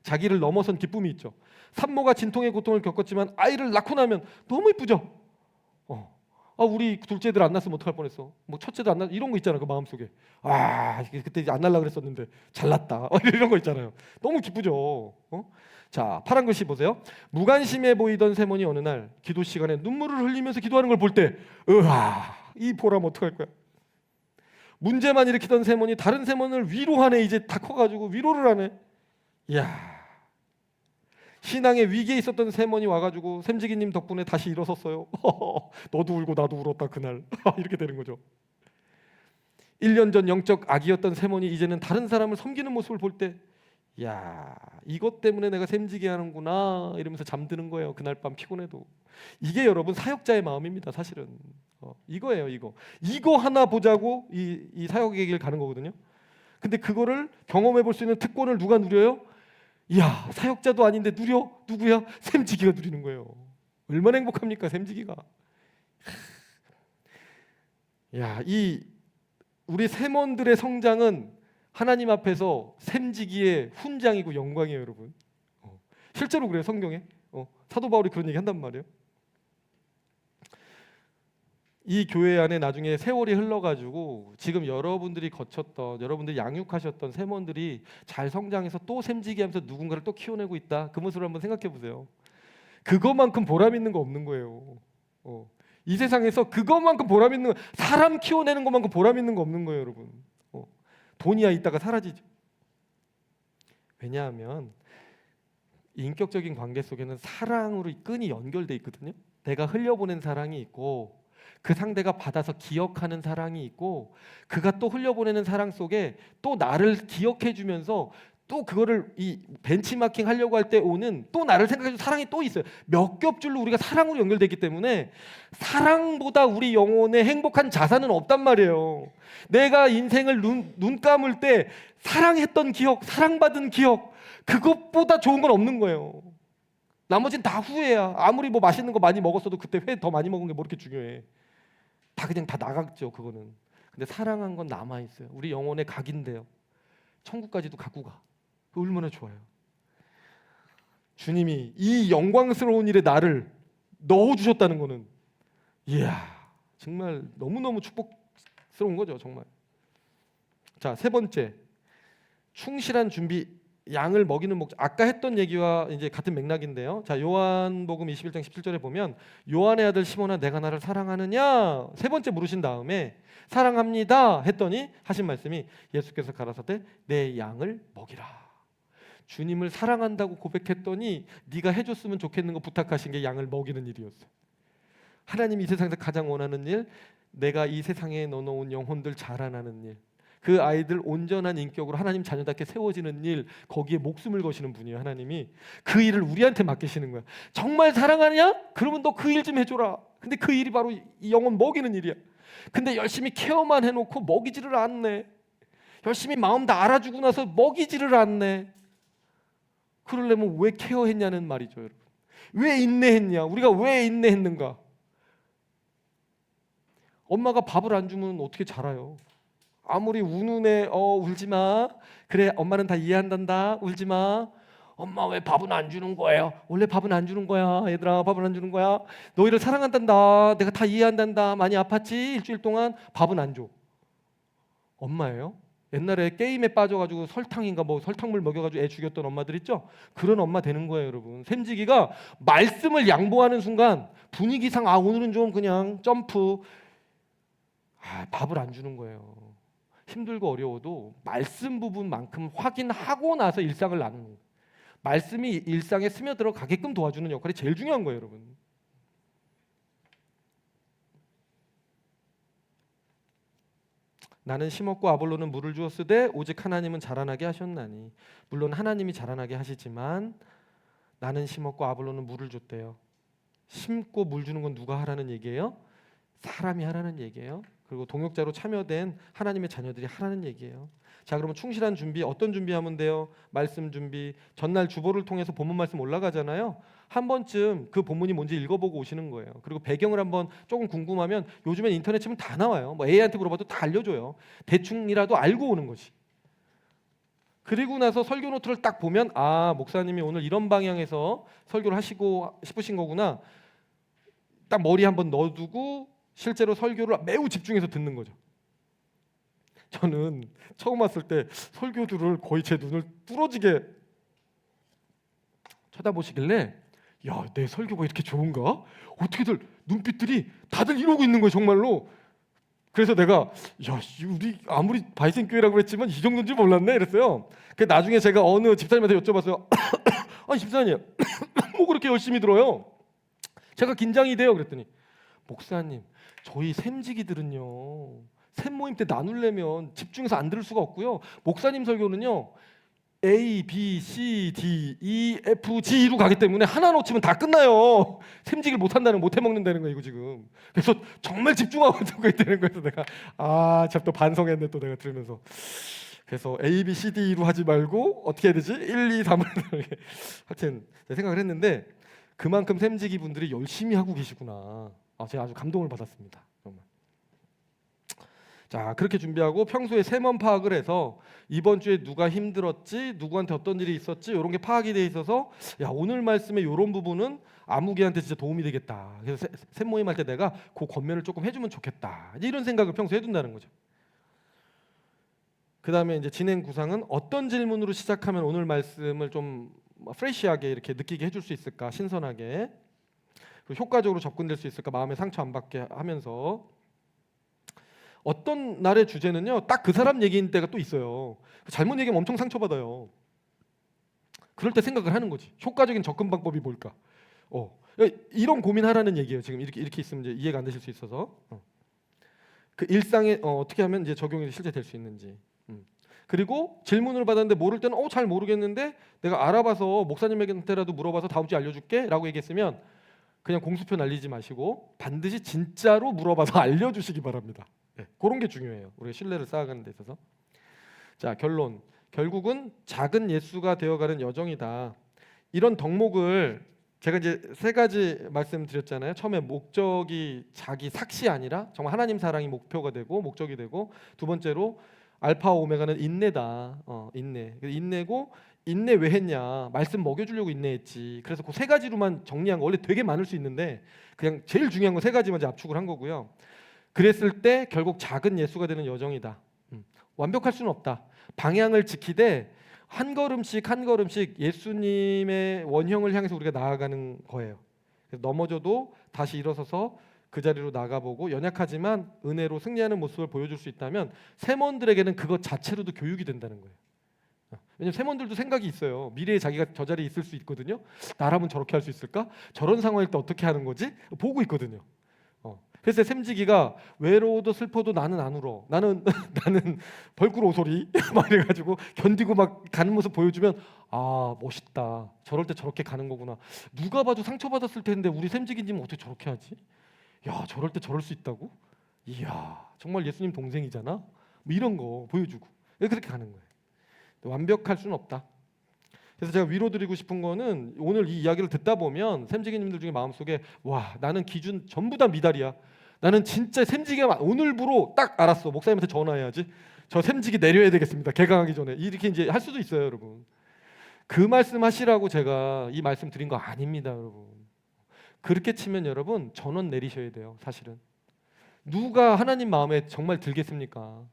자기를 넘어선 기쁨이 있죠. 산모가 진통의 고통을 겪었지만 아이를 낳고 나면 너무 이쁘죠. 우리 둘째들 안 낳았으면 어떡할 뻔했어. 뭐 첫째도 안 낳, 이런 거 있잖아, 그 마음속에. 그때 이제 안 낳으려고 그랬었는데 잘 낳았다. 이런 거 있잖아요. 너무 기쁘죠. 자, 파란 글씨 보세요. 무관심해 보이던 세몬이 어느 날 기도 시간에 눈물을 흘리면서 기도하는 걸 볼 때, 이 보람 어떡할 거야. 문제만 일으키던 세몬이 다른 세몬을 위로하네. 이제 다 커가지고 위로를 하네. 이야, 신앙의 위기에 있었던 세몬이 와가지고 샘지기님 덕분에 다시 일어섰어요. 너도 울고 나도 울었다 그날. 이렇게 되는 거죠. 1년 전 영적 아기였던 세몬이 이제는 다른 사람을 섬기는 모습을 볼 때, 야, 이것 때문에 내가 샘지기 하는구나 이러면서 잠드는 거예요. 그날 밤 피곤해도. 이게 여러분 사역자의 마음입니다, 사실은. 이거예요, 이거 하나 보자고 이 사역의 길 가는 거거든요. 근데 그거를 경험해 볼 수 있는 특권을 누가 누려요? 이야, 사역자도 아닌데 누려? 누구야? 샘지기가 누리는 거예요. 얼마나 행복합니까, 샘지기가. 야, 우리 세몬들의 성장은 하나님 앞에서 샘지기의 훈장이고 영광이에요, 여러분. 실제로 그래요, 성경에. 사도 바울이 그런 얘기 한단 말이에요. 이 교회 안에 나중에 세월이 흘러가지고 지금 여러분들이 거쳤던, 여러분들이 양육하셨던 세몬들이 잘 성장해서 또 샘지기하면서 누군가를 또 키워내고 있다. 그 모습을 한번 생각해 보세요. 그것만큼 보람 있는 거 없는 거예요. 이 세상에서 그것만큼 보람 있는 거, 사람 키워내는 것만큼 보람 있는 거 없는 거예요, 여러분. 돈이야 있다가 사라지죠. 왜냐하면 인격적인 관계 속에는 사랑으로 끈이 연결돼 있거든요. 내가 흘려보낸 사랑이 있고 그 상대가 받아서 기억하는 사랑이 있고 그가 또 흘려보내는 사랑 속에 또 나를 기억해 주면서 또 그거를 이 벤치마킹 하려고 할 때 오는 또 나를 생각해주는 사랑이 또 있어요. 몇 겹줄로 우리가 사랑으로 연결되기 때문에 사랑보다 우리 영혼에 행복한 자산은 없단 말이에요. 내가 인생을 눈 감을 때 사랑했던 기억, 사랑받은 기억, 그것보다 좋은 건 없는 거예요. 나머지는 다 후회야. 아무리 뭐 맛있는 거 많이 먹었어도 그때 회 더 많이 먹은 게 뭐 이렇게 중요해. 다 그냥 다 나갔죠, 그거는. 근데 사랑한 건 남아 있어요. 우리 영혼의 각인데요. 천국까지도 갖고 가. 얼마나 좋아요. 주님이 이 영광스러운 일에 나를 넣어주셨다는 거는 이야, 정말 너무너무 축복스러운 거죠, 정말. 자, 세 번째, 충실한 준비, 양을 먹이는 목적. 아까 했던 얘기와 이제 같은 맥락인데요. 자, 요한복음 21장 17절에 보면 요한의 아들 시몬아 내가 나를 사랑하느냐? 세 번째 물으신 다음에 사랑합니다 했더니 하신 말씀이 예수께서 가라사대 내 양을 먹이라. 주님을 사랑한다고 고백했더니 네가 해줬으면 좋겠는 거 부탁하신 게 양을 먹이는 일이었어요. 하나님이 이 세상에서 가장 원하는 일, 내가 이 세상에 넣어놓은 영혼들 자라나는 일, 그 아이들 온전한 인격으로 하나님 자녀답게 세워지는 일, 거기에 목숨을 거시는 분이에요. 하나님이 그 일을 우리한테 맡기시는 거야. 정말 사랑하냐? 그러면 너 그 일 좀 해줘라. 근데 그 일이 바로 이 영혼 먹이는 일이야. 근데 열심히 케어만 해놓고 먹이지를 않네. 열심히 마음 다 알아주고 나서 먹이지를 않네. 그러려면 왜 케어했냐는 말이죠, 여러분. 왜 인내했냐? 우리가 왜 인내했는가? 엄마가 밥을 안 주면 어떻게 자라요? 아무리 우는 애, 울지 마. 그래, 엄마는 다 이해한단다. 울지 마. 엄마 왜 밥은 안 주는 거예요? 원래 밥은 안 주는 거야, 얘들아. 밥은 안 주는 거야. 너희를 사랑한단다. 내가 다 이해한단다. 많이 아팠지? 일주일 동안 밥은 안 줘. 엄마예요? 옛날에 게임에 빠져가지고 설탕인가 뭐 설탕물 먹여가지고 애 죽였던 엄마들 있죠? 그런 엄마 되는 거예요, 여러분. 샘지기가 말씀을 양보하는 순간 분위기상 오늘은 좀 그냥 점프. 밥을 안 주는 거예요. 힘들고 어려워도 말씀 부분만큼 확인하고 나서 일상을 나누는 거예요. 말씀이 일상에 스며들어 가게끔 도와주는 역할이 제일 중요한 거예요, 여러분. 나는 심었고 아볼로는 물을 주었으되 오직 하나님은 자라나게 하셨나니. 물론 하나님이 자라나게 하시지만 나는 심었고 아볼로는 물을 줬대요. 심고 물 주는 건 누가 하라는 얘기예요? 사람이 하라는 얘기예요. 그리고 동역자로 참여된 하나님의 자녀들이 하라는 얘기예요. 자, 그러면 충실한 준비, 어떤 준비하면 돼요? 말씀 준비. 전날 주보를 통해서 본문 말씀 올라가잖아요. 한 번쯤 그 본문이 뭔지 읽어보고 오시는 거예요. 그리고 배경을 한번 조금 궁금하면 요즘엔 인터넷 치면 다 나와요. 뭐 AI한테 물어봐도 다 알려줘요. 대충이라도 알고 오는 거지. 그리고 나서 설교 노트를 딱 보면 목사님이 오늘 이런 방향에서 설교를 하시고 싶으신 거구나. 딱 머리 한번 넣어두고 실제로 설교를 매우 집중해서 듣는 거죠. 저는 처음 왔을 때 설교들을 거의 제 눈을 뚫어지게 쳐다보시길래 야, 내 설교가 이렇게 좋은가? 어떻게들 눈빛들이 다들 이러고 있는 거예요, 정말로. 그래서 내가 야, 우리 아무리 바이센교회라고 했지만 이 정도인지 몰랐네 이랬어요. 그 나중에 제가 어느 집사님한테 여쭤봤어요. 아니 집사님 뭐 그렇게 열심히 들어요? 제가 긴장이 돼요. 그랬더니 목사님 저희 샘지기들은요 샘 모임 때 나누려면 집중해서 안 들을 수가 없고요. 목사님 설교는요 A, B, C, D, E, F, G로 가기 때문에 하나 놓치면 다 끝나요. 샘지기를 못한다는 못 해먹는다는 거예요, 이거 지금. 그래서 정말 집중하고 듣고 있다는 거예요. 내가 제가 또 반성했네 또 내가 들으면서. 그래서 A, B, C, D로 하지 말고 어떻게 해야 되지? 1, 2, 3을 하여튼 생각을 했는데 그만큼 샘지기 분들이 열심히 하고 계시구나. 제가 아주 감동을 받았습니다. 정말. 자, 그렇게 준비하고 평소에 세먼 파악을 해서 이번 주에 누가 힘들었지, 누구한테 어떤 일이 있었지 이런 게 파악이 돼 있어서 야, 오늘 말씀에 이런 부분은 아무개한테 진짜 도움이 되겠다. 그래서 샘 모임 할 때 내가 그 권면을 조금 해주면 좋겠다. 이런 생각을 평소에 해둔다는 거죠. 그 다음에 이제 진행 구상은 어떤 질문으로 시작하면 오늘 말씀을 좀 프레시하게 이렇게 느끼게 해줄 수 있을까, 신선하게, 그리고 효과적으로 접근될 수 있을까, 마음에 상처 안 받게 하면서. 어떤 날의 주제는요 딱 그 사람 얘기인 때가 또 있어요. 잘못 얘기하면 엄청 상처받아요. 그럴 때 생각을 하는 거지. 효과적인 접근 방법이 뭘까? 이런 고민하라는 얘기예요. 지금 이렇게 있으면 이제 이해가 안 되실 수 있어서 그 일상에 어떻게 하면 이제 적용이 실제 될 수 있는지. 그리고 질문을 받았는데 모를 때는 잘 모르겠는데 내가 알아봐서 목사님에게라도 물어봐서 다음 주에 알려줄게 라고 얘기했으면 그냥 공수표 날리지 마시고 반드시 진짜로 물어봐서 알려주시기 바랍니다. 네, 그런 게 중요해요. 우리가 신뢰를 쌓아가는 데 있어서. 자, 결론. 결국은 작은 예수가 되어가는 여정이다. 이런 덕목을 제가 이제 세 가지 말씀드렸잖아요. 처음에 목적이 자기 삭시 아니라 정말 하나님 사랑이 목표가 되고 목적이 되고, 두 번째로 알파 오메가는 인내다. 인내. 인내고, 인내 왜 했냐? 말씀 먹여주려고 인내했지. 그래서 그 세 가지로만 정리한 거, 원래 되게 많을 수 있는데 그냥 제일 중요한 거 세 가지만 이제 압축을 한 거고요. 그랬을 때 결국 작은 예수가 되는 여정이다. 완벽할 수는 없다. 방향을 지키되 한 걸음씩 한 걸음씩 예수님의 원형을 향해서 우리가 나아가는 거예요. 그래서 넘어져도 다시 일어서서 그 자리로 나가보고 연약하지만 은혜로 승리하는 모습을 보여줄 수 있다면 세몬들에게는 그것 자체로도 교육이 된다는 거예요. 왜냐면 세몬들도 생각이 있어요. 미래에 자기가 저 자리에 있을 수 있거든요. 나라면 저렇게 할 수 있을까? 저런 상황일 때 어떻게 하는 거지? 보고 있거든요. 그래서 샘지기가 외로워도 슬퍼도 나는 안 울어. 나는 벌꿀 오소리 막 이래가지고 견디고 막 가는 모습 보여주면 멋있다. 저럴 때 저렇게 가는 거구나. 누가 봐도 상처받았을 텐데 우리 샘지기님은 어떻게 저렇게 하지? 야, 저럴 때 저럴 수 있다고? 이야, 정말 예수님 동생이잖아. 뭐 이런 거 보여주고 그렇게 가는 거예요. 완벽할 수는 없다. 그래서 제가 위로드리고 싶은 거는 오늘 이 이야기를 듣다 보면 샘지기님들 중에 마음속에 나는 기준 전부 다 미달이야. 나는 진짜 샘지기가 오늘부로 딱 알았어. 목사님한테 전화해야지. 저 샘지기 내려야 되겠습니다. 개강하기 전에. 이렇게 이제 할 수도 있어요, 여러분. 그 말씀하시라고 제가 이 말씀 드린 거 아닙니다, 여러분. 그렇게 치면 여러분 전원 내리셔야 돼요, 사실은. 누가 하나님 마음에 정말 들겠습니까?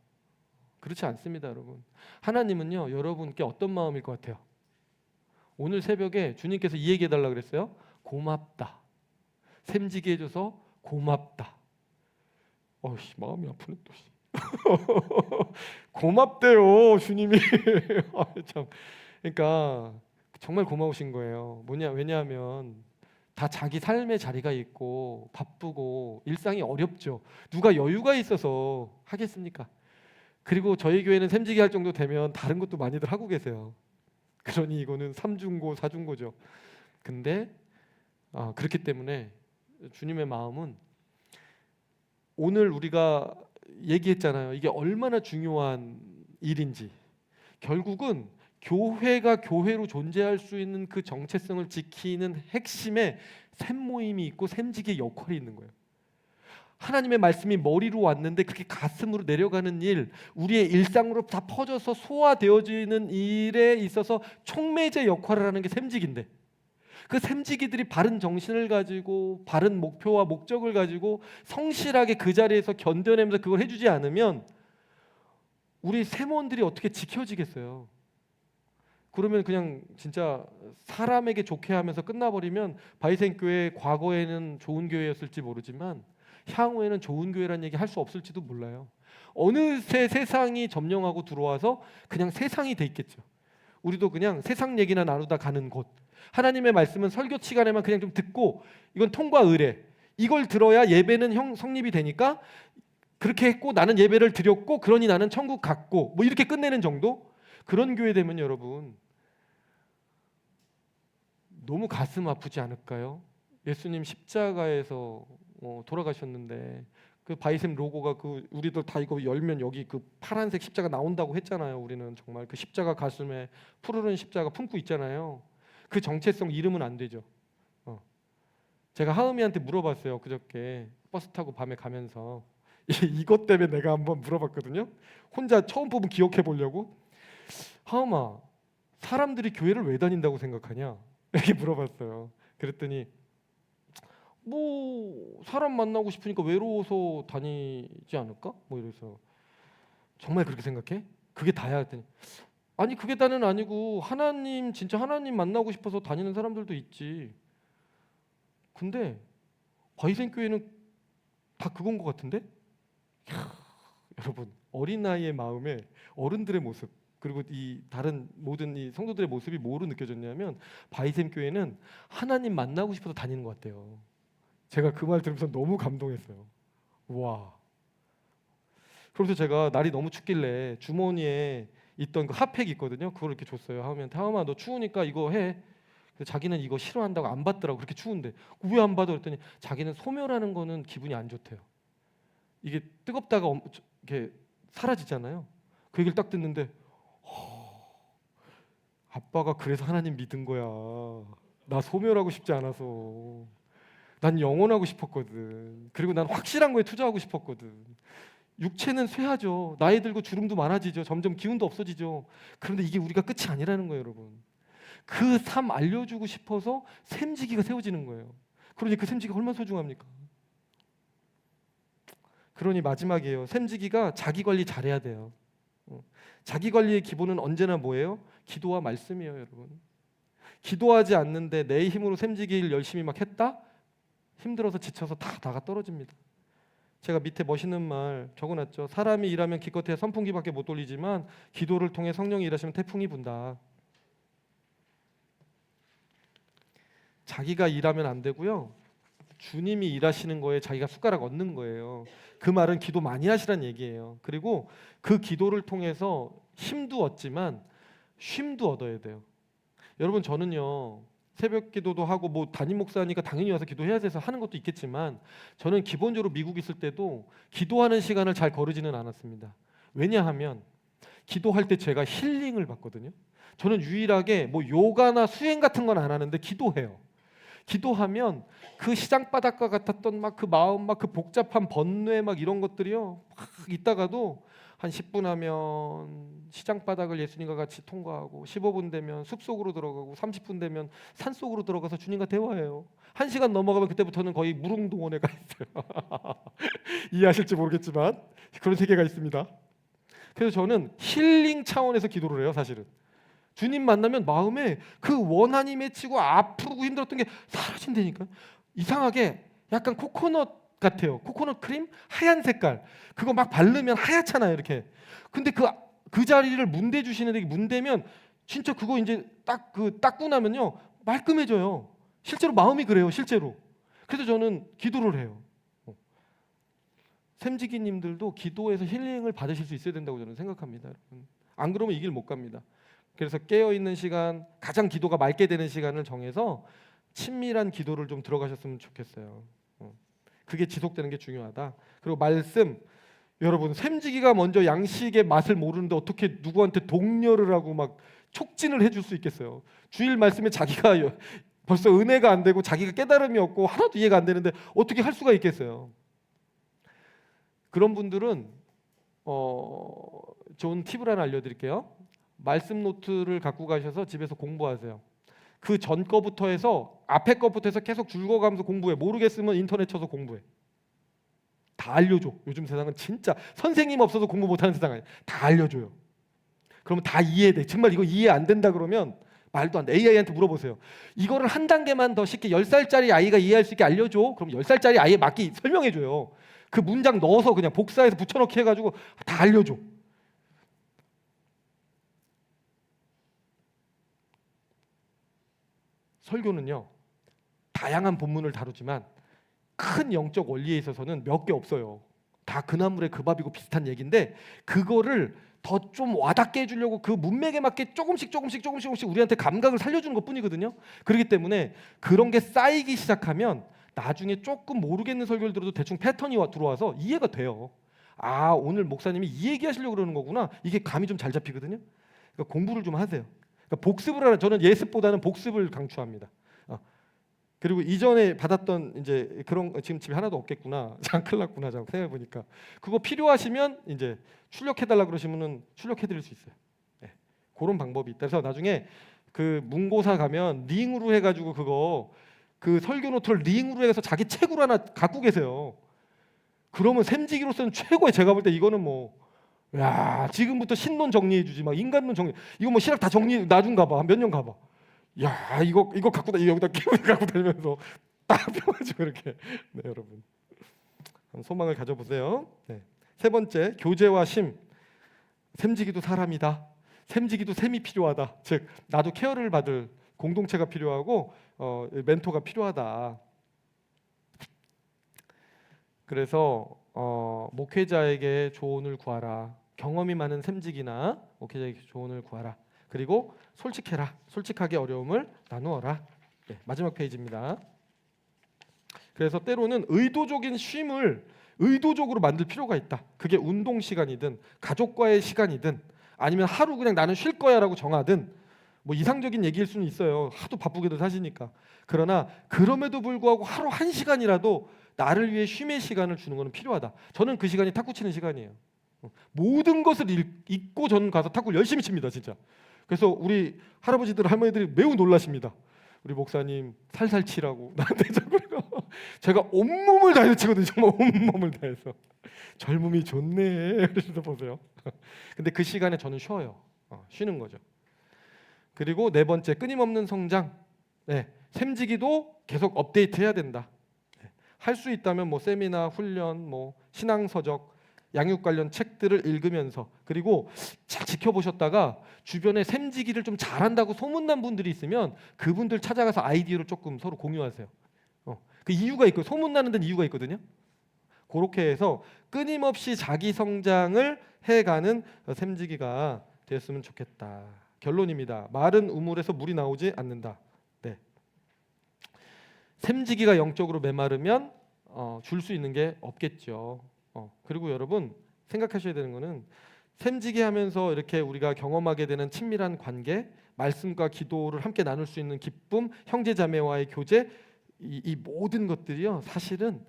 그렇지 않습니다, 여러분. 하나님은요, 여러분께 어떤 마음일 것 같아요? 오늘 새벽에 주님께서 이 얘기 해달라고 그랬어요. 고맙다. 샘지게 해줘서 고맙다. 마음이 아프네 또. 고맙대요, 주님이. 참. 그러니까 정말 고마우신 거예요. 왜냐하면 다 자기 삶의 자리가 있고 바쁘고 일상이 어렵죠. 누가 여유가 있어서 하겠습니까? 그리고 저희 교회는 샘지기 할 정도 되면 다른 것도 많이들 하고 계세요. 그러니 이거는 삼중고 사중고죠. 근데 그렇기 때문에 주님의 마음은 오늘 우리가 얘기했잖아요. 이게 얼마나 중요한 일인지. 결국은 교회가 교회로 존재할 수 있는 그 정체성을 지키는 핵심에 샘모임이 있고 샘지기의 역할이 있는 거예요. 하나님의 말씀이 머리로 왔는데 그렇게 가슴으로 내려가는 일, 우리의 일상으로 다 퍼져서 소화되어지는 일에 있어서 촉매제 역할을 하는 게 샘지기인데, 그 샘지기들이 바른 정신을 가지고 바른 목표와 목적을 가지고 성실하게 그 자리에서 견뎌내면서 그걸 해주지 않으면 우리 세몬들이 어떻게 지켜지겠어요? 그러면 그냥 진짜 사람에게 좋게 하면서 끝나버리면 바이센교회 과거에는 좋은 교회였을지 모르지만 향후에는 좋은 교회라는 얘기 할 수 없을지도 몰라요. 어느새 세상이 점령하고 들어와서 그냥 세상이 돼 있겠죠. 우리도 그냥 세상 얘기나 나누다 가는 곳. 하나님의 말씀은 설교 시간에만 그냥 좀 듣고 이건 통과 의례. 이걸 들어야 예배는 성립이 되니까 그렇게 했고 나는 예배를 드렸고 그러니 나는 천국 갔고 뭐 이렇게 끝내는 정도? 그런 교회 되면 여러분 너무 가슴 아프지 않을까요? 예수님 십자가에서 돌아가셨는데 그 바이셈 로고가 그 우리들 다 이거 열면 여기 그 파란색 십자가 나온다고 했잖아요. 우리는 정말 그 십자가 가슴에 푸르른 십자가 품고 있잖아요. 그 정체성 잃으면 안 되죠. 제가 하은이한테 물어봤어요. 그저께 버스 타고 밤에 가면서 이것 때문에 내가 한번 물어봤거든요. 혼자 처음 부분 기억해 보려고. 하은아, 사람들이 교회를 왜 다닌다고 생각하냐? 이렇게 물어봤어요. 그랬더니 뭐 사람 만나고 싶으니까 외로워서 다니지 않을까? 뭐 이래서 정말 그렇게 생각해? 그게 다야 했더니 아니 그게 다는 아니고 하나님 진짜 하나님 만나고 싶어서 다니는 사람들도 있지. 근데 바이센 교회는 다 그건 것 같은데? 여러분 어린 아이의 마음에 어른들의 모습 그리고 이 다른 모든 이 성도들의 모습이 뭐로 느껴졌냐면 바이셈 교회는 하나님 만나고 싶어서 다니는 것 같대요. 제가 그 말 들으면서 너무 감동했어요. 와. 그래서 제가 날이 너무 춥길래 주머니에 있던 그 핫팩 있거든요. 그걸 이렇게 줬어요. 하면 다음아 너 추우니까 이거 해. 그래서 자기는 이거 싫어한다고 안 받더라고. 그렇게 추운데 왜 안 받아? 그랬더니 자기는 소멸하는 거는 기분이 안 좋대요. 이게 뜨겁다가 이렇게 사라지잖아요. 그 얘기를 딱 듣는데 아빠가 그래서 하나님 믿은 거야. 나 소멸하고 싶지 않아서. 난 영원하고 싶었거든. 그리고 난 확실한 거에 투자하고 싶었거든. 육체는 쇠하죠. 나이 들고 주름도 많아지죠. 점점 기운도 없어지죠. 그런데 이게 우리가 끝이 아니라는 거예요, 여러분. 그 삶 알려주고 싶어서 샘지기가 세워지는 거예요. 그러니 그 샘지기가 얼마나 소중합니까? 그러니 마지막이에요. 샘지기가 자기 관리 잘해야 돼요. 자기 관리의 기본은 언제나 뭐예요? 기도와 말씀이에요, 여러분. 기도하지 않는데 내 힘으로 샘지기를 열심히 막 했다? 힘들어서 지쳐서 다 나가 떨어집니다. 제가 밑에 멋있는 말 적어놨죠. 사람이 일하면 기껏해야 선풍기밖에 못 돌리지만 기도를 통해 성령이 일하시면 태풍이 분다. 자기가 일하면 안 되고요. 주님이 일하시는 거에 자기가 숟가락 얹는 거예요. 그 말은 기도 많이 하시란 얘기예요. 그리고 그 기도를 통해서 힘도 얻지만 쉼도 얻어야 돼요. 여러분 저는요. 새벽 기도도 하고 뭐 담임 목사니까 당연히 와서 기도해야 돼서 하는 것도 있겠지만 저는 기본적으로 미국 있을 때도 기도하는 시간을 잘 거르지는 않았습니다. 왜냐하면 기도할 때 제가 힐링을 받거든요. 저는 유일하게 뭐 요가나 수행 같은 건 안 하는데 기도해요. 기도하면 그 시장 바닥과 같았던 막 그 마음 막 그 복잡한 번뇌 막 이런 것들이요 막 있다가도 한 10분 하면 시장 바닥을 예수님과 같이 통과하고 15분 되면 숲속으로 들어가고 30분 되면 산속으로 들어가서 주님과 대화해요. 1시간 넘어가면 그때부터는 거의 무릉도원에 가 있어요. 이해하실지 모르겠지만 그런 세계가 있습니다. 그래서 저는 힐링 차원에서 기도를 해요. 사실은 주님 만나면 마음에 그 원한이 맺히고 아프고 힘들었던 게 사라진다니까. 이상하게 약간 코코넛 같아요. 코코넛 크림 하얀 색깔 그거 막 바르면 하얗잖아요 이렇게. 근데 그 자리를 문대 주시는데 문대면 진짜 그거 이제 닦고 나면요 말끔해져요. 실제로 마음이 그래요. 실제로. 그래서 저는 기도를 해요. 샘지기님들도 기도에서 힐링을 받으실 수 있어야 된다고 저는 생각합니다. 여러분. 안 그러면 이 길 못 갑니다. 그래서 깨어있는 시간, 가장 기도가 맑게 되는 시간을 정해서 친밀한 기도를 좀 들어가셨으면 좋겠어요. 그게 지속되는 게 중요하다. 그리고 말씀, 여러분 샘지기가 먼저 양식의 맛을 모르는데 어떻게 누구한테 독려를 하고 막 촉진을 해줄 수 있겠어요. 주일 말씀에 자기가 벌써 은혜가 안 되고 자기가 깨달음이 없고 하나도 이해가 안 되는데 어떻게 할 수가 있겠어요. 그런 분들은 좋은 팁을 하나 알려드릴게요. 말씀 노트를 갖고 가셔서 집에서 공부하세요. 그 전 거부터 해서 앞에 거부터 해서 계속 줄거가면서 공부해. 모르겠으면 인터넷 쳐서 공부해. 다 알려줘. 요즘 세상은 진짜 선생님 없어서 공부 못하는 세상 아니야. 다 알려줘요. 그러면 다 이해돼. 정말 이거 이해 안 된다 그러면 말도 안 돼. AI한테 물어보세요. 이거를 한 단계만 더 쉽게 10살짜리 아이가 이해할 수 있게 알려줘. 그럼 10살짜리 아이에 맞게 설명해줘요. 그 문장 넣어서 그냥 복사해서 붙여넣기 해가지고 다 알려줘. 설교는요 다양한 본문을 다루지만 큰 영적 원리에 있어서는 몇 개 없어요. 다 그 나물에 그 밥이고 비슷한 얘기인데 그거를 더 좀 와닿게 해주려고 그 문맥에 맞게 조금씩 우리한테 감각을 살려주는 것뿐이거든요. 그렇기 때문에 그런 게 쌓이기 시작하면 나중에 조금 모르겠는 설교를 들어도 대충 패턴이 들어와서 이해가 돼요. 아 오늘 목사님이 이 얘기하시려고 그러는 거구나. 이게 감이 좀 잘 잡히거든요. 그러니까 공부를 좀 하세요. 그러니까 복습을 하는 저는 예습보다는 복습을 강추합니다. 그리고 이전에 받았던 이제 그런 지금 집에 하나도 없겠구나. 참 큰일 났구나. 생각해 보니까 그거 필요하시면 이제 출력해 달라 그러시면은 출력해 드릴 수 있어요. 네. 그런 방법이 있다. 그래서 나중에 그 문고사 가면 링으로 해가지고 그거 그 설교 노트를 링으로 해서 자기 책으로 하나 갖고 계세요. 그러면 샘지기로서는 최고의 제가 볼 때 이거는 뭐 야 지금부터 신론 정리해 주지 막 인간론 정리 이거 뭐 신학 다 정리 나중 가봐 몇 년 가봐 야 이거 갖고 다 여기다 끼고 갖고 다니면서 딱 펴가지고 이렇게 네 여러분 소망을 가져보세요. 네. 세 번째 교제와 심 샘지기도 사람이다. 샘지기도 샘이 필요하다. 즉 나도 케어를 받을 공동체가 필요하고 멘토가 필요하다. 그래서 목회자에게 조언을 구하라. 경험이 많은 샘직이나 목회자에게 조언을 구하라. 그리고 솔직해라. 솔직하게 어려움을 나누어라. 네, 마지막 페이지입니다. 그래서 때로는 의도적인 쉼을 의도적으로 만들 필요가 있다. 그게 운동 시간이든 가족과의 시간이든 아니면 하루 그냥 나는 쉴 거야라고 정하든 뭐 이상적인 얘기일 수는 있어요. 하도 바쁘게도 사시니까. 그러나 그럼에도 불구하고 하루 1시간이라도 나를 위해 쉼의 시간을 주는 것은 필요하다. 저는 그 시간이 탁구 치는 시간이에요. 모든 것을 잊고 저는 가서 탁구를 열심히 칩니다, 진짜. 그래서 우리 할아버지들 할머니들이 매우 놀라십니다. 우리 목사님 살살 치라고 나한테 자꾸 제가 온몸을 다해서 치거든요. 정말 온몸을 다해서. 젊음이 좋네. 그래서 보세요. 근데 그 시간에 저는 쉬어요. 쉬는 거죠. 그리고 네 번째, 끊임없는 성장. 네, 샘지기도 계속 업데이트해야 된다. 네, 할 수 있다면 뭐 세미나, 훈련, 뭐 신앙서적, 양육 관련 책들을 읽으면서 그리고 잘 지켜보셨다가 주변에 샘지기를 좀 잘한다고 소문난 분들이 있으면 그분들 찾아가서 아이디어를 조금 서로 공유하세요. 그 이유가 있고 소문나는 데는 이유가 있거든요. 그렇게 해서 끊임없이 자기 성장을 해가는 샘지기가 되었으면 좋겠다. 결론입니다. 마른 우물에서 물이 나오지 않는다. 네. 샘지기가 영적으로 메마르면 줄 수 있는 게 없겠죠. 그리고 여러분 생각하셔야 되는 거는 샘지기 하면서 이렇게 우리가 경험하게 되는 친밀한 관계, 말씀과 기도를 함께 나눌 수 있는 기쁨, 형제자매와의 교제, 이 모든 것들이요 사실은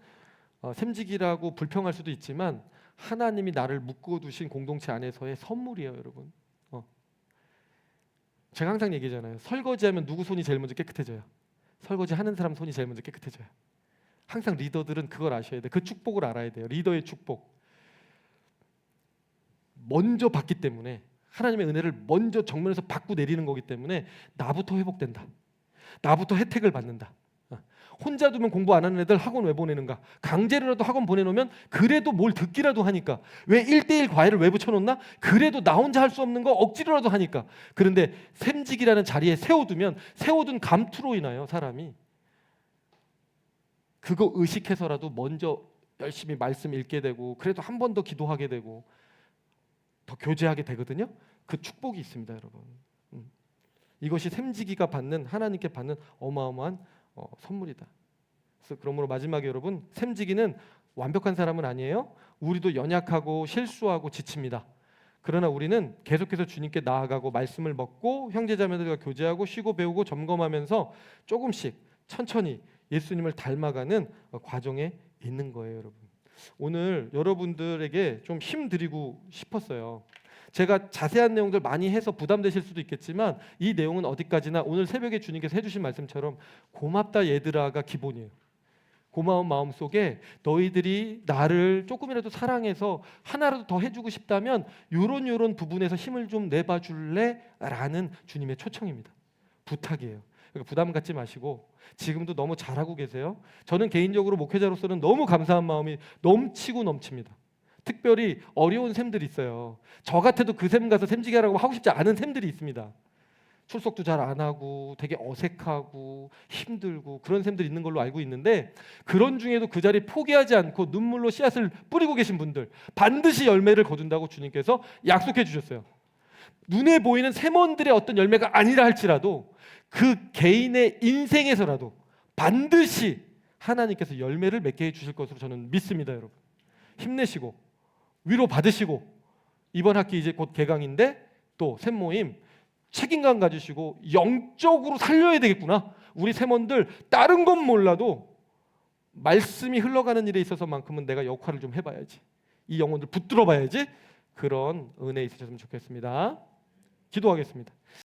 샘지기라고 불평할 수도 있지만 하나님이 나를 묶어두신 공동체 안에서의 선물이에요, 여러분. 제가 항상 얘기하잖아요. 설거지하면 누구 손이 제일 먼저 깨끗해져요? 설거지 하는 사람 손이 제일 먼저 깨끗해져요. 항상 리더들은 그걸 아셔야 돼요. 그 축복을 알아야 돼요. 리더의 축복. 먼저 받기 때문에 하나님의 은혜를 먼저 정면에서 받고 내리는 거기 때문에 나부터 회복된다. 나부터 혜택을 받는다. 혼자 두면 공부 안 하는 애들 학원 왜 보내는가? 강제로라도 학원 보내놓으면 그래도 뭘 듣기라도 하니까. 왜 1:1 과외를 왜 붙여놓나? 그래도 나 혼자 할 수 없는 거 억지로라도 하니까. 그런데 샘직이라는 자리에 세워둔 감투로 인하여 사람이 그거 의식해서라도 먼저 열심히 말씀 읽게 되고 그래도 한 번 더 기도하게 되고 더 교제하게 되거든요. 그 축복이 있습니다, 여러분. 이것이 샘지기가 받는 하나님께 받는 어마어마한 선물이다. 그래서 그러므로 마지막에 여러분, 샘지기는 완벽한 사람은 아니에요. 우리도 연약하고 실수하고 지칩니다. 그러나 우리는 계속해서 주님께 나아가고 말씀을 먹고 형제자매들과 교제하고 쉬고 배우고 점검하면서 조금씩 천천히 예수님을 닮아가는 과정에 있는 거예요, 여러분. 오늘 여러분들에게 좀 힘 드리고 싶었어요. 제가 자세한 내용들 많이 해서 부담되실 수도 있겠지만 이 내용은 어디까지나 오늘 새벽에 주님께서 해주신 말씀처럼 고맙다 얘들아가 기본이에요. 고마운 마음 속에 너희들이 나를 조금이라도 사랑해서 하나라도 더 해주고 싶다면 요런 부분에서 힘을 좀 내봐 줄래? 라는 주님의 초청입니다. 부탁이에요. 그러니까 부담 갖지 마시고 지금도 너무 잘하고 계세요. 저는 개인적으로 목회자로서는 너무 감사한 마음이 넘치고 넘칩니다. 특별히 어려운 샘들이 있어요. 저 같아도 그 샘 가서 샘지기 하라고 하고 싶지 않은 샘들이 있습니다. 출석도 잘 안 하고 되게 어색하고 힘들고 그런 샘들이 있는 걸로 알고 있는데 그런 중에도 그 자리 포기하지 않고 눈물로 씨앗을 뿌리고 계신 분들 반드시 열매를 거둔다고 주님께서 약속해 주셨어요. 눈에 보이는 샘원들의 어떤 열매가 아니라 할지라도 그 개인의 인생에서라도 반드시 하나님께서 열매를 맺게 해주실 것으로 저는 믿습니다. 여러분 힘내시고 위로 받으시고 이번 학기 이제 곧 개강인데 또 샘모임 책임감 가지시고 영적으로 살려야 되겠구나. 우리 샘원들 다른 건 몰라도 말씀이 흘러가는 일에 있어서만큼은 내가 역할을 좀 해봐야지. 이 영혼들 붙들어 봐야지. 그런 은혜 있으셨으면 좋겠습니다. 기도하겠습니다.